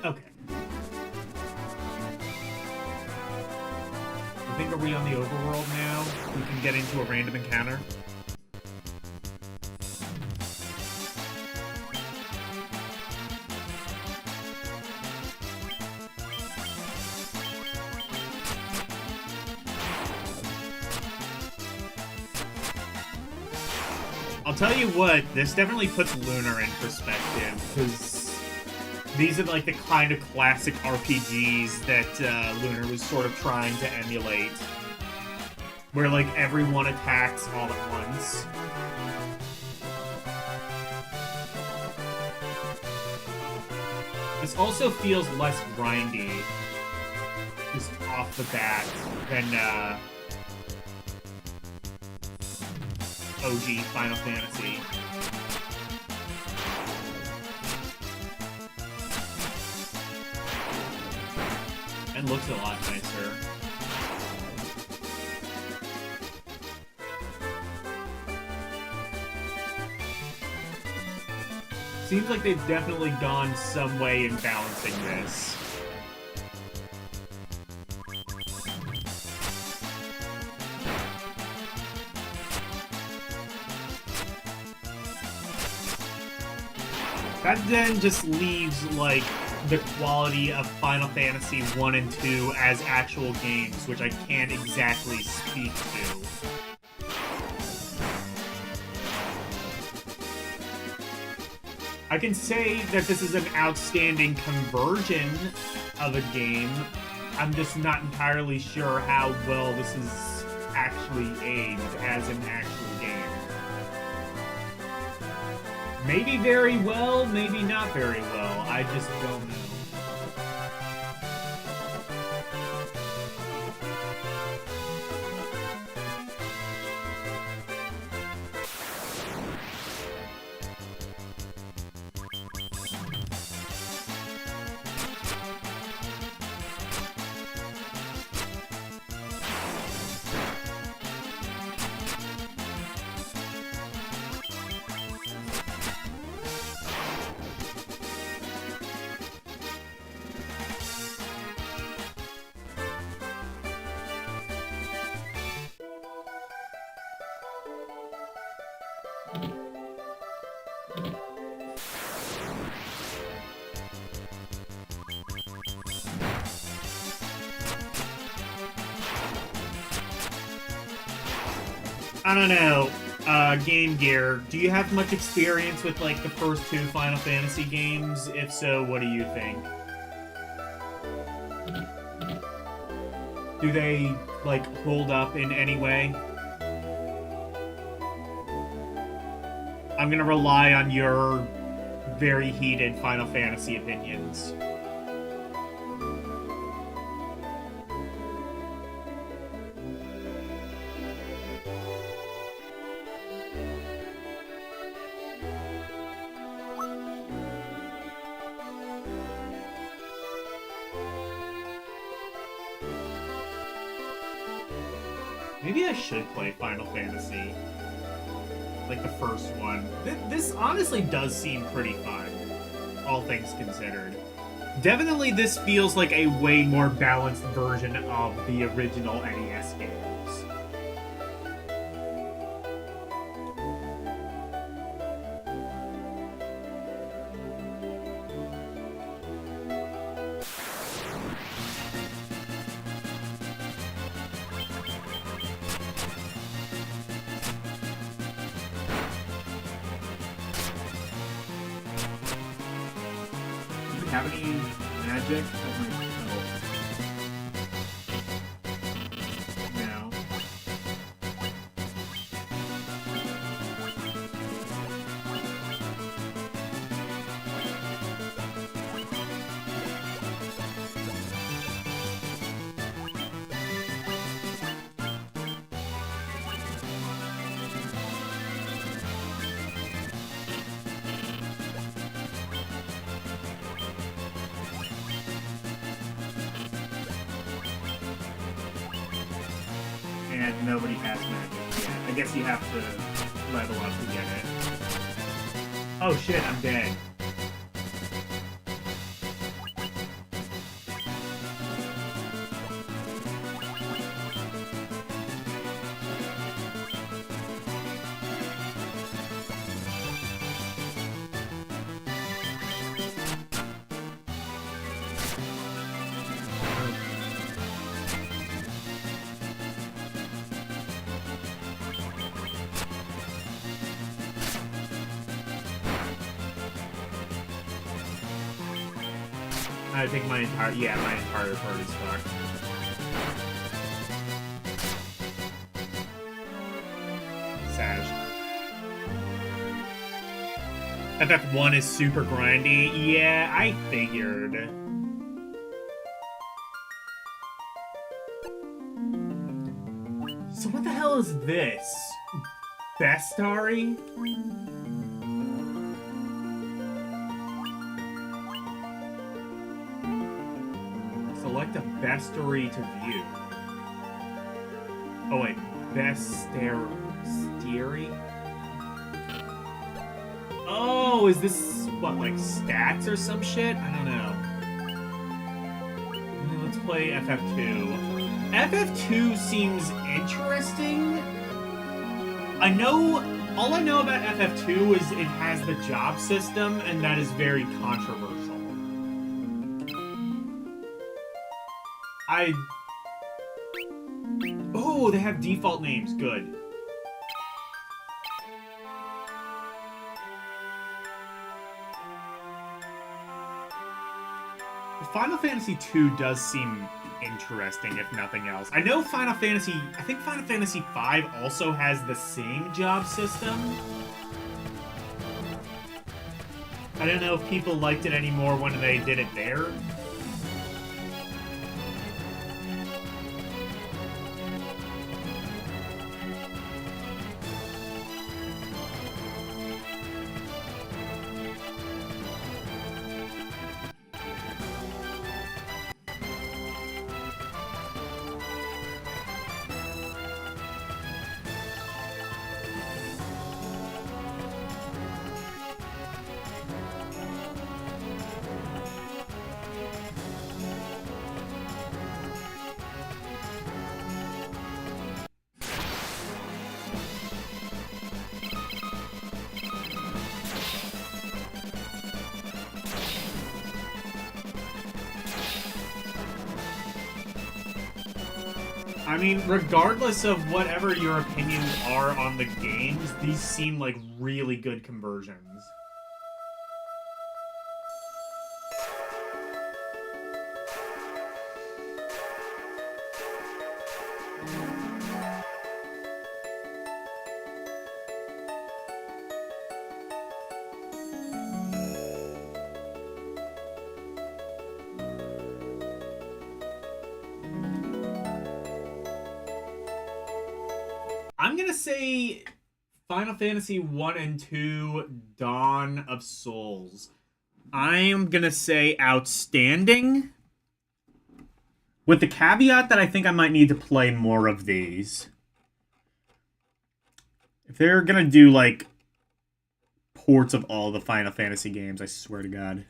Okay. I think, are we on the overworld now? We can get into a random encounter. I'll tell you what, this definitely puts Lunar in perspective, because these are like the kind of classic RPGs that Lunar was sort of trying to emulate. Where like everyone attacks all at once. This also feels less grindy, just off the bat, than OG Final Fantasy. And looks a lot nicer. Seems like they've definitely gone some way in balancing this. That then just leaves, like, the quality of Final Fantasy 1 and 2 as actual games, which I can't exactly speak to. I can say that this is an outstanding conversion of a game. I'm just not entirely sure how well this is actually aged as an actual game. Maybe very well, maybe not very well. I just don't know. I don't know, Game Gear, do you have much experience with, like, the first 2 Final Fantasy games? If so, what do you think? Do they, like, hold up in any way? I'm gonna rely on your very heated Final Fantasy opinions. Maybe I should play Final Fantasy. Like the first one. This honestly does seem pretty fun, all things considered. Definitely this feels like a way more balanced version of the original NES games. Have any magic? No. And nobody has magic yet. I guess you have to level up to get it. Oh shit, I'm dead. I think my entire party's fucked. Sag. FF1 is super grindy. Yeah, I figured. So what the hell is this? Bestari? Select a Bestari to view. Oh wait, Bestari? Oh, is this, what, like stats or some shit? I don't know. Let's play FF2. FF2 seems interesting. All I know about FF2 is it has the job system, and that is very controversial. Oh, they have default names. Good. Final Fantasy II does seem interesting, if nothing else. I know I think Final Fantasy V also has the same job system. I don't know if people liked it anymore when they did it there. I mean, regardless of whatever your opinions are on the games, these seem like really good conversions. I'm gonna say Final Fantasy 1 and 2 Dawn of Souls. I'm gonna say outstanding, with the caveat that I think I might need to play more of these. If they're gonna do, like, ports of all the Final Fantasy games, I swear to God.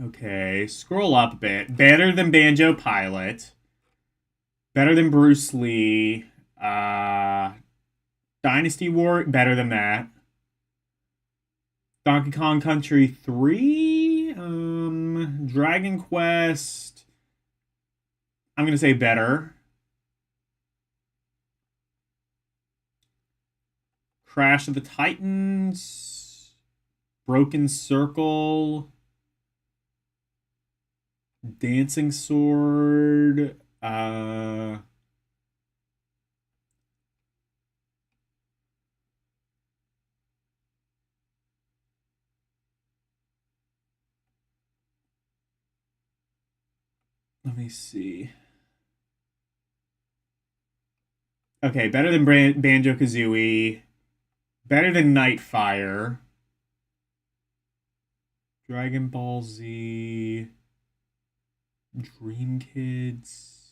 Okay, scroll up a bit. Better than Banjo Pilot. Better than Bruce Lee. Dynasty War, better than that. Donkey Kong Country 3. Dragon Quest. I'm gonna say better. Crash of the Titans. Broken Circle. Dancing Sword. Let me see. Okay, better than Banjo-Kazooie. Better than Nightfire. Dragon Ball Z. Dream Kids.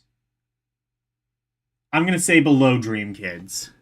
I'm going to say below Dream Kids.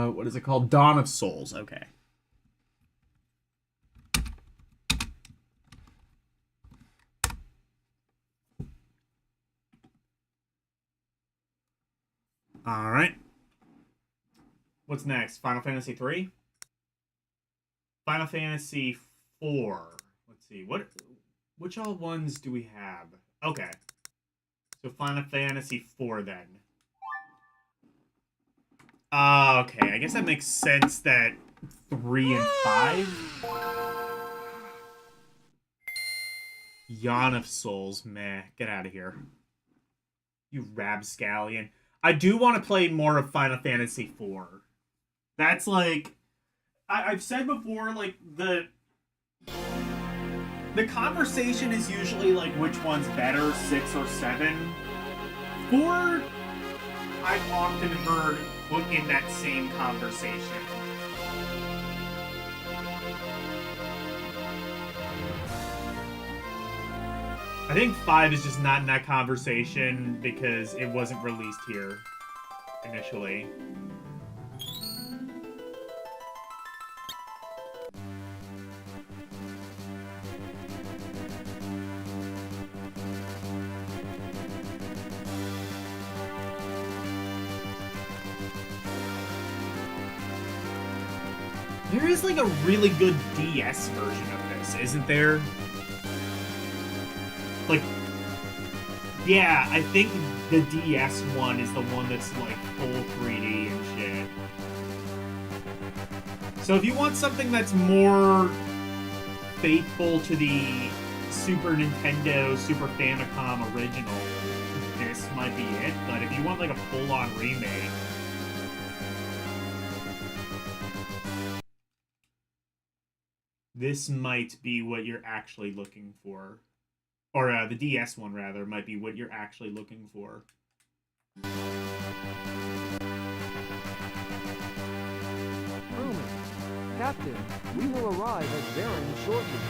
What is it called? Dawn of Souls. Okay. All right. What's next? Final Fantasy 3? Final Fantasy 4. Let's see. Which all ones do we have? Okay. So Final Fantasy 4 then. Okay, I guess that makes sense that 3 and 5. Yawn of Souls, meh. Get out of here. You rabscallion. I do want to play more of Final Fantasy 4. That's like... I've said before, like, the conversation is usually, like, which one's better, 6 or 7. 4, I've often heard put in that same conversation. I think 5 is just not in that conversation because it wasn't released here initially. There is like a really good DS version of this, isn't there? Like, yeah, I think the DS one is the one that's like full 3D and shit. So if you want something that's more faithful to the Super Nintendo, Super Famicom original, this might be it. But if you want like a full-on remake, this might be what you're actually looking for. Or the DS one, rather, might be what you're actually looking for. Crewman, Captain, we will arrive at Baron shortly.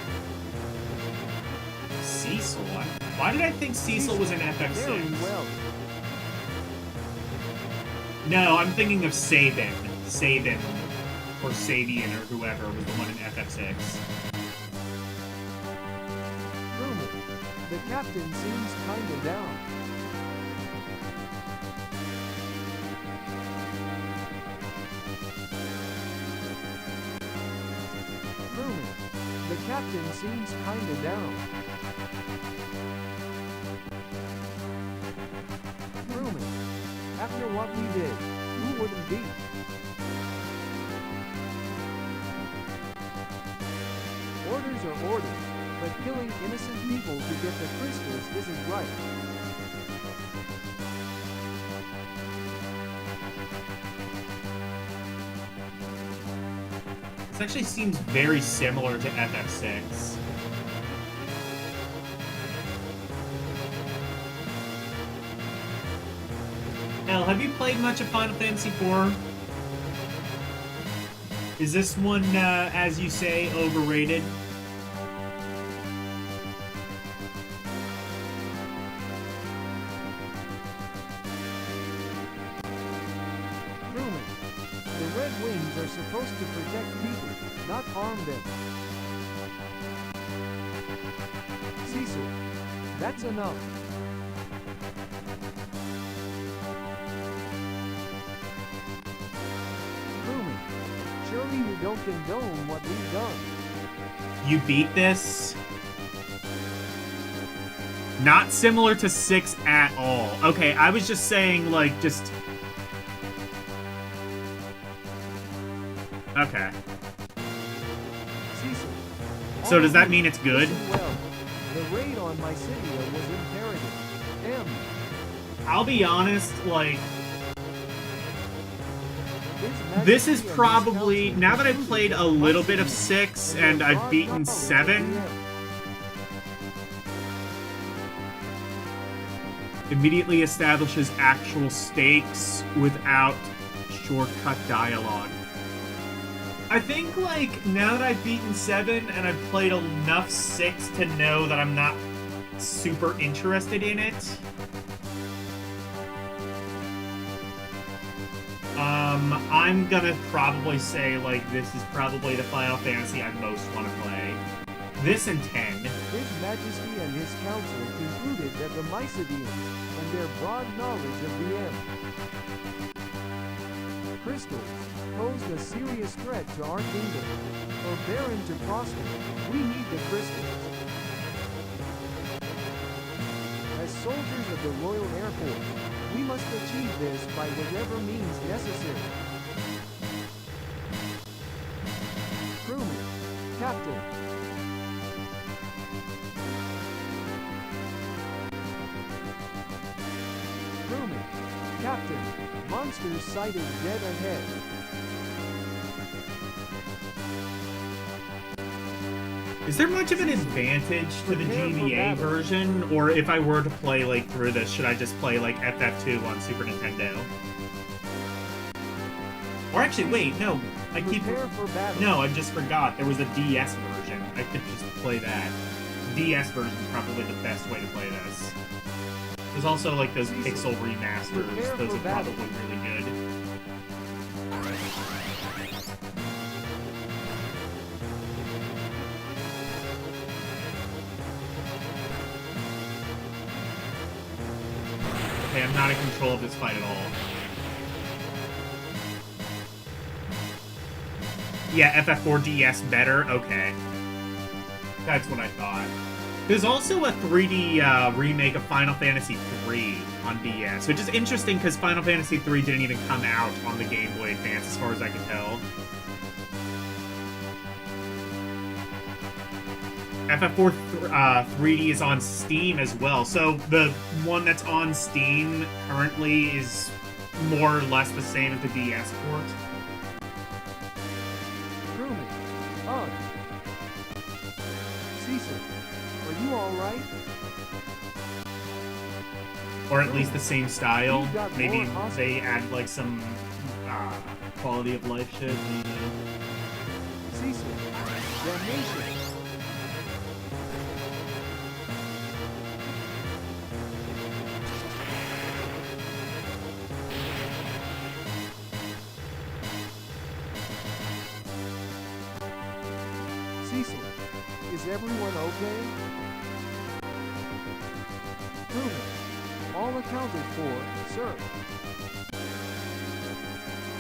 Cecil? Why did I think Cecil was in FF6? Very well. No, I'm thinking of Sabin. Sabin, or Sabian, or whoever was the one in FF6. Rumor. The captain seems kinda down. Rumor. The captain seems kinda down. Rumor. After what we did, who wouldn't be? Orders are orders, but killing innocent people to get the crystals isn't right. This actually seems very similar to FF6. Hell, have you played much of Final Fantasy IV? Is this one, as you say, overrated? Truman, the Red Wings are supposed to protect people, not harm them. Cecil, that's enough. Truman, surely you don't condone what we've done. You beat this? Not similar to 6 at all. Okay, I was just saying, like, just... Okay. Cecil, So does that mean it's good? listen well. The raid on Mycelia was imperative. M. I'll be honest, like... His This is Majesty and his probably... council Now that I've concluded played a that little bit of Mycelia 6 and their and I've broad beaten knowledge of 7... the end. immediately establishes actual stakes without shortcut dialogue. I think, like, now that I've beaten 7 and I've played enough 6 to know that I'm not super interested in it, I'm gonna probably say, like, this is probably the Final Fantasy I most want to play. This and 10. His Majesty and his council concluded that the Mycedians, and their broad knowledge of the end, crystals, posed a serious threat to our kingdom. For Baron to prosper, we need the crystals. As soldiers of the Royal Air Force, we must achieve this by whatever means necessary. Crewman, Captain, Crewman, Captain, monsters sighted dead ahead. Is there much of an advantage to the GBA version? Or if I were to play, like, through this, should I just play, like, FF2 on Super Nintendo? Or actually, wait, no. I keep... Prepare for battle. No, I just forgot. There was a DS version. I could just play that. DS version is probably the best way to play this. There's also, like, those pixel remasters. Those are probably really good. Okay, I'm not in control of this fight at all. Yeah, FF4 DS better? Okay. That's what I thought. There's also a 3D remake of Final Fantasy III on DS, which is interesting because Final Fantasy III didn't even come out on the Game Boy Advance as far as I can tell. FF4 3D is on Steam as well, so the one that's on Steam currently is more or less the same as the DS port. Crewman, Cecil, are you alright? Or at least the same style. We've got Maybe more they add like some quality of life shit. You know? Cecil, damnation. Is everyone okay? Crewman, all accounted for, sir.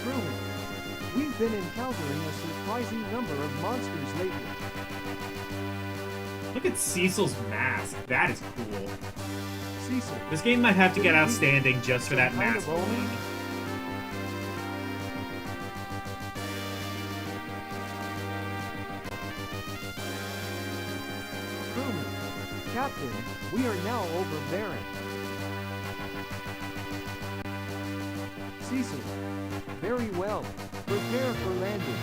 Crewman, we've been encountering a surprising number of monsters lately. Look at Cecil's mask. That is cool. Cecil, This game might have to get outstanding just for that mask alone. Crewman, Captain, we are now over Baron. Cecil, very well. Prepare for landing.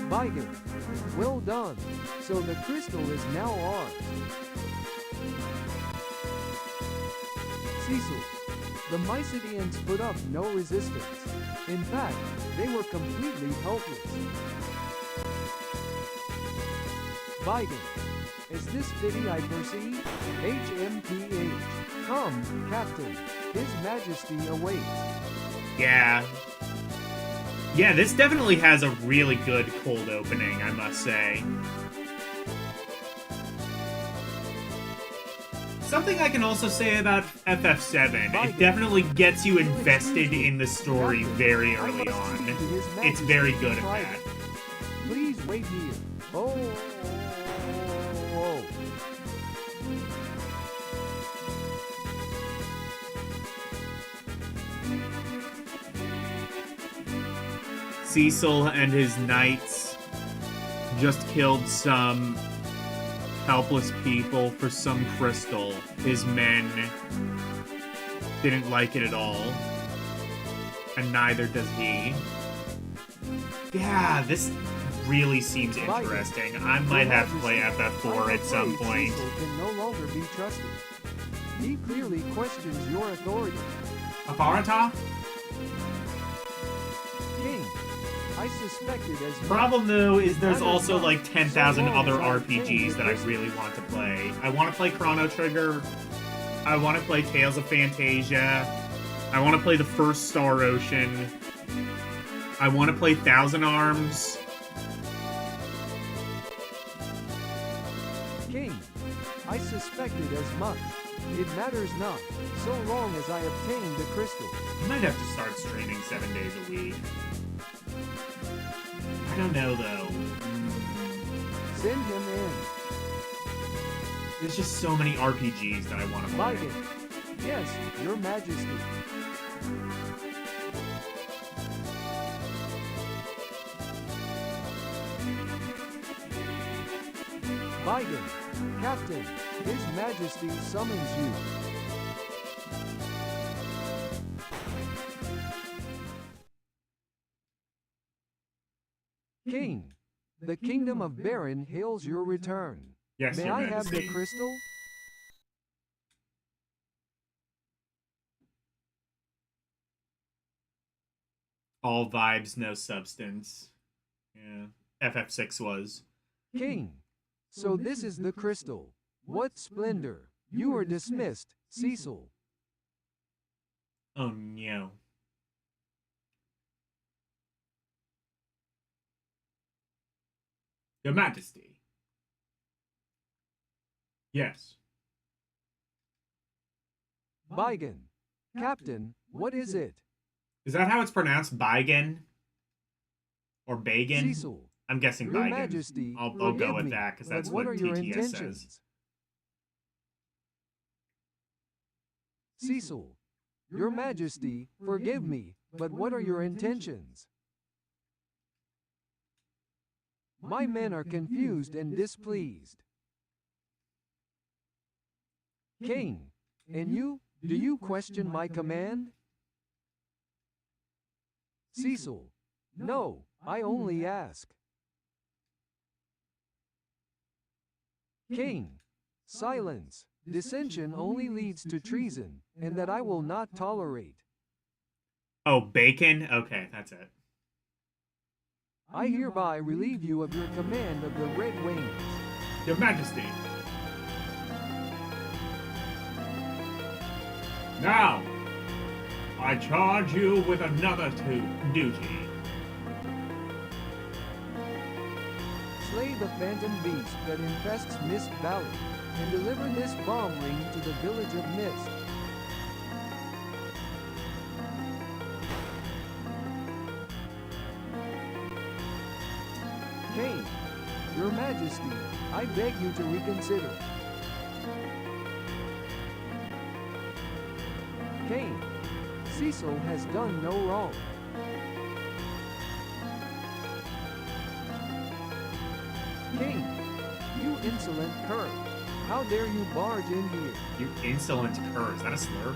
Vigan, well done. So the crystal is now ours. Cecil, the Mysidians put up no resistance. In fact, they were completely helpless. Vigan, is this fitty I perceive? HMPH. Come, Captain. His Majesty awaits. Yeah. Yeah, this definitely has a really good cold opening, I must say. Something I can also say about FF7, it dedefinitely gets you invested in the story very early on. It's very good at that. Please wait here. Oh. Cecil and his knights just killed some helpless people for some crystal. His men didn't like it at all. And neither does he. Yeah, this really seems interesting. I might have to play FF4 at some point. Cecil can no longer be trusted. He clearly questions your authority. Aparata? King, I suspected as much. Problem though is there's also like 10,000 other RPGs that I really want to play. I want to play Chrono Trigger. I want to play Tales of Phantasia. I want to play the first Star Ocean. I want to play Thousand Arms. King, I suspected as much. It matters not, so long as I obtain the crystal. I might have to start streaming 7 days a week. I don't know, though. Send him in. There's just so many RPGs that I want to play. Vigan. Yes, Your Majesty. Vigan, Captain, His Majesty summons you. King, the Kingdom of Baron hails your return. Yes, May Your I have Majesty. the crystal? All vibes, no substance. Yeah, FF6 was. King, so this is the crystal. What splendor. You are dismissed, Cecil. Oh no. Your Majesty. Yes. Vigan, Captain, what is it? Is that how it's pronounced? Bigen? Or Bagan? Cecil, I'm guessing Your Bigen. Majesty, I'll forgive go with me, that, because but that's what what are your TTS intentions? says. Cecil, Your Majesty, forgive me, but what are your intentions? My men are confused and displeased. King, and you, Do you question my command? Cecil. No, I only ask. King. Silence. Dissension only leads to treason, and that I will not tolerate. Oh, bacon? Okay, that's it. I hereby relieve you of your command of the Red Wings. Your Majesty. Now, I charge you with another duty. Slay the phantom beast that infests Mist Valley, and deliver this bomb ring to the village of Mist. Cain, Your Majesty, I beg you to reconsider. Cain, Cecil has done no wrong. King, you insolent cur. How dare you barge in here? You insolent cur. Is that a slur?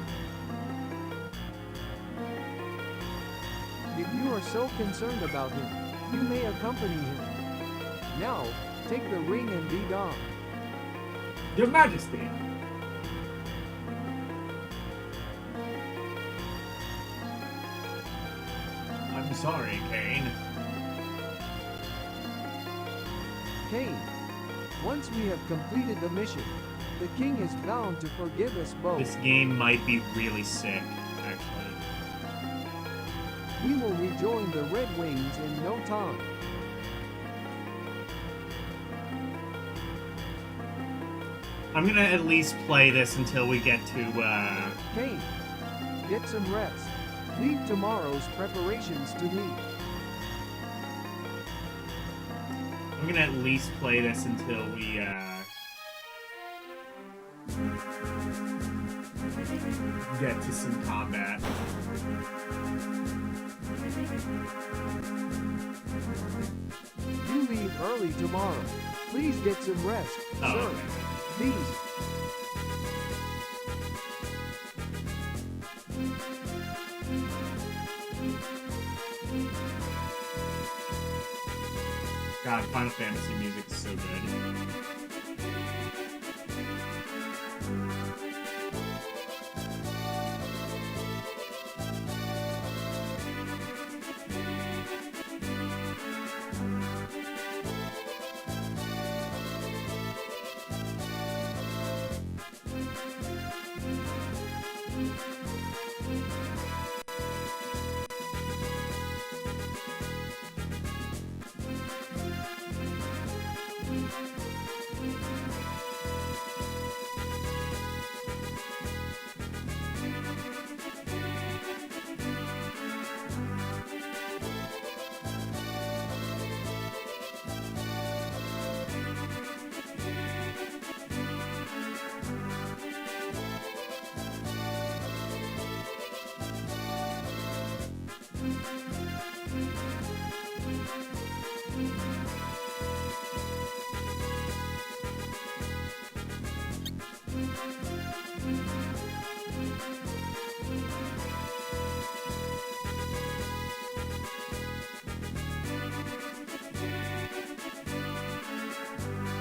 If you are so concerned about him, you may accompany him. Now, take the ring and be gone. Your Majesty. I'm sorry, Cain. Cain, once we have completed the mission, the king is bound to forgive us both. This game might be really sick, actually. We will rejoin the Red Wings in no time. I'm gonna at least play this until we get to, Cain, get some rest. Leave tomorrow's preparations to me. I'm gonna at least play this until we, get to some combat. You leave early tomorrow. Please get some rest, Oh, sir. okay. Please. God, Final Fantasy music is so good.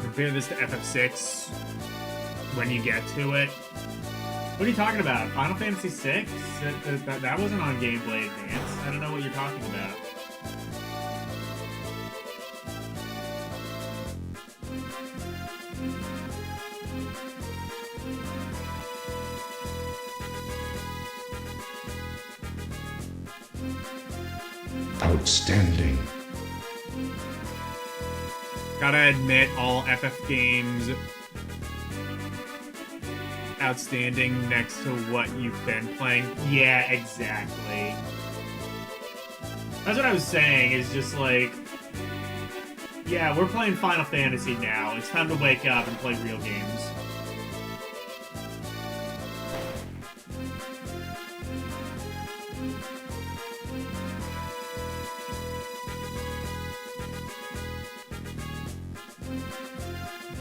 Compare this to FF6 when you get to it. What are you talking about? Final Fantasy VI? That wasn't on Game Boy Advance. I don't know what you're talking about. Outstanding. Gotta admit, all FF games outstanding next to what you've been playing. Yeah, exactly. That's what I was saying, is just like, yeah, we're playing Final Fantasy now. It's time to wake up and play real games.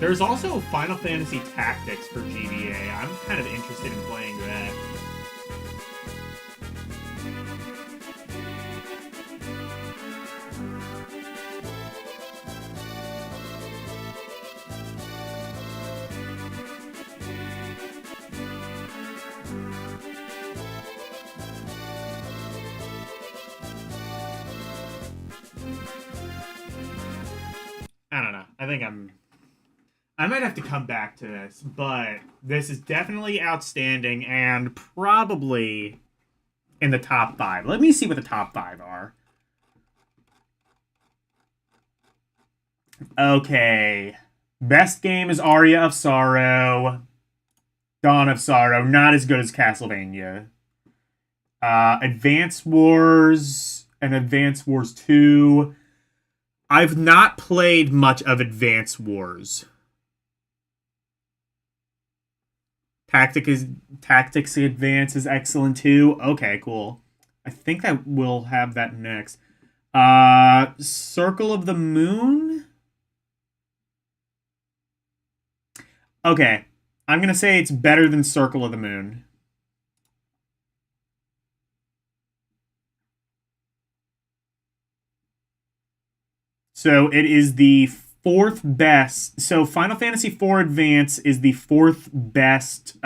There's also Final Fantasy Tactics for GBA. I'm kind of interested in playing that. I don't know. I might have to come back to this, but this is definitely outstanding and probably in the top 5. Let me see what the top 5 are. Okay. Best game is Aria of Sorrow. Dawn of Sorrow. Not as good as Castlevania. Advance Wars and Advance Wars 2. I've not played much of Advance Wars. Tactics Advance is excellent too. Okay, cool. I think I will have that next. Circle of the Moon? Okay. I'm going to say it's better than Circle of the Moon. So it is the 4th best. So Final Fantasy IV Advance is the 4th best.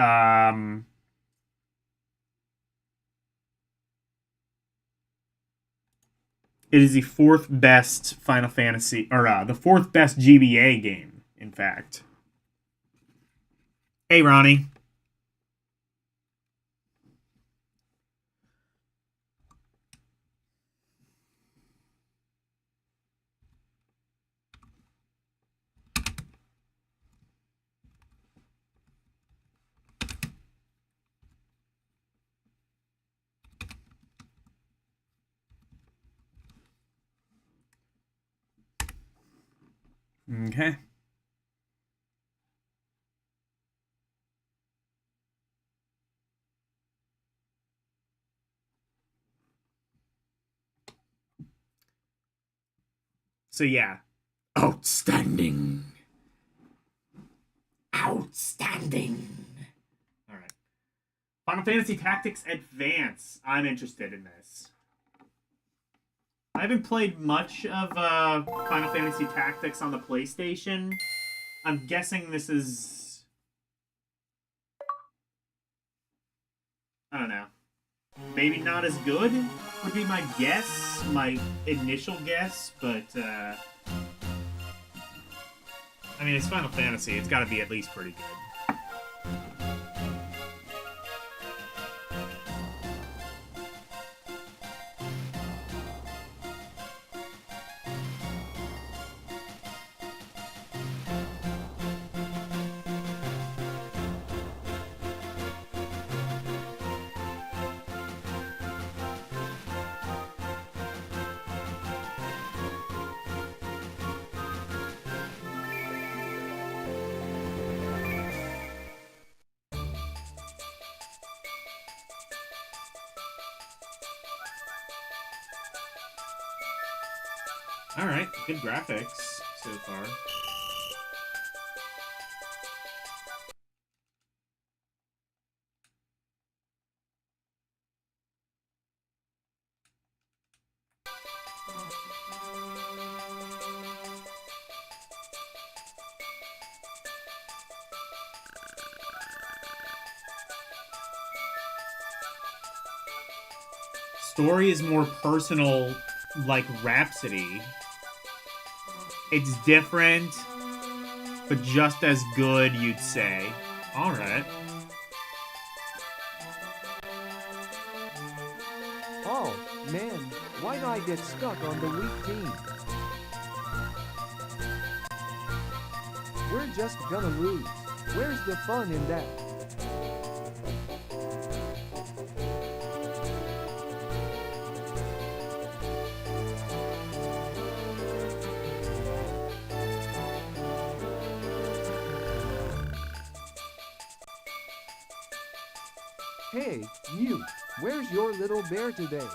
It is the 4th best Final Fantasy, or the 4th best GBA game, in fact. Hey, Ronnie. Okay. So yeah. Outstanding. Outstanding. Alright. Final Fantasy Tactics Advance. I'm interested in this. I haven't played much of Final Fantasy Tactics on the PlayStation. I'm guessing this is... I don't know. Maybe not as good would be my guess. My initial guess, but... I mean, it's Final Fantasy. It's gotta be at least pretty good. Alright, good graphics so far. Story is more personal, like Rhapsody. It's different, but just as good, you'd say. Alright. Oh, man, why'd I get stuck on the weak team? We're just gonna lose. Where's the fun in that? Hey, Mute, where's your little bear today?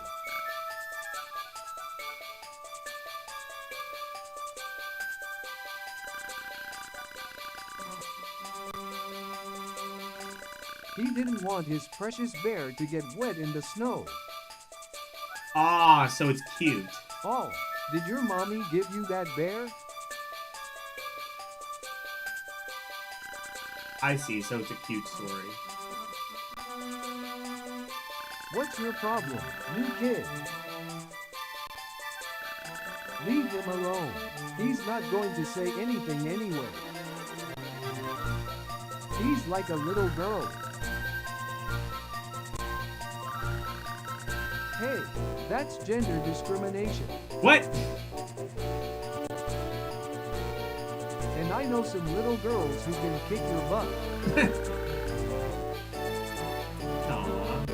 He didn't want his precious bear to get wet in the snow. Ah, so it's cute. Oh, did your mommy give you that bear? I see, so it's a cute story. What's your problem, new kid? Leave him alone. He's not going to say anything anyway. He's like a little girl. Hey, that's gender discrimination. What? And I know some little girls who can kick your butt. Aww.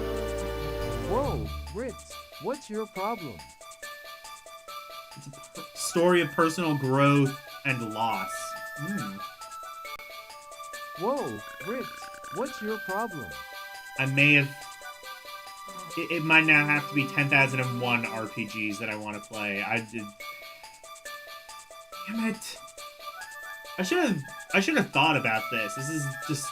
Whoa, Ritz, what's your problem? It's a story of personal growth and loss. Whoa, Ritz, what's your problem? I may have... It might now have to be 10,001 RPGs that I want to play. I did... Damn it. I should have thought about this. This is just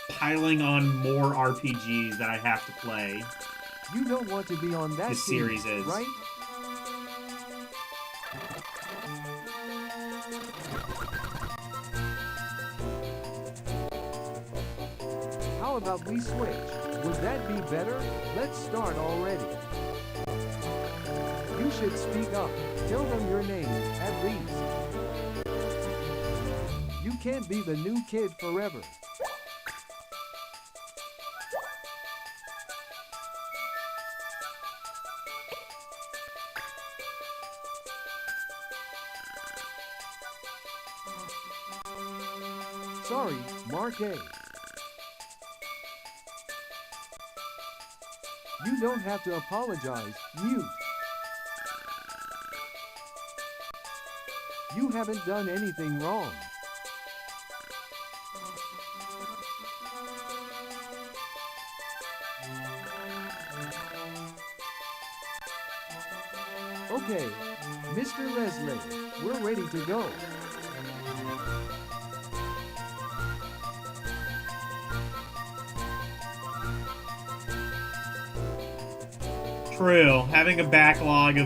piling on more RPGs that I have to play. You don't want to be on that This team, series is. right? How about we switch? Would that be better? Let's start already. You should speak up. Tell them your name, at least. You can't be the new kid forever. Sorry, Mark A. You don't have to apologize, mute. You haven't done anything wrong. Okay, Mr. Leslie, we're ready to go. True. Having a backlog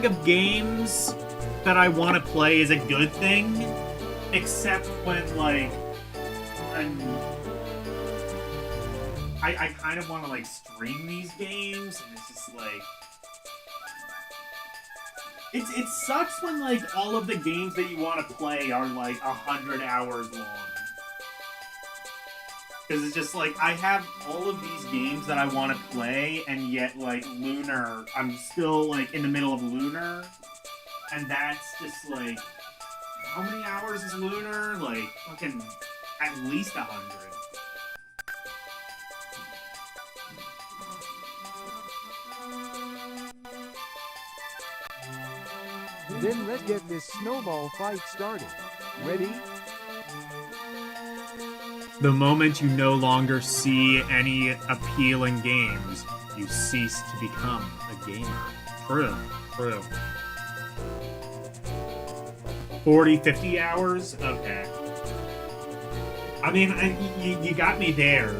of games that I want to play is a good thing, except when like I kind of want to like stream these games, and it's just like it sucks when like all of the games that you want to play are like 100 hours long. Because it's just like, I have all of these games that I want to play, and yet, like, Lunar, I'm still, like, in the middle of Lunar, and that's just, like, how many hours is Lunar? Like, fucking, at least 100. Then let's get this snowball fight started. Ready? The moment you no longer see any appeal in games, you cease to become a gamer. True, true. 40, 50 hours? Okay. I mean, you got me there.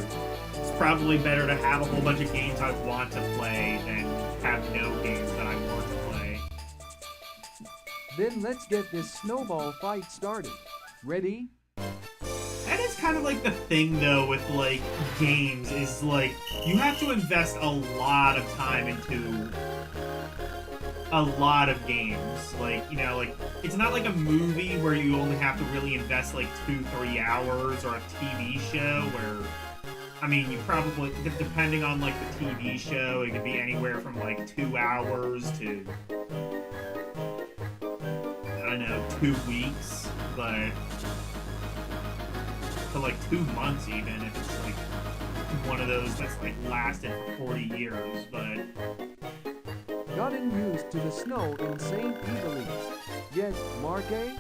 It's probably better to have a whole bunch of games I want to play than have no games that I want to play. Then let's get this snowball fight started. Ready? That is kind of like the thing, though, with, like, games, is, like, you have to invest a lot of time into a lot of games. Like, you know, like, it's not like a movie where you only have to really invest, like, 2-3 hours, or a TV show where, I mean, you probably, depending on, like, the TV show, it could be anywhere from, like, 2 hours to, I don't know, 2 weeks, but... to like 2 months even, if it's like one of those that's like lasted for 40 years, but... Gotten used to the snow in St. Evelyn's. Yet, Marque? I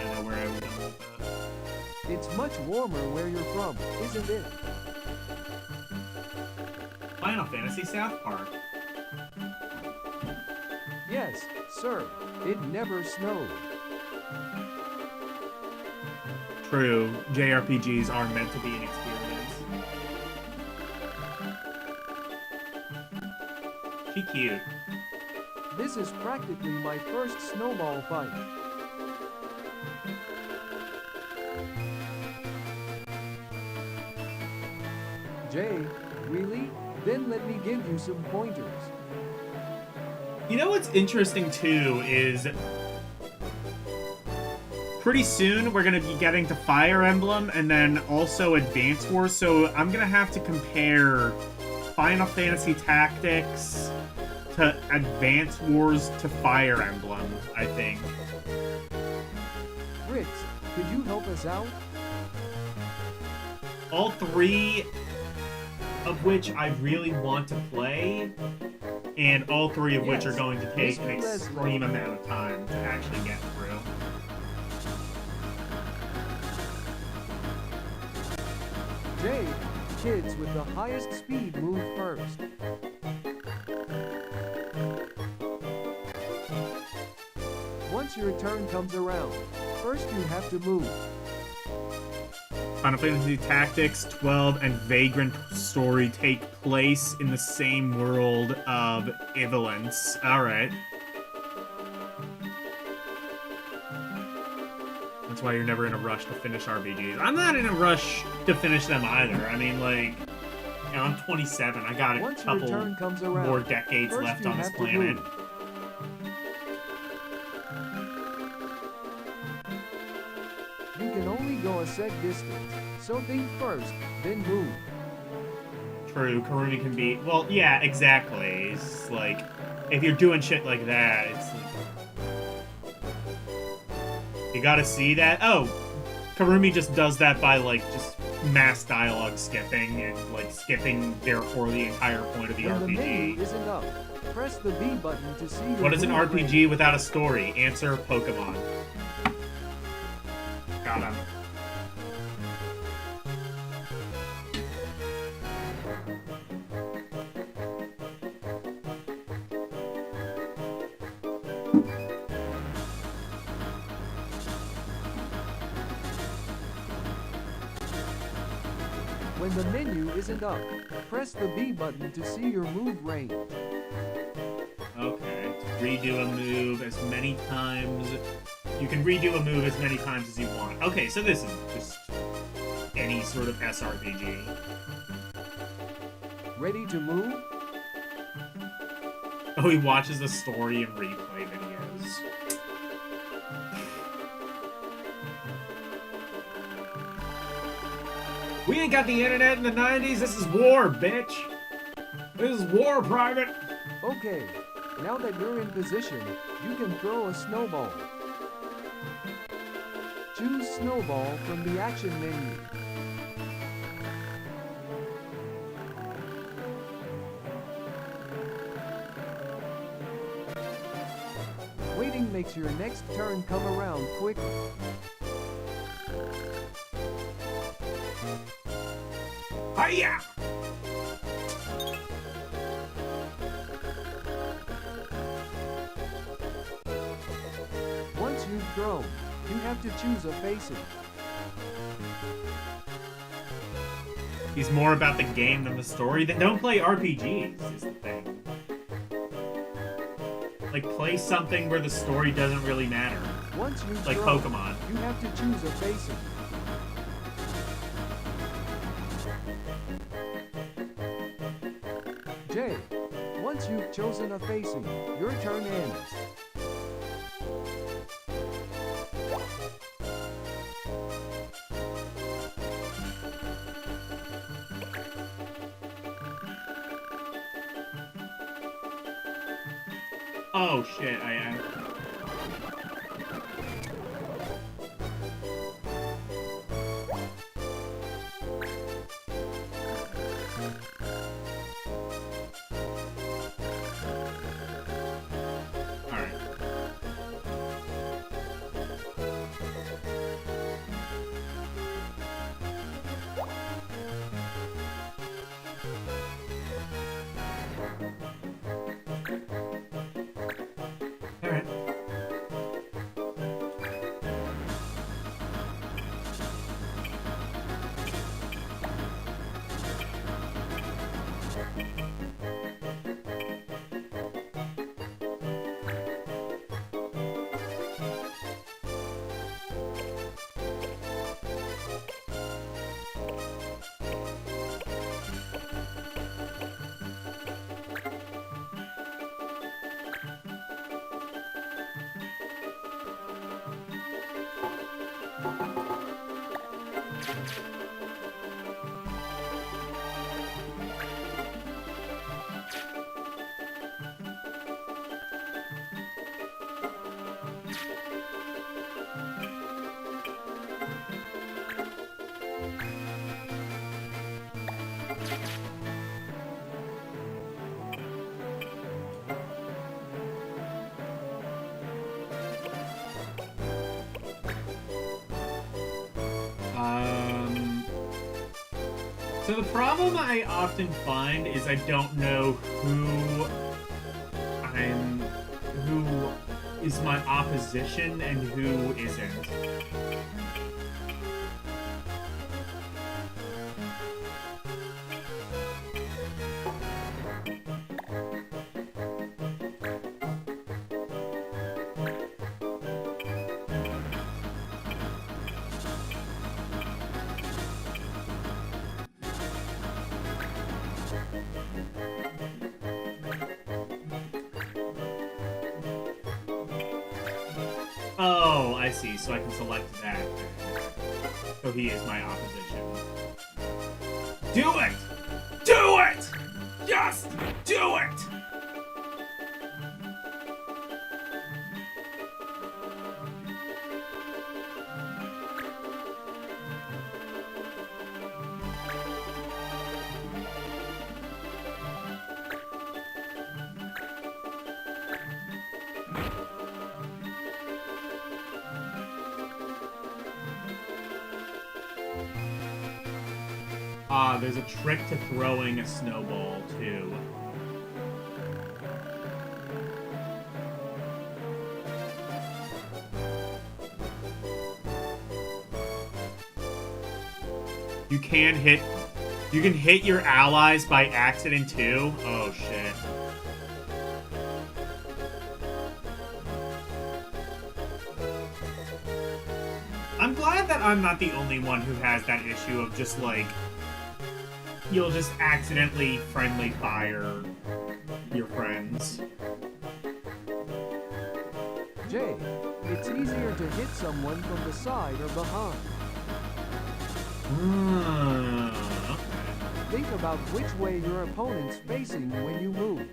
don't know where I was going with that. It's much warmer where you're from, isn't it? Final Fantasy South Park. Yes, sir. It never snowed. True. JRPGs are meant to be an experience. She cute. This is practically my first snowball fight. Jay, really? Then let me give you some pointers. You know what's interesting too is pretty soon we're going to be getting to Fire Emblem and then also Advance Wars, so I'm going to have to compare Final Fantasy Tactics to Advance Wars to Fire Emblem, I think. Fritz, could you help us out? All three of which I really want to play, and all three of which are going to take an extreme amount of time to actually get through. Jay, kids with the highest speed move first. Once your turn comes around, first you have to move. Final Fantasy Tactics 12 and Vagrant Story take place in the same world of Evolence. Alright. That's why you're never in a rush to finish RPGs. I'm not in a rush to finish them either. I mean, like, you know, I'm 27. I got a couple more decades left on this planet. You can only go a set distance, so think first, then move. True, Karumi can be... Well, yeah, exactly. It's like, if you're doing shit like that, it's like... You gotta see that? Oh, Karumi just does that by, like, just mass dialogue skipping, and, like, skipping, therefore, the entire point of the when RPG. The menu isn't up, press the B button to see your What is an move RPG range. without a story? Answer, Pokemon. Got him. When the menu isn't up, press the B button to see your move range. Okay. Redo a move as many times... You can redo a move as many times as you want. Okay, so this is just any sort of SRPG. Ready to move? Oh, he watches the story and replay videos. We ain't got the internet in the 90s. This is war, bitch. This is war, Private. Okay, now that you're in position, you can throw a snowball. Choose Snowball from the action menu. Waiting makes your next turn come around quicker. Hiya! Once you've thrown, you have to choose a facing. He's more about the game than the story. Then don't play RPGs, is the thing. Like, play something where the story doesn't really matter. Once you've like thrown, Pokemon. You have to choose a facing. Jay, once you've chosen a facing, your turn ends. Oh shit, I am. Alright. Alright. So the problem I often find is I don't know who is my opposition and who isn't. Oh, I see. So I can select that. So he is my opposition. Do it! Do it! Just do it! Ah, there's a trick to throwing a snowball, too. You can hit your allies by accident, too? Oh, shit. I'm glad that I'm not the only one who has that issue of just, like, you'll just accidentally friendly fire your friends. Jay, it's easier to hit someone from the side or behind. Okay. Think about which way your opponent's facing when you move.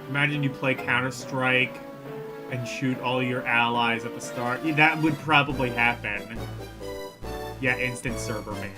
Imagine you play Counter-Strike and shoot all your allies at the start. Yeah, that would probably happen. Yeah, instant server ban.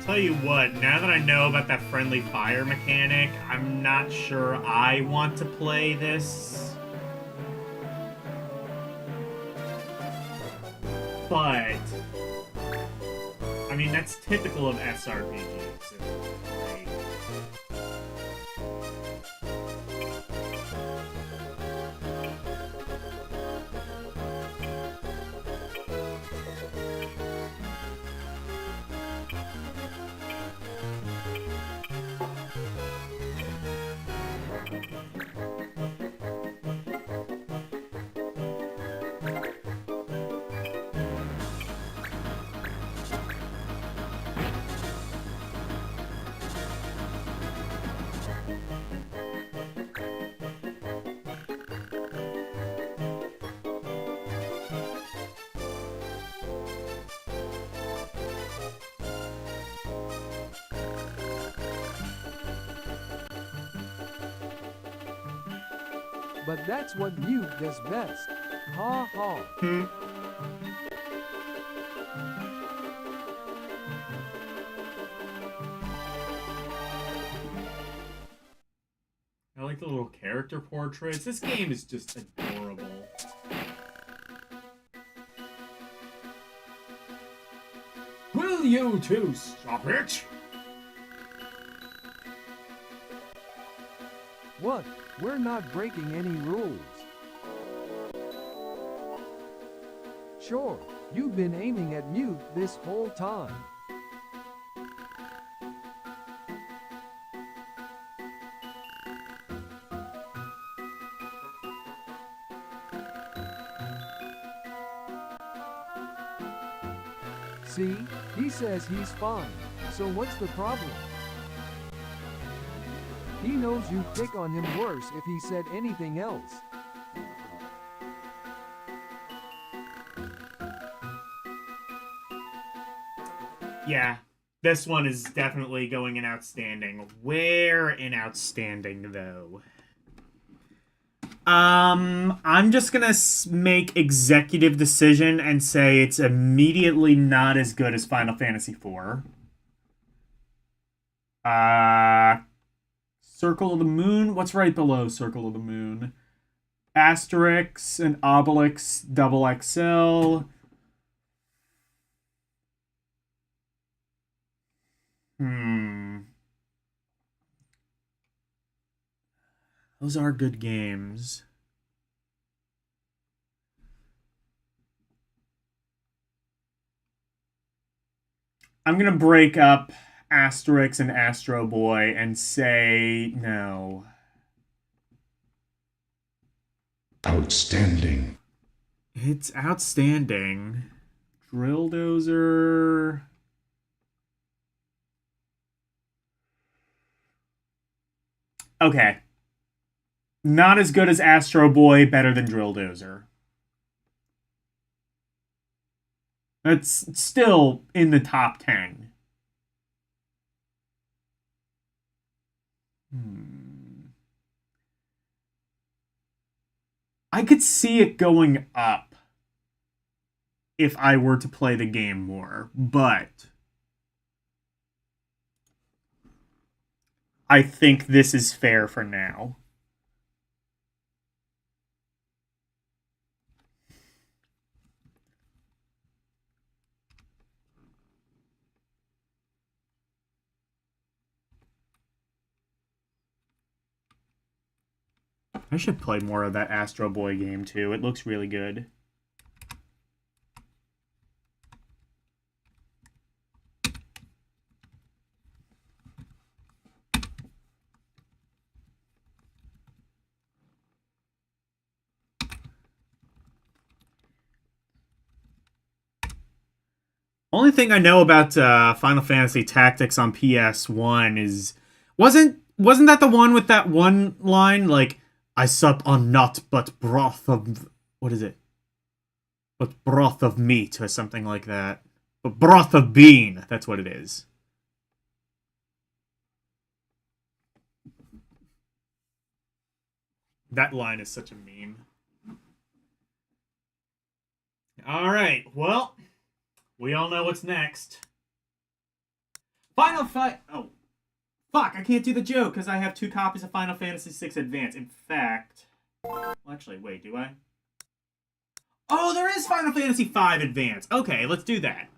Tell you what, now that I know about that friendly fire mechanic, I'm not sure I want to play this. But I mean, that's typical of SRPGs. Like, But that's what Mute does best. Ha ha. I like the little character portraits. This game is just adorable. Will you two stop it? What? We're not breaking any rules. Sure, you've been aiming at Mute this whole time. See? He says he's fine. So what's the problem? He knows you'd pick on him worse if he said anything else. Yeah, this one is definitely going in outstanding. Where in outstanding, though? I'm just gonna make executive decision and say it's immediately not as good as Final Fantasy IV. Circle of the Moon. What's right below Circle of the Moon? Asterix and Obelix Double XL. Those are good games. I'm gonna break up Asterix and Astro Boy and say no. Outstanding. It's outstanding. Drill Dozer. Okay. Not as good as Astro Boy, better than Drill Dozer. It's still in the top 10. I could see it going up if I were to play the game more, but I think this is fair for now. I should play more of that Astro Boy game too. It looks really good. Only thing I know about Final Fantasy Tactics on PS1 is wasn't that the one with that one line like I sup on naught but broth of what is it? But broth of meat or something like that. But broth of bean, that's what it is. That line is such a meme. All right, well, we all know what's next. Final Fight. Oh, fuck! I can't do the joke because I have 2 copies of Final Fantasy VI Advance. In fact, well, actually, wait, do I? Oh, there is Final Fantasy V Advance. Okay, let's do that.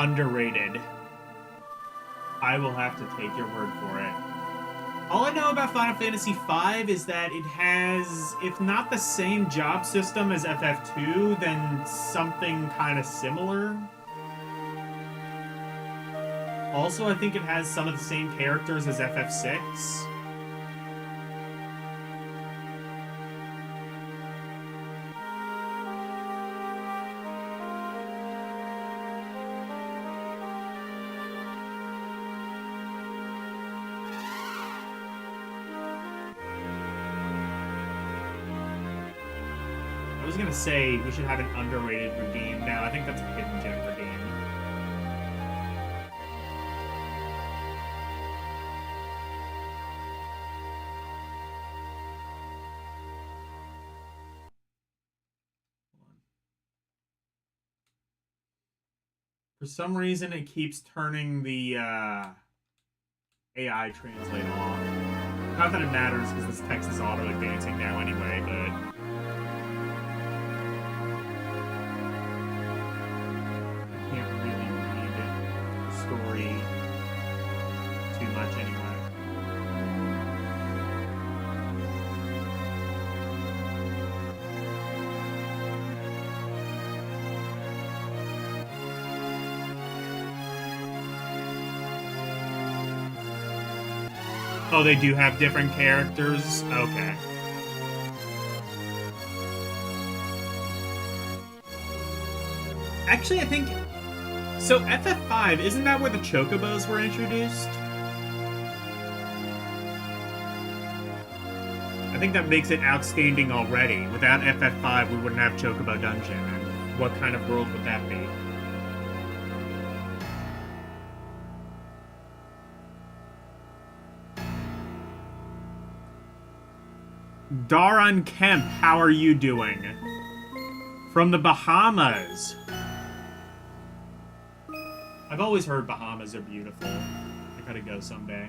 Underrated. I will have to take your word for it. All I know about Final Fantasy V is that it has, if not the same job system as FF2, then something kind of similar. Also, I think it has some of the same characters as FF6. I was gonna say we should have an underrated redeem. Now I think that's a hidden gem redeem. For some reason, it keeps turning the AI translate off. Not that it matters because this text is auto-advancing now anyway, but story too much anyway. Oh, they do have different characters? Okay. Actually, I think... So, FF5, isn't that where the Chocobos were introduced? I think that makes it outstanding already. Without FF5, we wouldn't have Chocobo Dungeon. And what kind of world would that be? Daron Kemp, how are you doing? From the Bahamas. I've always heard Bahamas are beautiful. I gotta go someday.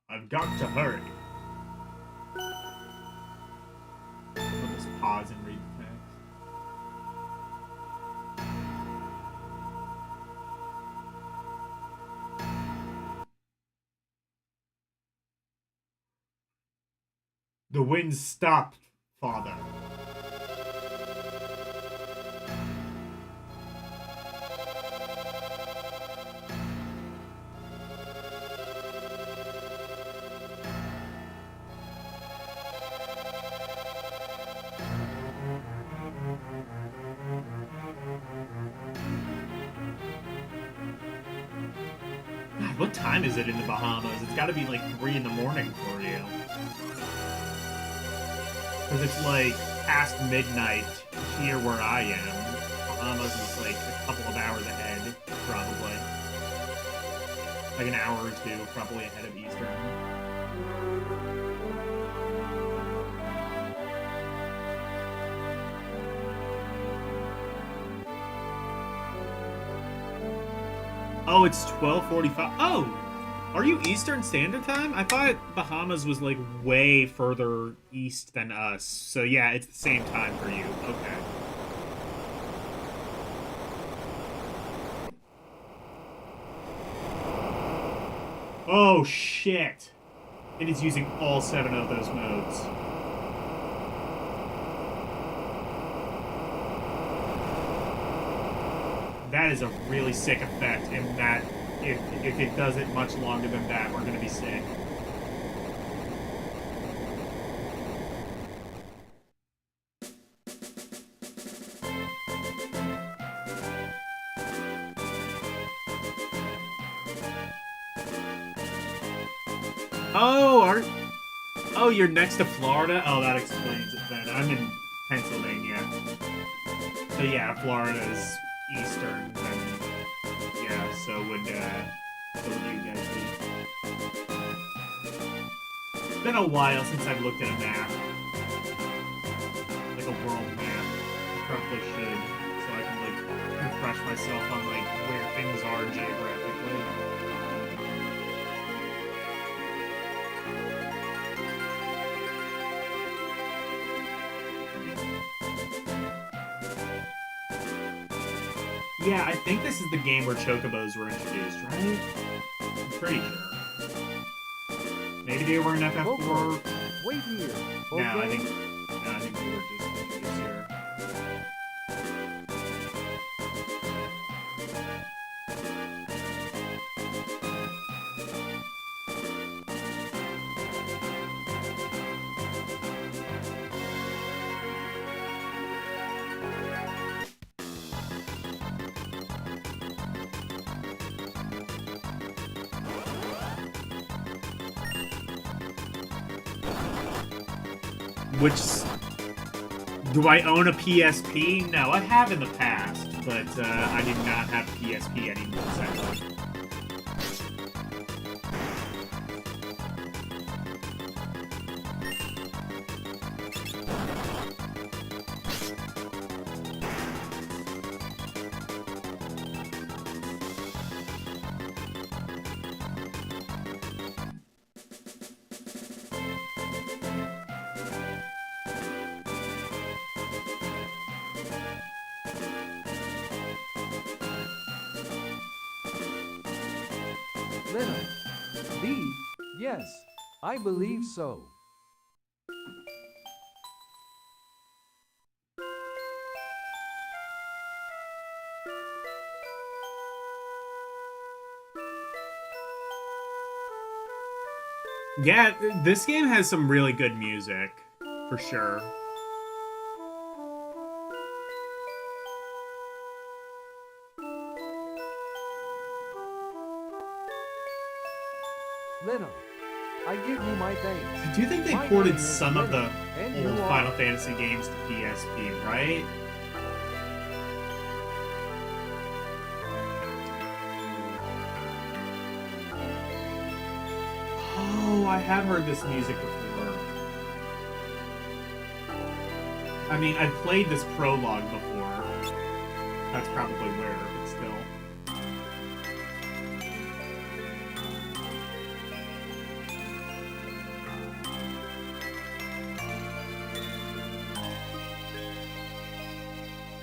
I've got to hurry. I'll just pause and read the text. The wind stopped, father. God, what time is it in the Bahamas? It's gotta be like 3 in the morning for you. Because it's like past midnight here where I am. Bahamas is like a couple of hours ahead, probably. Like an hour or two, probably ahead of Eastern. Oh, it's 12:45. Oh! Are you Eastern Standard Time? I thought Bahamas was like way further east than us. So yeah, it's the same time for you. Okay. Oh shit. It is using all 7 of those modes. That is a really sick effect, and that if it does it much longer than that, we're gonna be sick. Oh, you're next to Florida? Oh, that explains it then. I'm in Pennsylvania. So yeah, Florida is eastern, and yeah, so would you guys be. It's been a while since I've looked at a map. Like a world map. I probably should, so I can like refresh myself on like where things are geographically. Yeah, I think this is the game where chocobos were introduced, right? I'm pretty sure. Maybe they were in FF4. Wait here. No, I think they were just introduced here. Which... Do I own a PSP? No, I have in the past, but I did not have a PSP anymore, sadly. Lena. B. Yes, I believe so. Yeah, this game has some really good music, for sure. Lena, I give you my thanks. I do think they ported some of the old Final Fantasy games to PSP, right? Oh, I have heard this music before. I mean, I've played this prologue before. That's probably where, but still.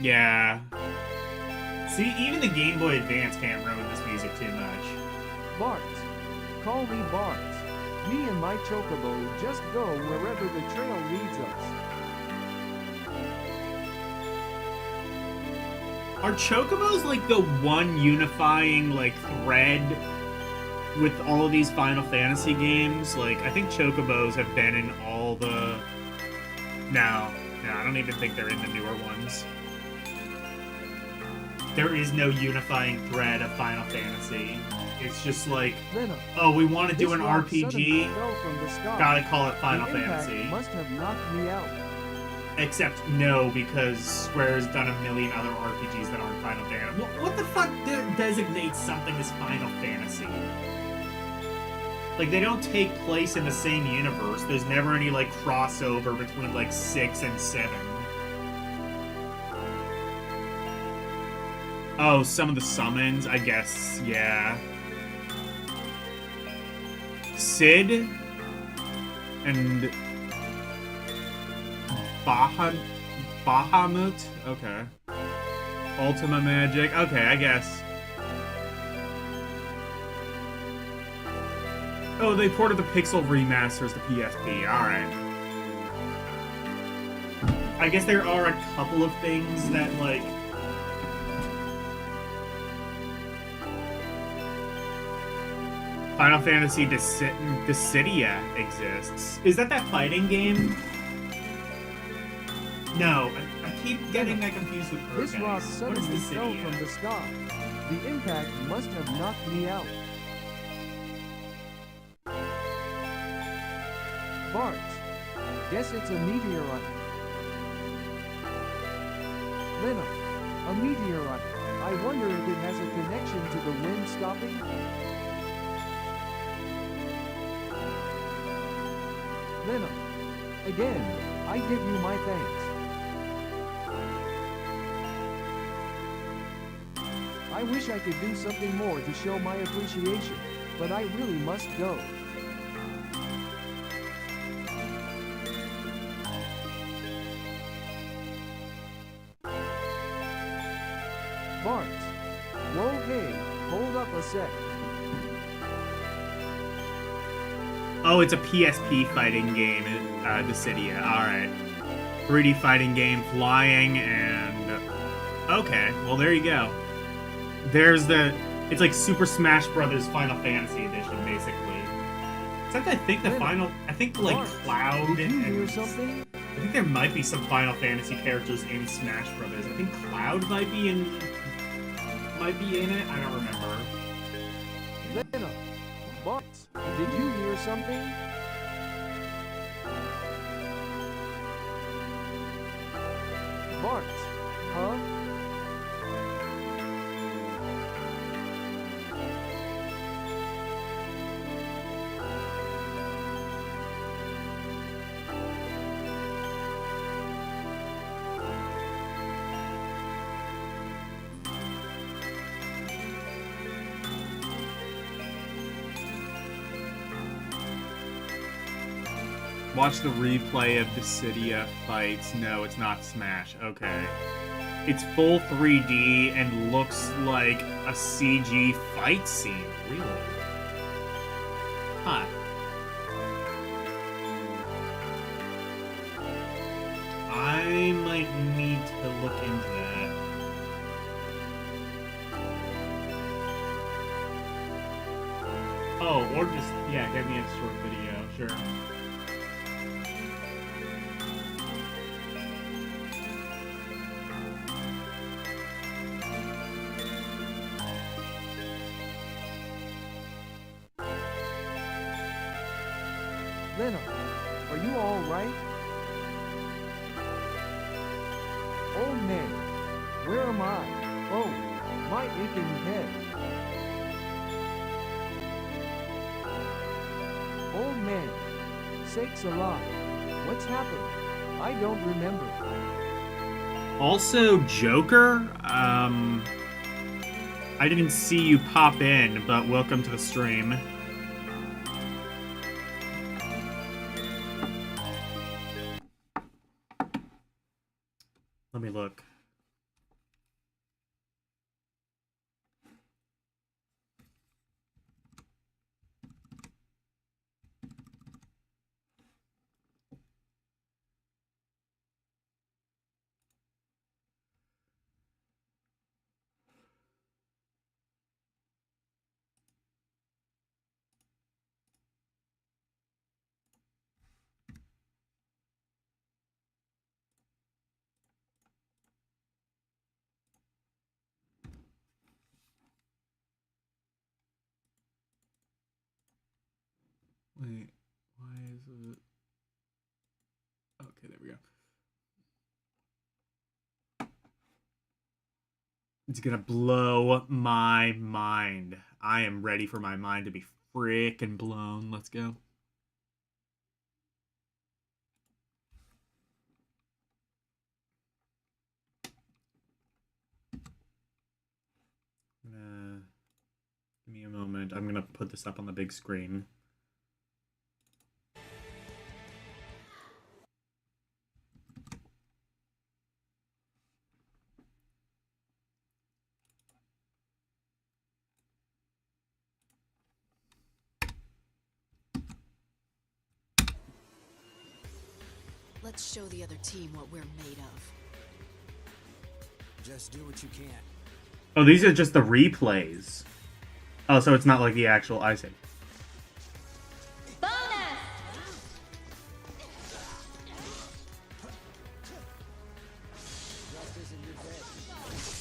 Yeah. See, even the Game Boy Advance can't ruin this music too much. Bartz. Call me Bartz. Me and my chocobo just go wherever the trail leads us. Are chocobos like the one unifying like thread with all of these Final Fantasy games? Like, I think chocobos have been in all the... No, I don't even think they're in the newer ones. There is no unifying thread of Final Fantasy. It's just like, oh, we want to do an RPG, gotta call it Final Fantasy. Must have knocked me out. Except no, because Square's done a million other RPGs that aren't Final Fantasy. What the fuck designates something as Final Fantasy? Like, they don't take place in the same universe. There's never any, like, crossover between, like, 6 and 7. Oh, some of the summons, I guess, yeah. Sid and Bahamut? Okay. Ultima Magic? Okay, I guess. Oh, they ported the Pixel remasters to PSP. Alright. I guess there are a couple of things that, like... Final Fantasy Dissidia exists. Is that fighting game? No, I keep getting that confused with Urges. This rock suddenly fell from the sky. The impact must have knocked me out. Bart. Guess it's a meteorite. Lena. A meteorite. I wonder if it has a connection to the wind stopping? Lena. Again, I give you my thanks. I wish I could do something more to show my appreciation, but I really must go. Bart. Whoa, hey, hold up a sec. Oh, it's a PSP fighting game, Dissidia. Alright. 3D fighting game, flying, and... Okay, well there you go. There's the... It's like Super Smash Brothers Final Fantasy Edition, basically. Except I think the final... I think, like, Cloud and... Hear something? I think there might be some Final Fantasy characters in Smash Brothers. I think Cloud might be in it. I don't remember. Lena. Bart, did you hear something? Bart, huh? Watch the replay of Dissidia fights. No, it's not Smash. Okay. It's full 3D and looks like a CG fight scene. Really? Huh. I might need to look into that. Oh, or just, yeah, give me a short video, sure. Lena, are you all right? Old man, where am I? Oh, my aching head. Old man, sakes alive, what's happened? I don't remember. Also, Joker, I didn't see you pop in, but welcome to the stream. Let me look. Wait, why is it? Okay, there we go. It's gonna blow my mind. I am ready for my mind to be frickin' blown. Let's go. Give me a moment. I'm gonna put this up on the big screen. Let's show the other team what we're made of. Just do what you can. Oh, these are just the replays. Oh, so it's not like the actual icing.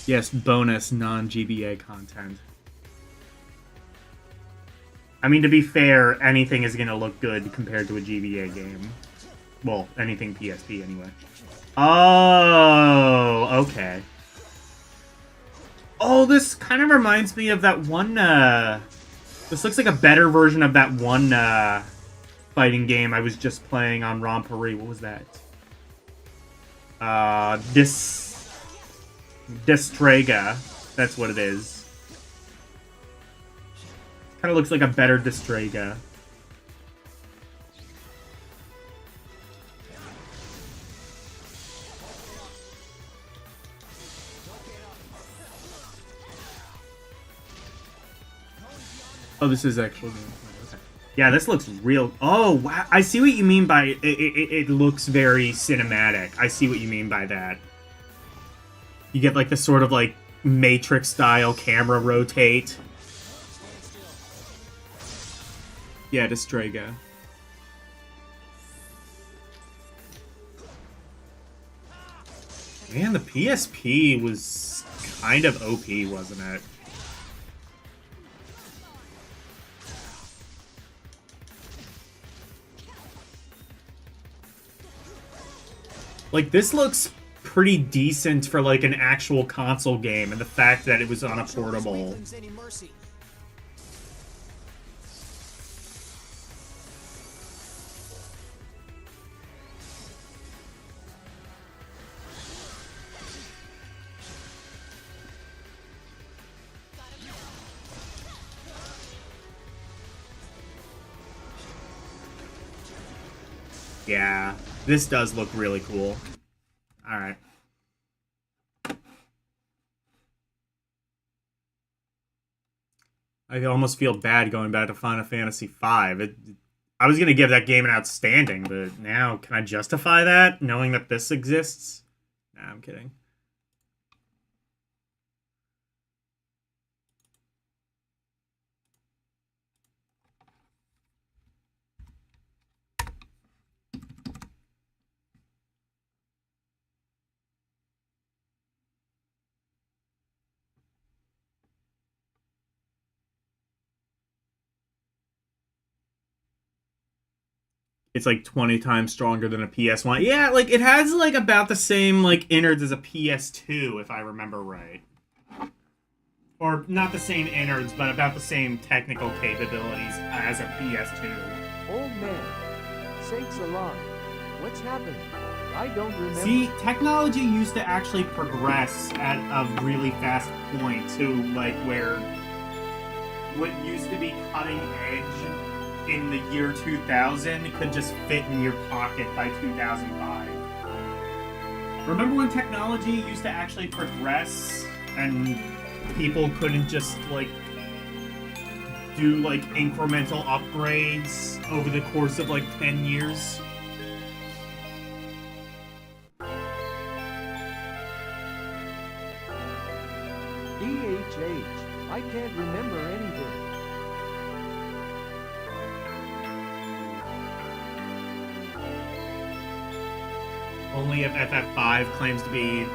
Yes, bonus non-GBA content. I mean, to be fair, anything is going to look good compared to a GBA game. Well, anything PSP anyway. Oh, okay. Oh, this kind of reminds me of that one, this looks like a better version of that one, fighting game I was just playing on Rompery. What was that? Distrega. That's what it is. Kind of looks like a better Distrega. Oh, this is actual game. Okay. Yeah, this looks real. Oh, wow. I see what you mean by it looks very cinematic. I see what you mean by that. You get like the sort of like Matrix style camera rotate. Yeah, Distrega. Man, the PSP was kind of OP, wasn't it? Like, this looks pretty decent for, like, an actual console game, and the fact that it was on a portable. Yeah, this does look really cool. Alright. I almost feel bad going back to Final Fantasy V. I was going to give that game an outstanding, but now, can I justify that, knowing that this exists? Nah, I'm kidding. It's like 20 times stronger than a PS1. Yeah, like, it has, like, about the same, like, innards as a PS2, if I remember right. Or, not the same innards, but about the same technical capabilities as a PS2. Oh, man. Sakes alive. What's happened? I don't remember. See, technology used to actually progress at a really fast point to, like, where what used to be cutting edge in the year 2000 could just fit in your pocket by 2005. Remember when technology used to actually progress and people couldn't just, like, do, like, incremental upgrades over the course of, like, 10 years? DHH. I can't remember anything. Only if FF5 claims to be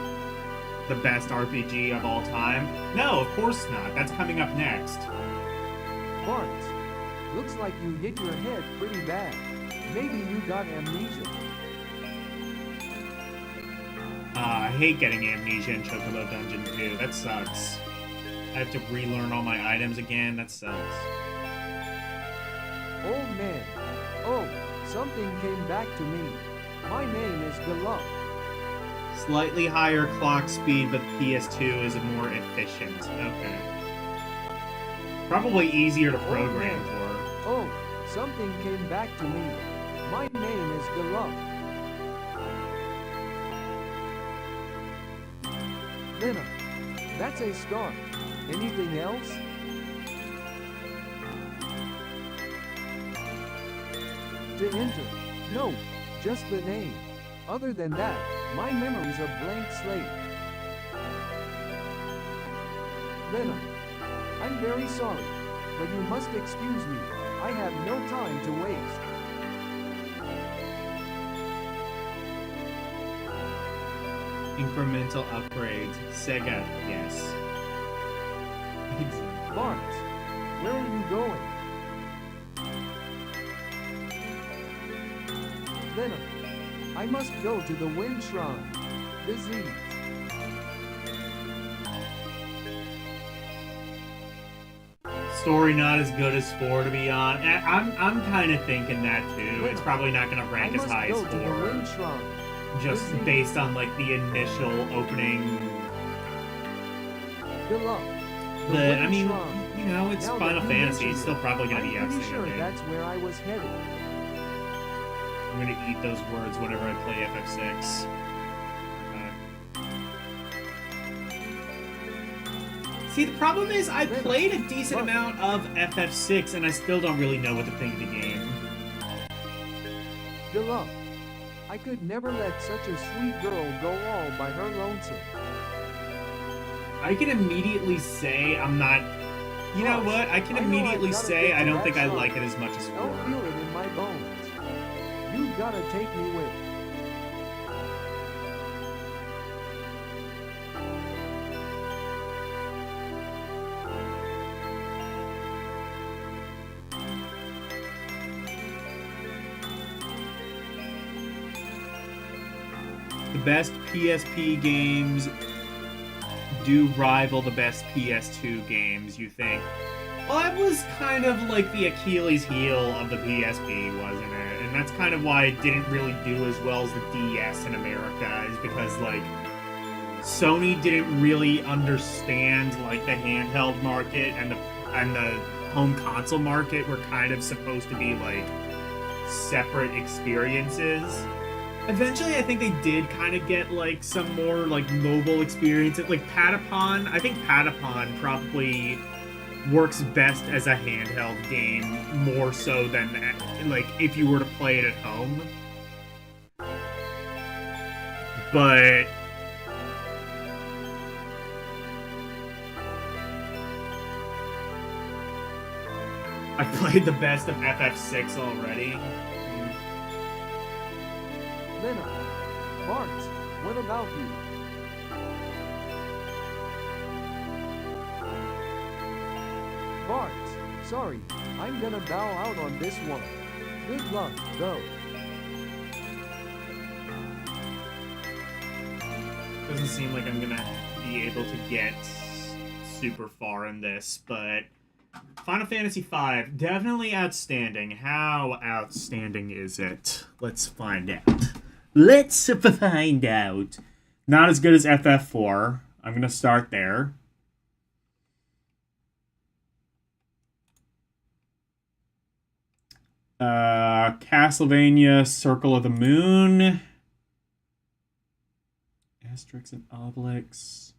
the best RPG of all time? No, of course not. That's coming up next. Barnes, looks like you hit your head pretty bad. Maybe you got amnesia. I hate getting amnesia in Chocobo Dungeon 2. That sucks. I have to relearn all my items again. That sucks. Oh man. Oh, something came back to me. My name is Galuf. Slightly higher clock speed, but PS2 is more efficient. Okay. Probably easier to program for. Oh, something came back to me. My name is Galuf. Lena, that's a start. Anything else? To enter. No, just the name. Other than that, my memory's a blank slate. Venom. I'm very sorry, but you must excuse me. I have no time to waste. Incremental upgrades. Sega, yes. Bart, where are you going? Venom. I must go to the Wind Shrine. Disease. Story not as good as 4, to be honest. I'm kind of thinking that too. It's probably not going to rank as high as 4. Just based on like the initial opening. Good luck. But I mean, you know, it's Final Fantasy. It's still probably going to be I'm pretty outstanding. sure that's where I was headed. I'm going to eat those words whenever I play FF6. See, the problem is I played a decent amount of FF6 and I still don't really know what to think of the game. Good luck. I could never let such a sweet girl go all by her lonesome. I can immediately say I'm not... You know what? I can immediately say I don't think I like it as much as 4. I don't feel it in my bones. You gotta take me with. The best PSP games do rival the best PS2 games, you think? Well, that was kind of like the Achilles heel of the PSP, wasn't it? And that's kind of why it didn't really do as well as the DS in America, is because, like, Sony didn't really understand, like, the handheld market and the home console market were kind of supposed to be, like, separate experiences. Eventually, I think they did kind of get, like, some more, like, mobile experiences. Like, Patapon, I think Patapon probably works best as a handheld game more so than, like, if you were to play it at home. But I played the best of FF6 already. Lena, Bart, what about you? Bart, sorry, I'm gonna bow out on this one. Good luck, though. Doesn't seem like I'm gonna be able to get super far in this, but Final Fantasy V, definitely outstanding. How outstanding is it? Let's find out. Let's find out. Not as good as FF4. I'm gonna start there. Castlevania Circle of the Moon. Asterix and Obelix.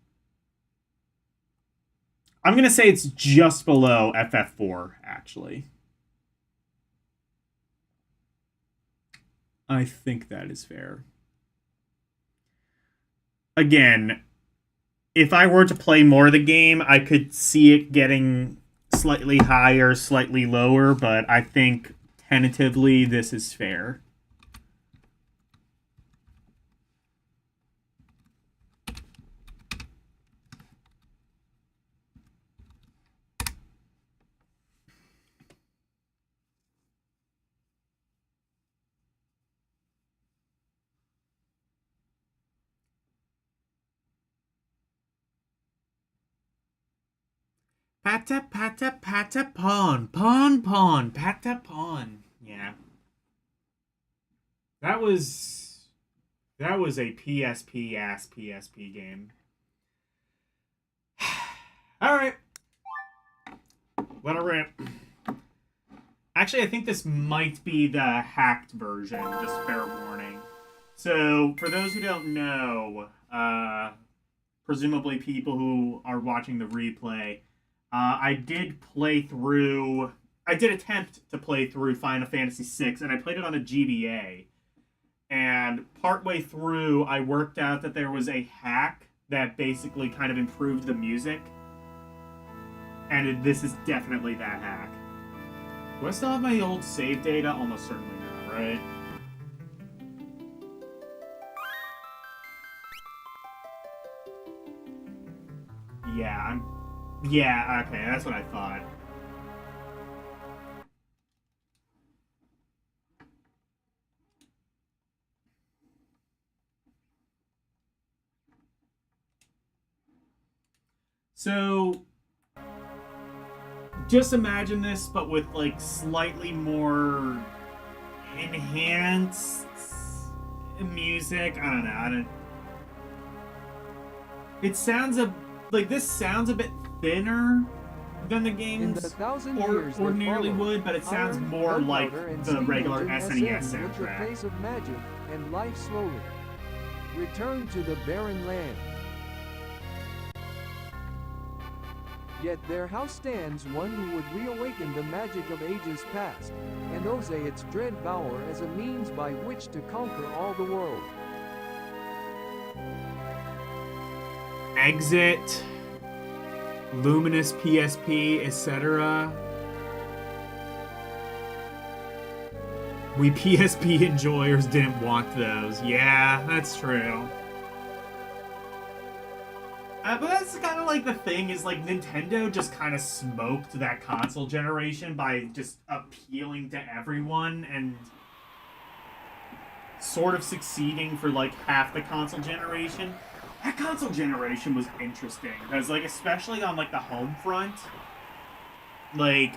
I'm going to say it's just below FF4, actually. I think that is fair. Again, if I were to play more of the game, I could see it getting slightly higher, slightly lower, but I think tentatively this is fair. Pata, pawn, pata, pawn. Yeah. That was a PSP-ass PSP game. Alright. Let it rip. Actually, I think this might be the hacked version, just fair warning. So, for those who don't know, presumably people who are watching the replay, I did attempt to play through Final Fantasy VI, and I played it on a GBA. And partway through, I worked out that there was a hack that basically kind of improved the music. And this is definitely that hack. Do I still have my old save data? Almost certainly not, right? Yeah, okay, that's what I thought. So, just imagine this, but with, like, slightly more enhanced music. I don't know. It sounds this sounds a bit thinner than the games ordinarily would, but it sounds more like the regular SNES soundtrack. Place of magic and life slowly. Return to the barren land. Yet their house stands one who would reawaken the magic of ages past, and ose its dread bower as a means by which to conquer all the world. Exit, Luminous PSP, etc. We PSP enjoyers didn't want those. Yeah, that's true. But that's kind of like the thing is like Nintendo just kind of smoked that console generation by just appealing to everyone and sort of succeeding for like half the console generation. That console generation was interesting because like especially on like the home front, like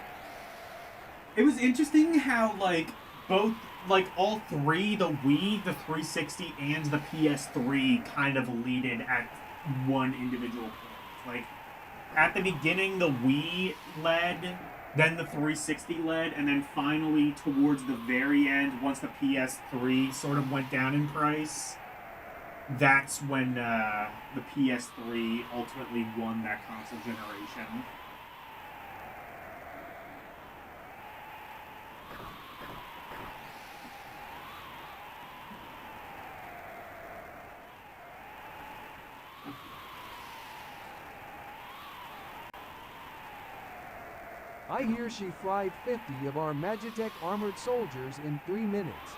it was interesting how like both like all three, the Wii, the 360, and the PS3 kind of leaded at one individual point. Like at the beginning the Wii led, then the 360 led, and then finally towards the very end, once the PS3 sort of went down in price, that's when the PS3 ultimately won that console generation. I hear she fried 50 of our Magitech armored soldiers in 3 minutes.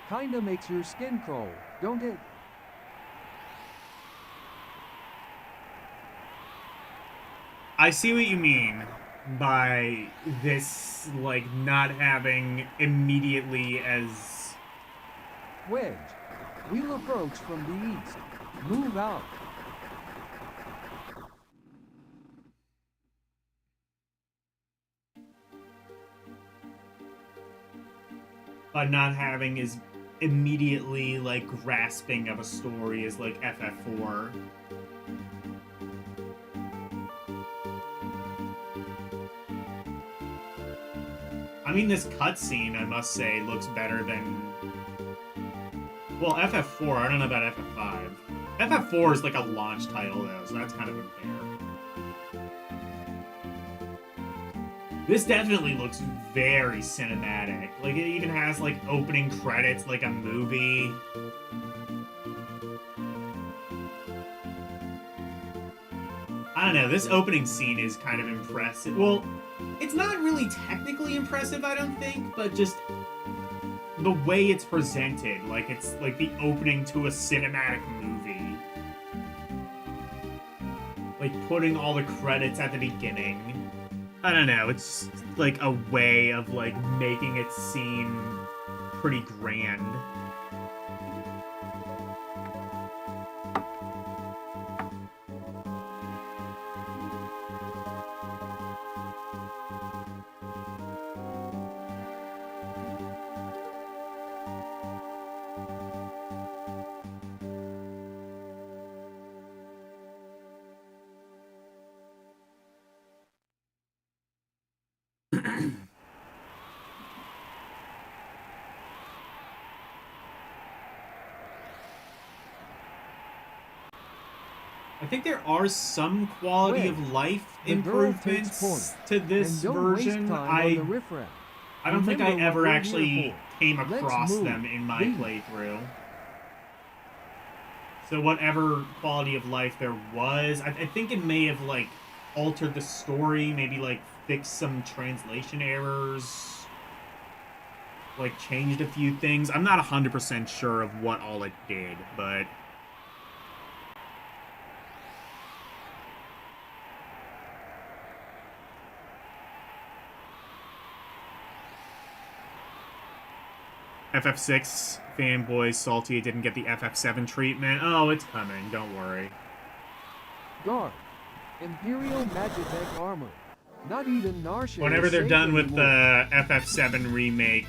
Kinda makes your skin crawl, don't it? I see what you mean by this, like, not having immediately as... Wedge, we'll approach from the east. Move out. But not having as immediately, like, grasping of a story as, like, FF4. I mean, this cutscene, I must say, looks better than... Well, FF4, I don't know about FF5. FF4 is like a launch title, though, so that's kind of unfair. This definitely looks very cinematic. Like, it even has, like, opening credits like a movie. I don't know, this opening scene is kind of impressive. Well, it's not really technically impressive, I don't think, but just the way it's presented. Like, it's like the opening to a cinematic movie. Like, putting all the credits at the beginning. I don't know, it's like a way of like making it seem pretty grand. I think there are some quality of life improvements to this version. I don't think I ever actually came across them in my playthrough. So whatever quality of life there was, I think it may have, like, altered the story, maybe, like, fixed some translation errors, like, changed a few things. I'm not 100% sure of what all it did, but... FF6 fanboys salty it didn't get the FF7 treatment. Oh, it's coming. Don't worry. Guard. Imperial Magitech armor. Not even Narsha. Whenever they're done with the FF7 remake.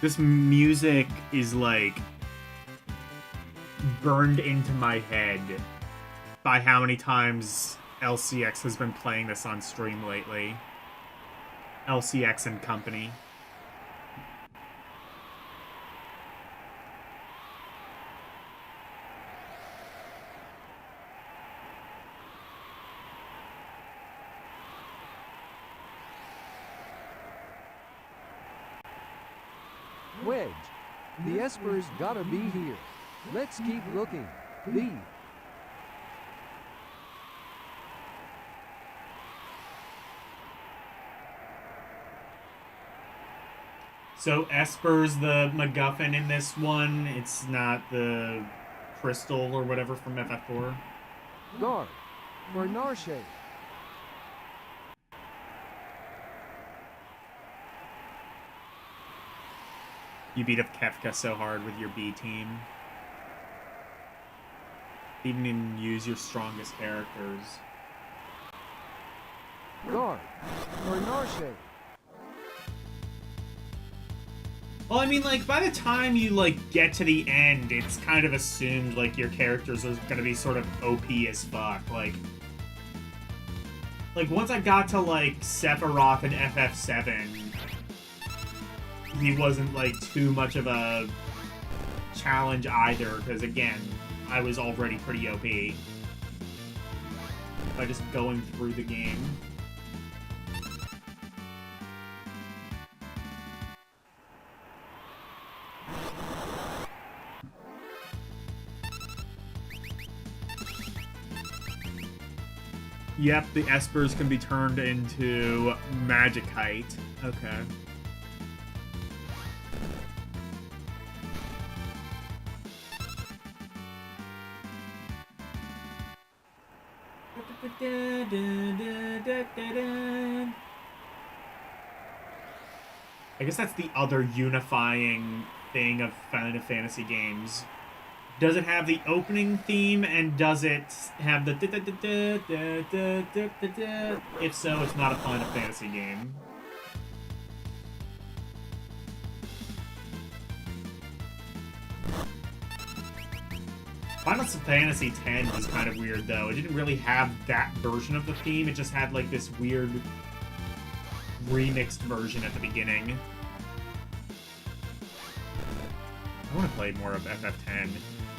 This music is, like, burned into my head by how many times LCX has been playing this on stream lately. LCX and company. Wedge. The Esper's gotta be here. Let's keep looking. The. So Esper's the MacGuffin in this one. It's not the crystal or whatever from FF4. Guard. For Narsha. You beat up Kefka so hard with your B team. Even didn't use your strongest characters. Guard. For Narsha. Well, I mean, like, by the time you, like, get to the end, it's kind of assumed, like, your characters are gonna be sort of OP as fuck. Like, once I got to, like, Sephiroth and FF7, he wasn't, like, too much of a challenge either, because, again, I was already pretty OP by just going through the game. Yep, the Espers can be turned into Magicite. Okay. I guess that's the other unifying thing of Final Fantasy games. Does it have the opening theme, and does it have the If so, it's not a Final Fantasy game. Final Fantasy X was kind of weird, though. It didn't really have that version of the theme. It just had, like, this weird remixed version at the beginning. I want to play more of FF10.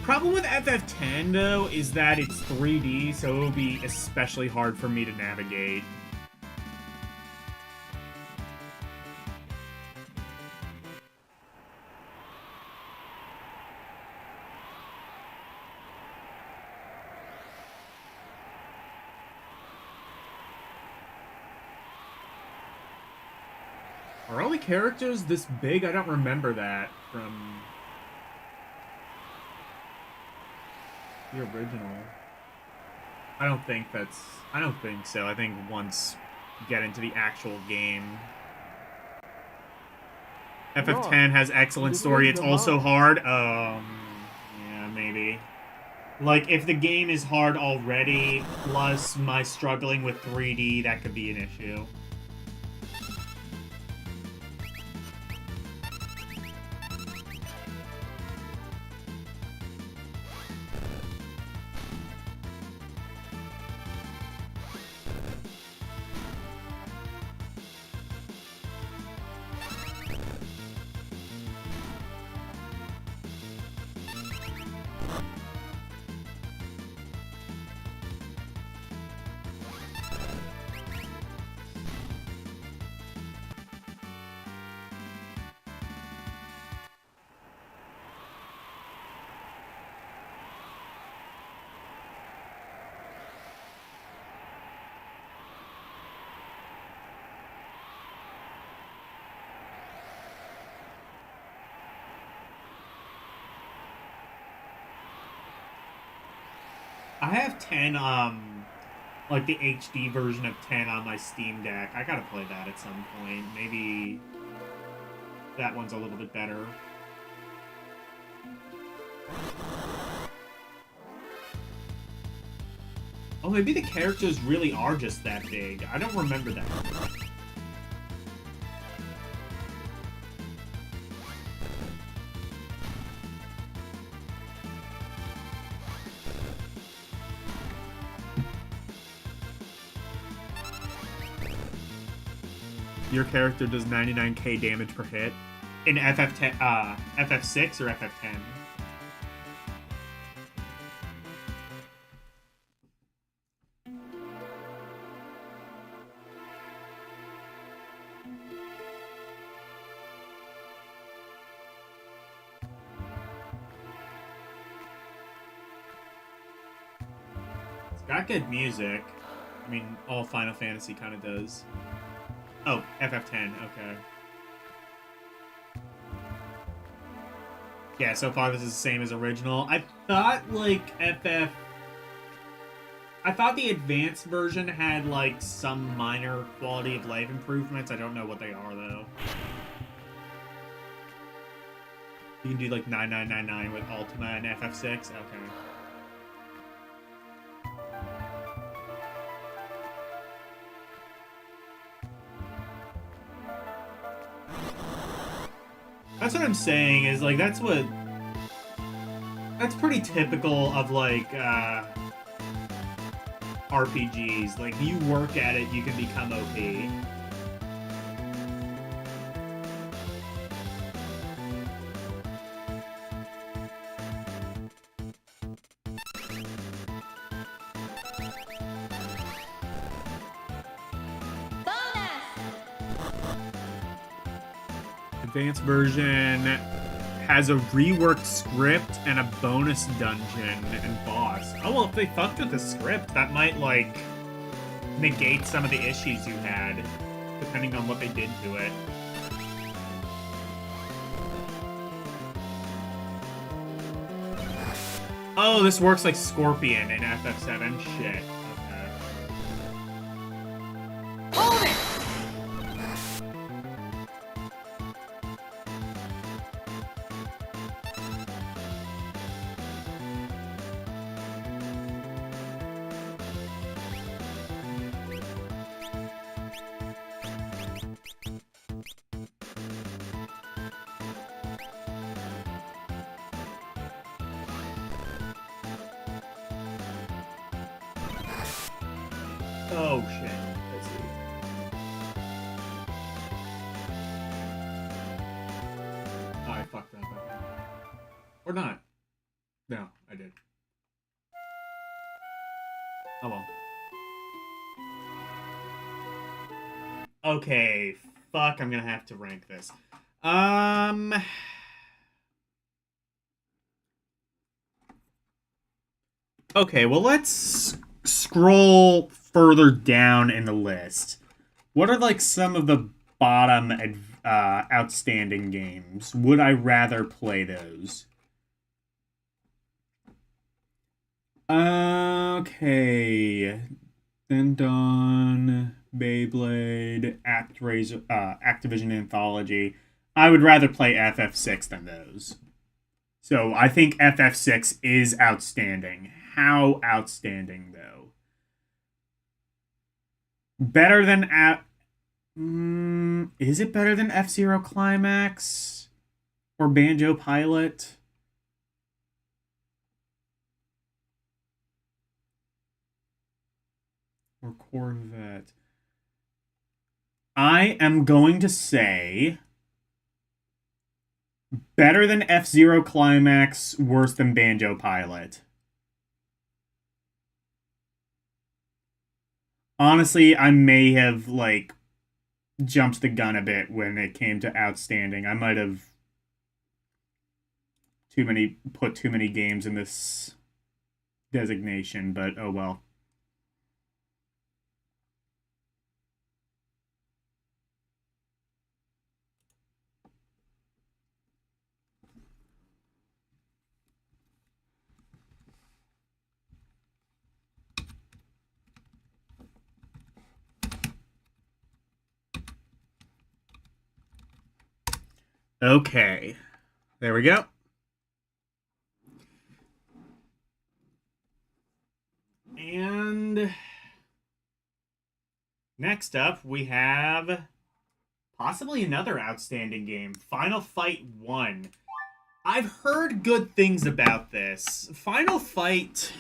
Problem with FF10, though, is that it's 3D, so it will be especially hard for me to navigate. Are all the characters this big? I don't remember that from the original. I don't think so. I think once you get into the actual game. FF10 has excellent story. It's also hard. Yeah, maybe. Like, if the game is hard already, plus my struggling with 3D, that could be an issue. I have 10, like the HD version of 10 on my Steam Deck. I gotta play that at some point. Maybe that one's a little bit better. Oh, maybe the characters really are just that big. I don't remember that. Your character does 99k damage per hit in FF10, FF6 or FF10. It's got good music. I mean, all Final Fantasy kind of does. Oh, FF10, okay. Yeah, so far this is the same as original. I thought, like, I thought the advanced version had, like, some minor quality of life improvements. I don't know what they are, though. You can do, like, 9999 with Ultima and FF6? Okay. That's what I'm saying, is, like, that's pretty typical of, like, RPGs. Like, you work at it, you can become OP. Advanced version has a reworked script and a bonus dungeon and boss. Oh, well, if they fucked with the script, that might, like, negate some of the issues you had, depending on what they did to it. Oh, this works like Scorpion in FF7. Shit. Okay. Hold it! Oh, shit. Let's see. Oh, I fucked up. Or not. No, I did. Oh, well. Okay, fuck, I'm gonna have to rank this. Okay, well, let's scroll further down in the list. What are, like, some of the bottom outstanding games? Would I rather play those? Okay. Dawn, Beyblade, Activision Anthology. I would rather play FF6 than those. So I think FF6 is outstanding. How outstanding, though? Better than is it better than F-Zero Climax or Banjo Pilot? Or Corvette? I am going to say better than F-Zero Climax, worse than Banjo Pilot. Honestly, I may have, like, jumped the gun a bit when it came to outstanding. I might have put too many games in this designation, but oh well. Okay. There we go. And next up, we have possibly another outstanding game, Final Fight 1. I've heard good things about this. Final Fight...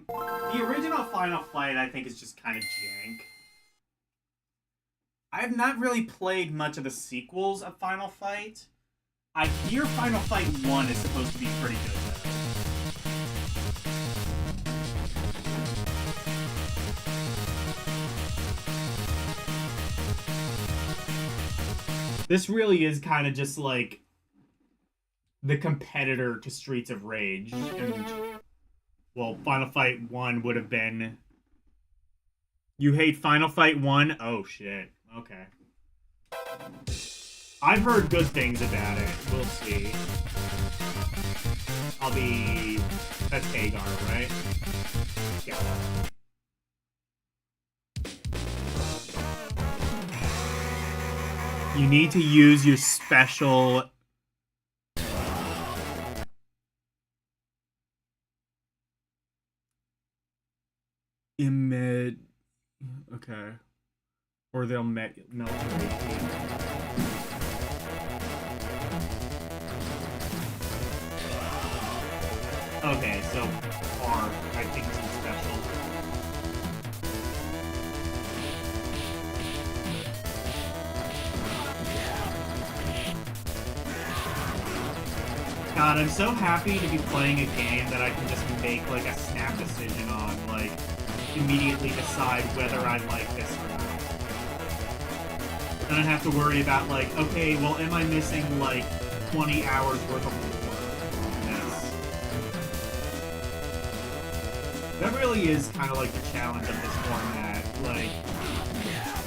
the original Final Fight, I think, is just kind of jank. I have not really played much of the sequels of Final Fight. I hear Final Fight 1 is supposed to be pretty good, though. This really is kind of just like the competitor to Streets of Rage. And, well, Final Fight 1 would have been... You hate Final Fight 1? Oh, shit. Okay. I've heard good things about it. We'll see. I'll be... That's Hagar, right? Yeah. You need to use your special... Okay. Or they'll melt your HP. Okay, so far, I think some special. God, I'm so happy to be playing a game that I can just make, like, a snap decision on, like, immediately decide whether I like this or not. I don't have to worry about, like, okay, well, am I missing, like, 20 hours worth of work? Yes. That really is kind of like the challenge of this format. Like,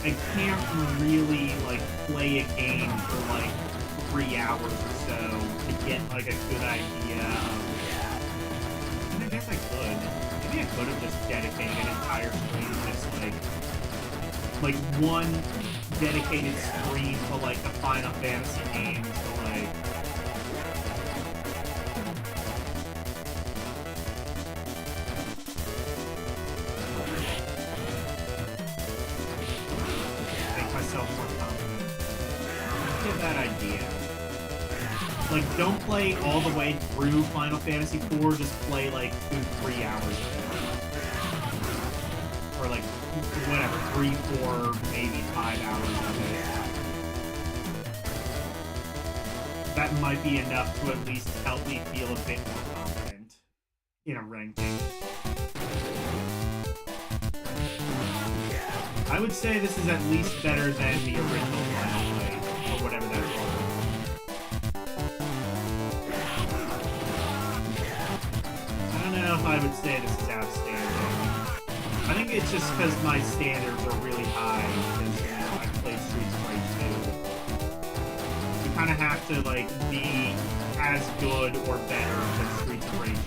I can't really, like, play a game for, like, 3 hours or so to get, like, a good idea of... I guess I could. Maybe I could have just dedicated an entire stream to just, like one dedicated stream to, like, the Final Fantasy games, to, like... make myself more confident. Get that idea. Like, don't play all the way through Final Fantasy IV, just play, like, 2-3 hours of it. Or, like, whatever, 3, 4, maybe 5 hours of it. That might be enough to at least help me feel a bit more confident in a ranking. I would say this is at least better than the original Final Fight, or whatever that was. I don't know if I would say this is outstanding. I think it's just because my standards are really high, because, you know, I played Streets of Rage 2. You kind of have to, like, be as good or better than Streets of Rage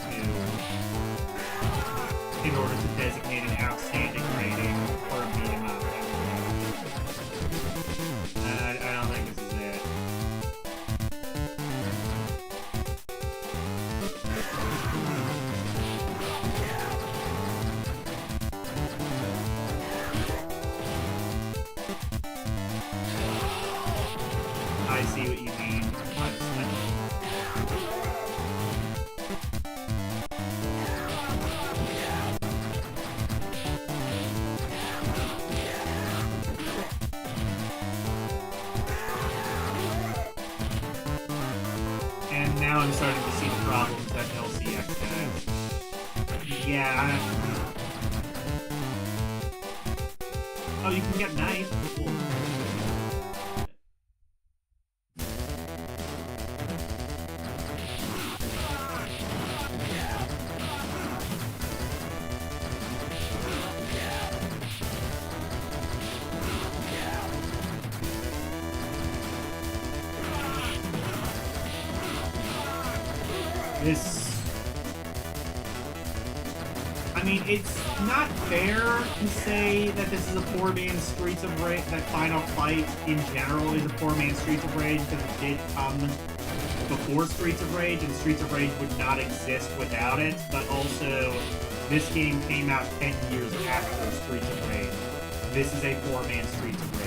2 in order to designate an outstanding rating for a beat 'em up. I don't think this is it. I see what you mean. And now I'm starting to see the problems that LCX has. Yeah. Oh, you can get knife. Cool. I mean, it's not fair to say that this is a four-man Streets of Rage, that Final Fight in general is a four-man Streets of Rage, because it did come before Streets of Rage, and Streets of Rage would not exist without it, but also, this game came out 10 years after Streets of Rage. This is a four-man Streets of Rage.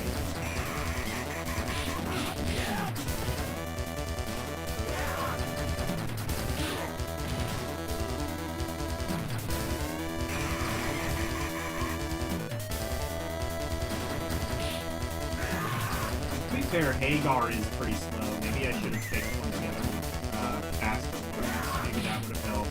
To be fair, Hagar is pretty slow. Maybe I should have taken one of the other faster ones. Maybe that would have helped.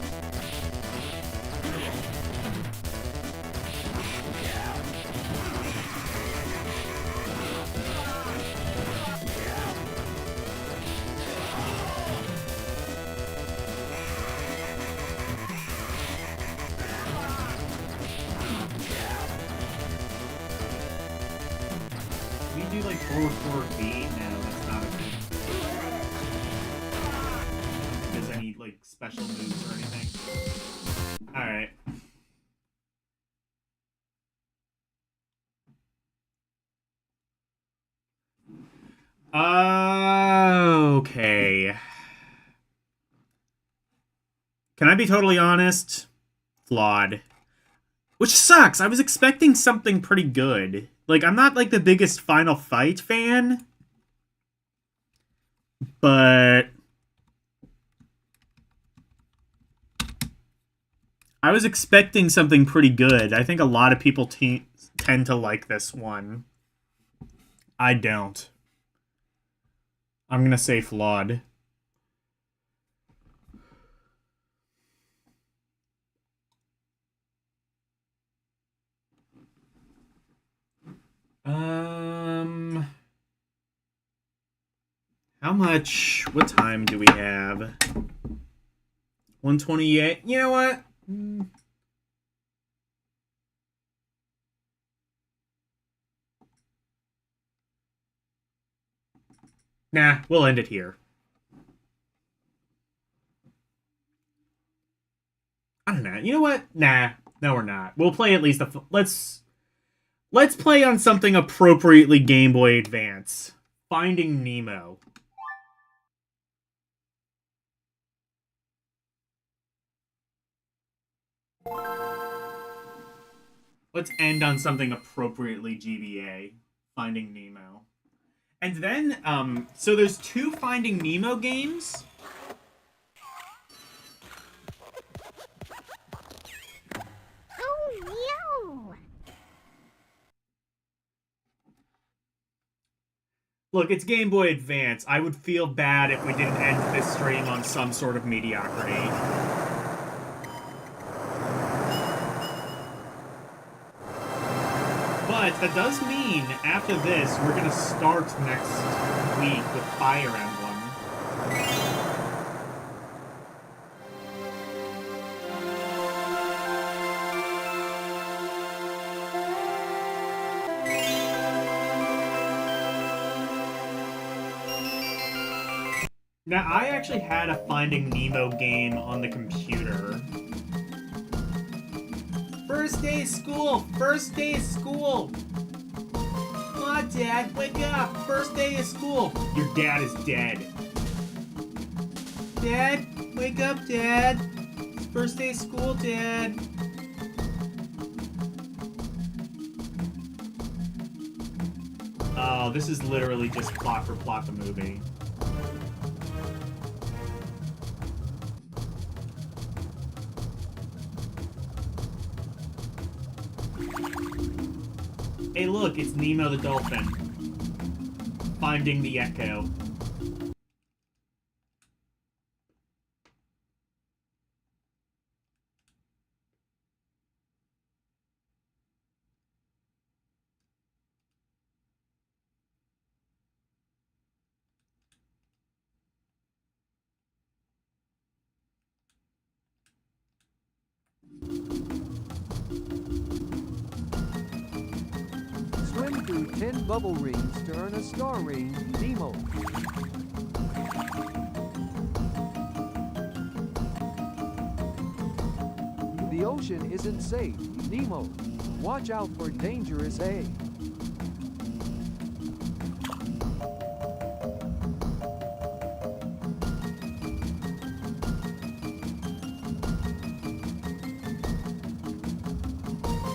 We do like forward B? No, that's not a good. If there's any like special moves or anything. Alright. Okay. Can I be totally honest? Flawed. Which sucks. I was expecting something pretty good. Like, I'm not, like, the biggest Final Fight fan. But I was expecting something pretty good. I think a lot of people tend to like this one. I don't. I'm gonna say flawed. How much? What time do we have? 1:28. You know what? Nah, we'll end it here. I don't know. You know what? Nah. No, we're not. We'll play at least a... Let's play on something appropriately Game Boy Advance. Finding Nemo. Let's end on something appropriately GBA. Finding Nemo. And then, so there's 2 Finding Nemo games. Oh, no! Look, it's Game Boy Advance. I would feel bad if we didn't end this stream on some sort of mediocrity. But that does mean, after this, we're gonna start next week with Fire Emblem. Now, I actually had a Finding Nemo game on the computer. First day of school! First day of school! Come on, Dad, wake up! First day of school! Your dad is dead. Dad, wake up, Dad! It's first day of school, Dad! Oh, this is literally just plot for plot the movie. Hey look, it's Nemo the dolphin. Finding the Echo. Swim through 10 bubble rings to earn a star ring, Nemo. The The ocean isn't safe, Nemo. Watch out for dangerous A.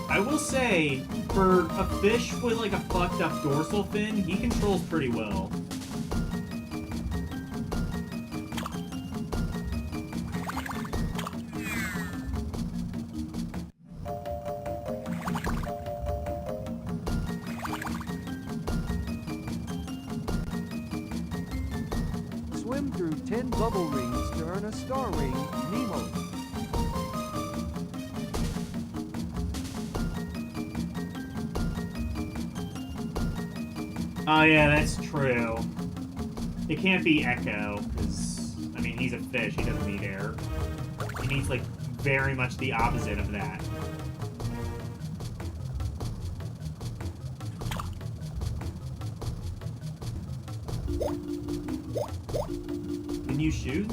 I will say, for a fish with like a fucked up dorsal fin, he controls pretty well. Swim through 10 bubble rings to earn a star ring, Nemo. Oh yeah, that's true. It can't be Echo, because, I mean, he's a fish, he doesn't need air. He needs, like, very much the opposite of that. Can you shoot?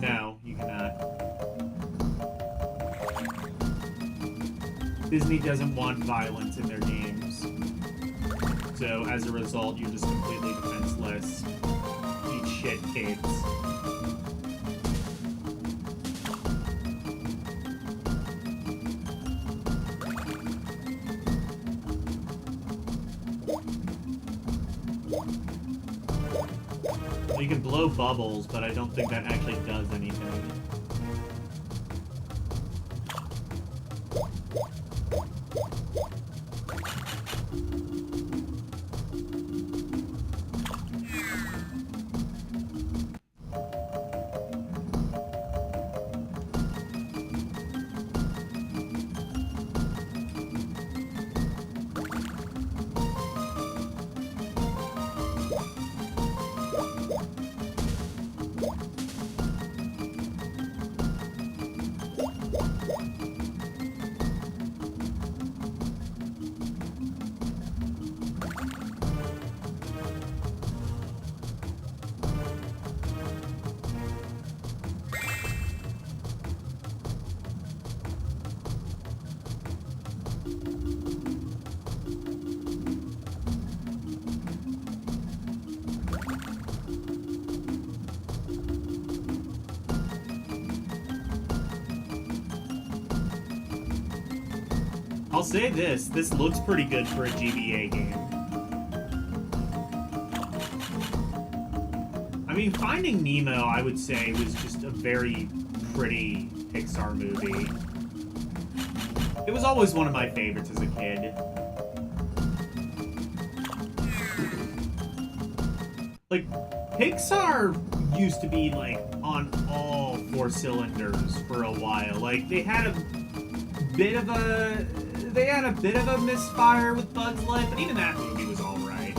No, you cannot. Disney doesn't want violence in their games. So, as a result, you're just completely defenseless. Eat shit, kids. You can blow bubbles, but I don't think that actually does anything. I'll say this looks pretty good for a GBA game. I mean, Finding Nemo, I would say, was just a very pretty Pixar movie. It was always one of my favorites as a kid. Like, Pixar used to be, like, on all four cylinders for a while. Like, they had a bit of a misfire with Bug's Life, but even that movie was alright.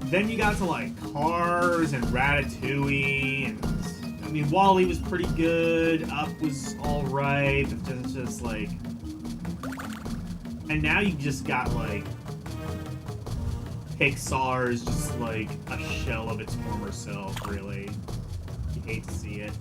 Then you got to, like, Cars and Ratatouille, and, I mean, WALL-E was pretty good, Up was alright, but just, like... And now you just got, like... Pixar's just, like, a shell of its former self, really. You hate to see it.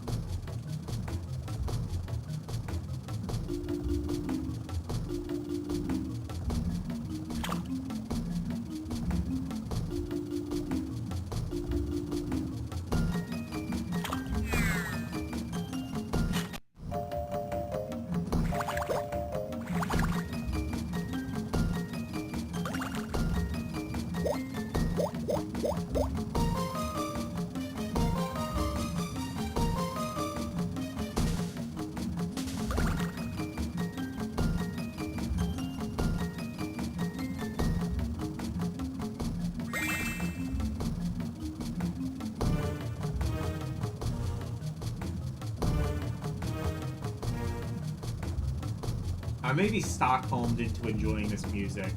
I may be Stockholmed into enjoying this music.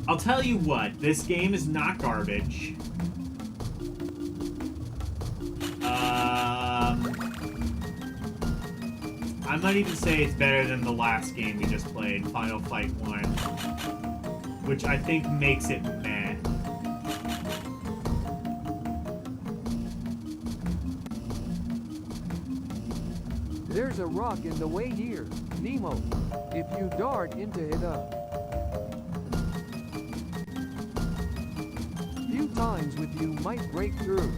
I'll tell you what, this game is not garbage. I might even say it's better than the last game we just played, Final Fight 1. Which I think makes it meh. There's a rock in the way here, Nemo. If you dart into it few times with you might break through.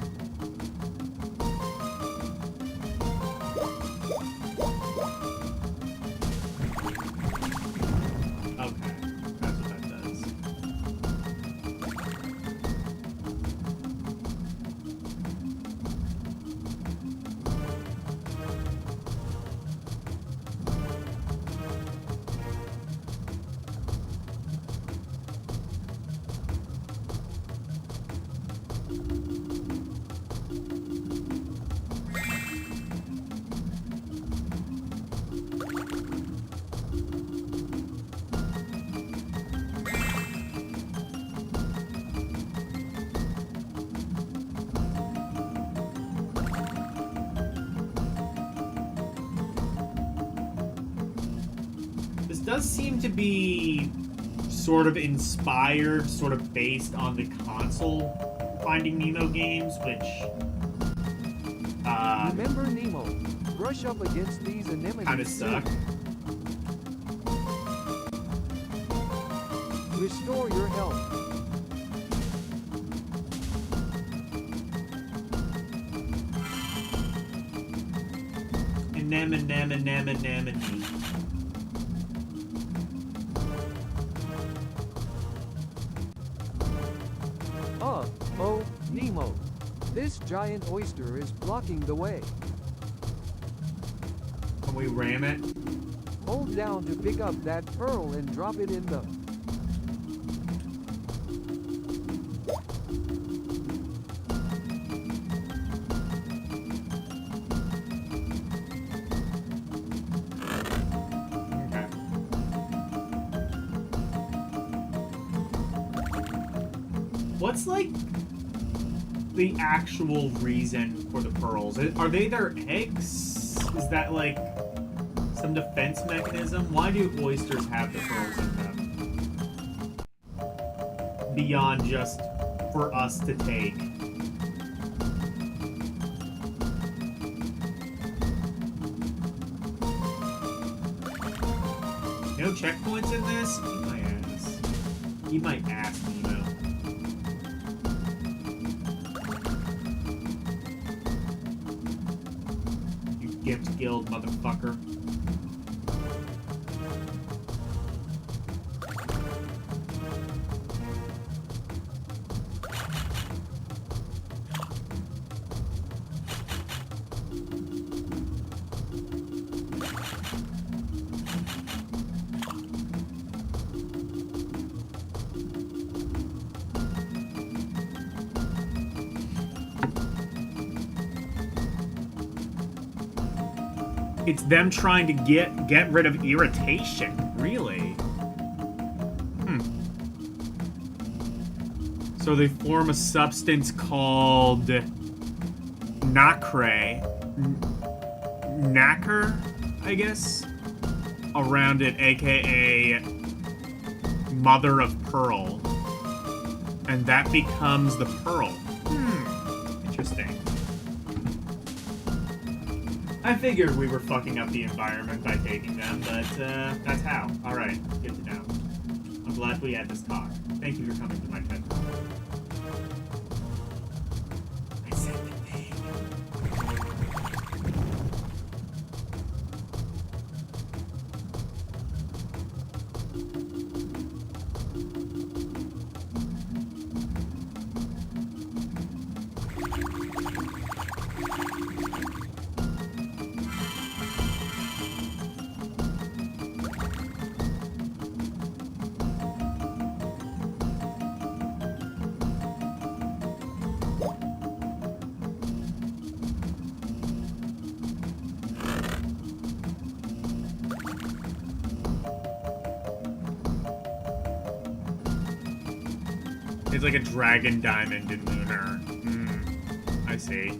Does seem to be sort of inspired, sort of based on the console Finding Nemo games, which remember Nemo, brush up against these anemones kind of suck. Restore your health. Anemone. Oh, Nemo. This giant oyster is blocking the way. Can we ram it? Hold down to pick up that pearl and drop it in the... What's, like, the actual reason for the pearls? Are they their eggs? Is that, like, some defense mechanism? Why do oysters have the pearls in them? Beyond just for us to take. No checkpoints in this? Eat my ass. Eat my ass, Nemo. Gift Guild, motherfucker. It's them trying to get rid of irritation, really. So they form a substance called nacre, I guess, around it, aka mother of pearl, and that becomes the pearl. Interesting. I figured we were fucking up the environment by taking them, but that's how. Alright, good to know. I'm glad we had this talk. Thank you for coming to my TED Talk. I said the thing. It's like a dragon diamond in Lunar. I see.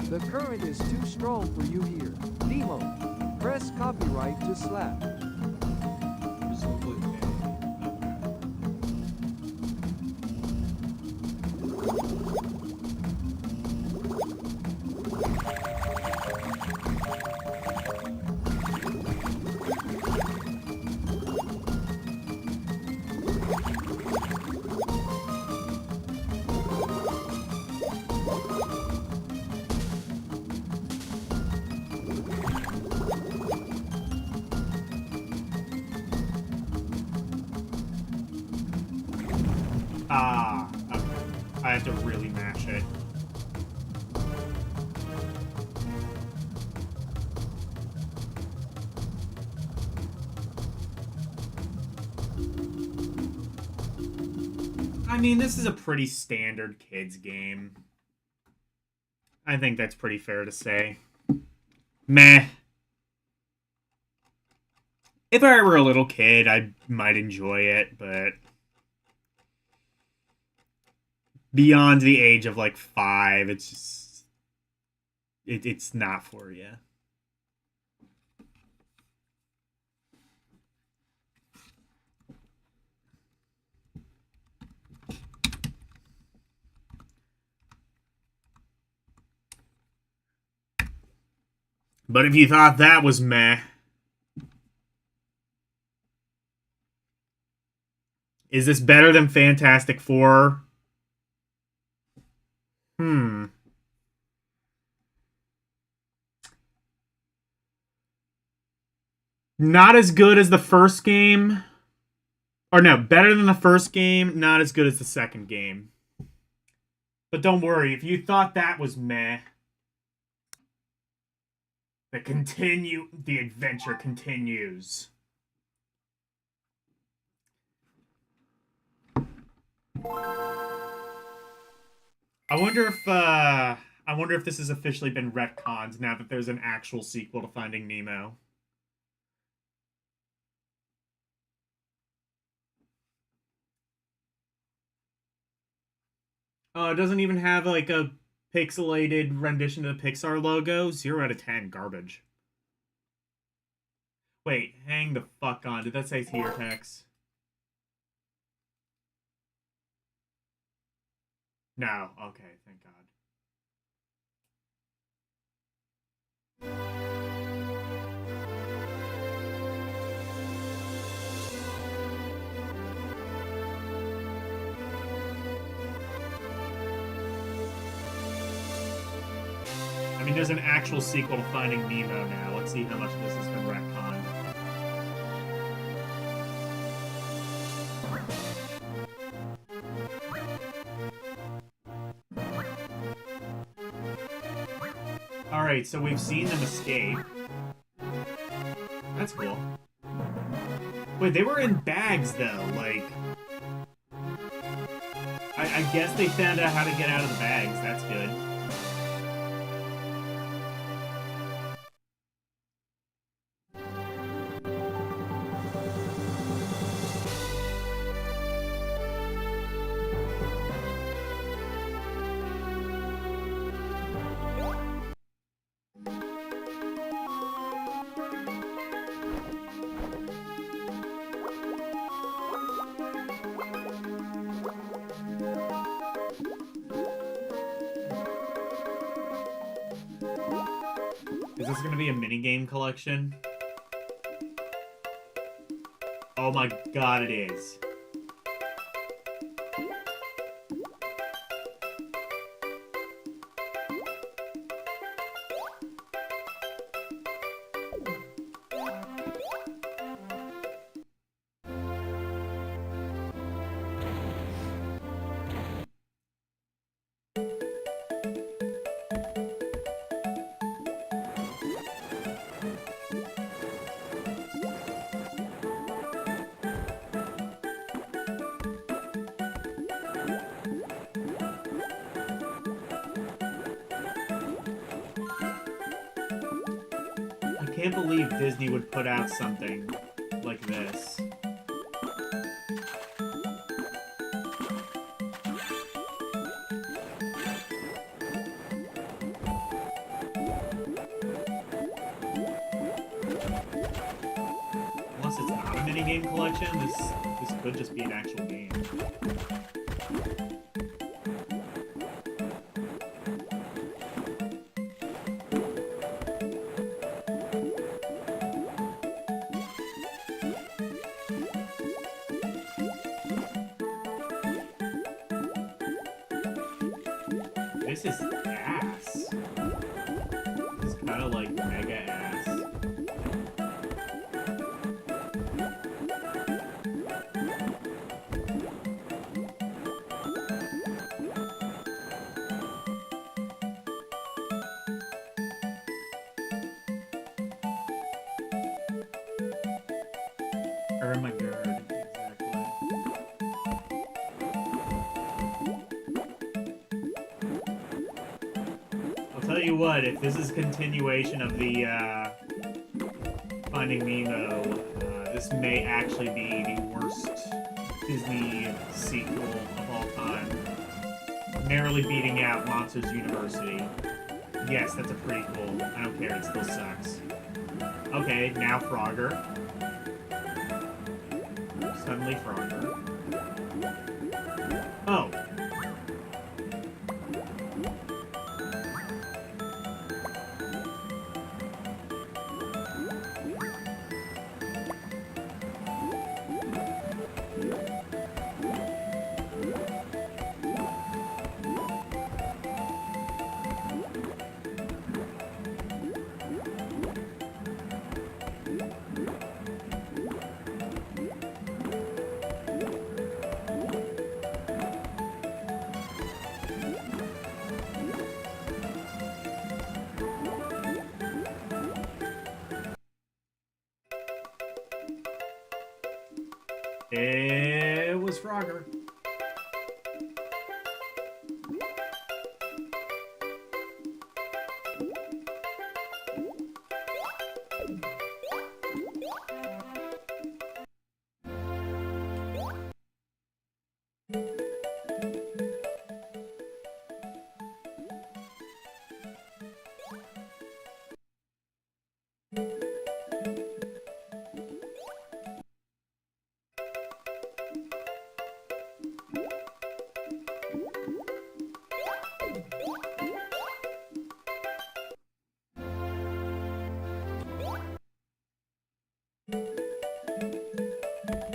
The current is too strong for you here. Nemo. Press copyright to slap. Ah, okay. I have to really mash it. I mean, this is a pretty standard kids game. I think that's pretty fair to say. Meh. If I were a little kid, I might enjoy it, but beyond the age of like 5, it's just it's not for you. But if you thought that was meh, is this better than Fantastic Four? Not as good as the first game. Or no, better than the first game, not as good as the second game. But don't worry, if you thought that was meh, the adventure continues. I wonder if this has officially been retconned now that there's an actual sequel to Finding Nemo. It doesn't even have like a pixelated rendition of the Pixar logo. 0 out of 10, garbage. Wait, hang the fuck on. Did that say tier text? No. Okay, thank God. I mean, there's an actual sequel to Finding Nemo now. Let's see how much this has been retconned. Alright, so we've seen them escape. That's cool. Wait, they were in bags, though. Like, I guess they found out how to get out of the bags. That's good. Is this going to be a minigame collection? Oh my god, it is. I can't believe Disney would put out something like this. minigame collection. This could just be an actual game. This is ass. This is kind of like mega ass. Oh my god, exactly. I'll tell you what, if this is continuation of the Finding Nemo, this may actually be the worst Disney sequel of all time. Narrowly beating out Monsters University. Yes, that's a prequel. I don't care, it still sucks. Okay, now Frogger. Suddenly Frogger. Oh. It was Frogger.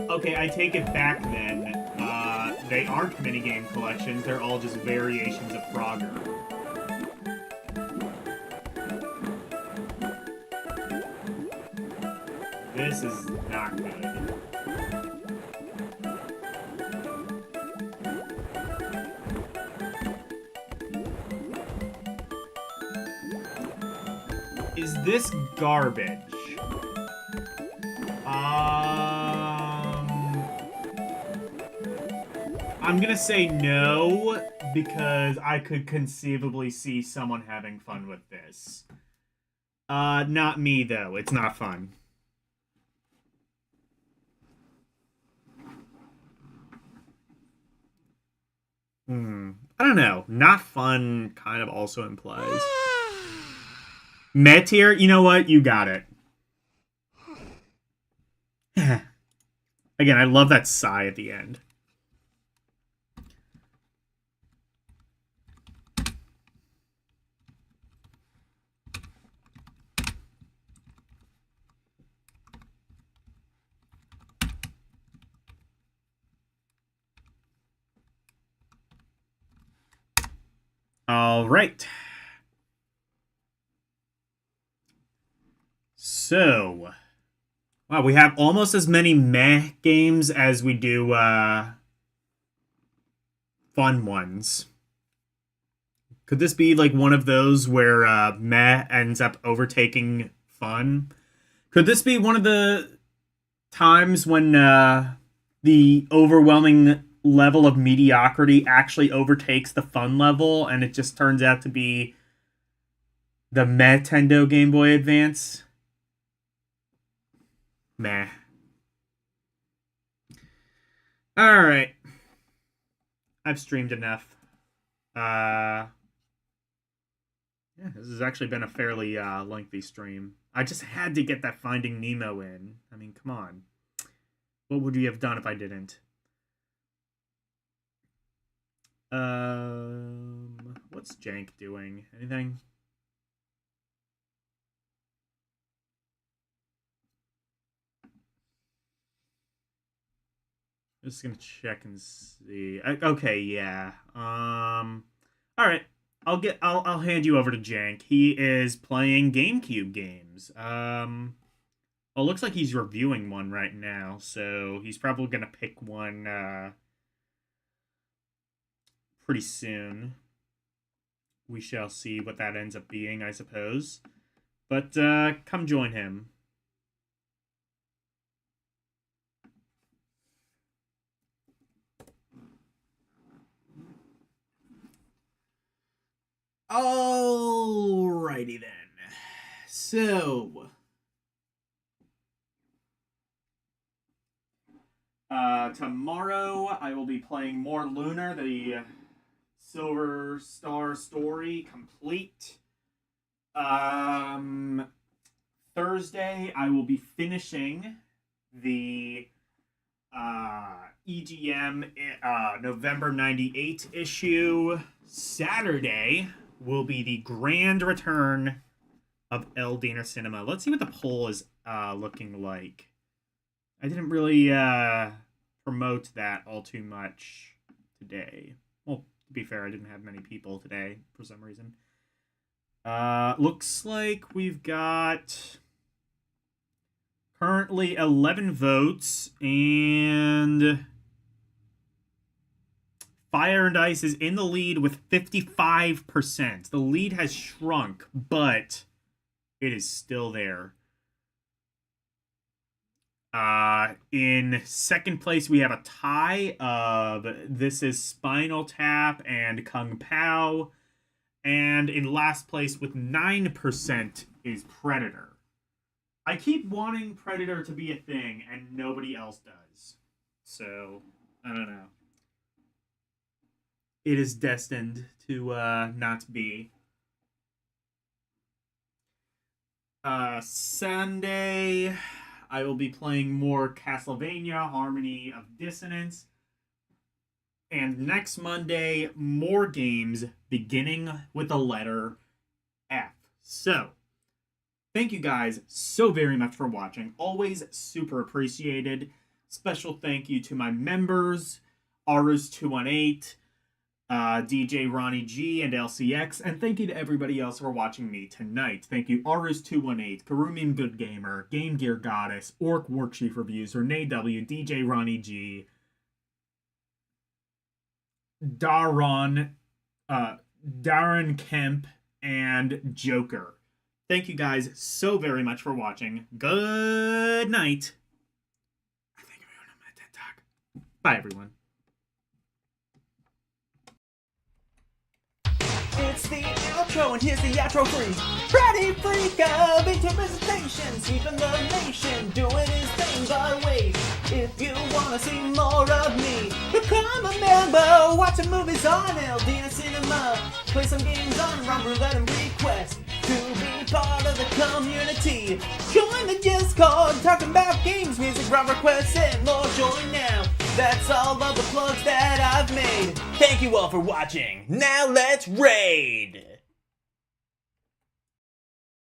Okay, I take it back then. They aren't minigame collections, they're all just variations of Frogger. This is not good. Is this garbage? I'm gonna say no, because I could conceivably see someone having fun with this. Not me, though. It's not fun. I don't know. Not fun kind of also implies. Metier, you know what? You got it. Again, I love that sigh at the end. All right. So, wow, we have almost as many meh games as we do fun ones. Could this be like one of those where meh ends up overtaking fun? Could this be one of the times when the overwhelming level of mediocrity actually overtakes the fun level, and it just turns out to be the Nintendo Game Boy Advance? Meh. Alright. I've streamed enough. Yeah, this has actually been a fairly lengthy stream. I just had to get that Finding Nemo in. I mean, come on. What would you have done if I didn't? What's Jank doing? Anything? I'm just gonna check and see. Okay, yeah. All right. I'll hand you over to Jank. He is playing GameCube games. Well, it looks like he's reviewing one right now, so he's probably gonna pick one pretty soon. We shall see what that ends up being, I suppose. But come join him. Alrighty then. So, tomorrow I will be playing more Lunar, the Silver Star story complete. Thursday I will be finishing the EGM November 98 issue. Saturday will be the grand return of El Diener Cinema. Let's see what the poll is looking like. I didn't really promote that all too much today. Well, to be fair, I didn't have many people today for some reason. Looks like we've got currently 11 votes, and Fire and Ice is in the lead with 55%. The lead has shrunk, but it is still there. In second place, we have a tie of This Is Spinal Tap and Kung Pao. And in last place with 9% is Predator. I keep wanting Predator to be a thing, and nobody else does. So, I don't know. It is destined to not be. Sunday, I will be playing more Castlevania, Harmony of Dissonance. And next Monday, more games beginning with the letter F. So, thank you guys so very much for watching. Always super appreciated. Special thank you to my members, Arus218, DJ Ronnie G, and LCX. And thank you to everybody else for watching me tonight. Thank you, Arus218, Karumian Good Gamer, Game Gear Goddess, Orc Warchief Reviews, Renee W, DJ Ronnie G, Darren Kemp, and Joker. Thank you guys so very much for watching. Good night. I think I'm going on my TED Talk. Bye, everyone. It's the outro, and here's the outro freeze. Freddy Freak of Intimidation, sweeping the nation, doing his thing by ways. If you wanna see more of me, become a member. Watch some movies on El Diener Cinema. Play some games on Rum Roulette and request to be part of the community. Join the Discord, talking about games, music, rum requests, and more. Join now. That's all of the plugs that I've made. Thank you all for watching. Now let's raid!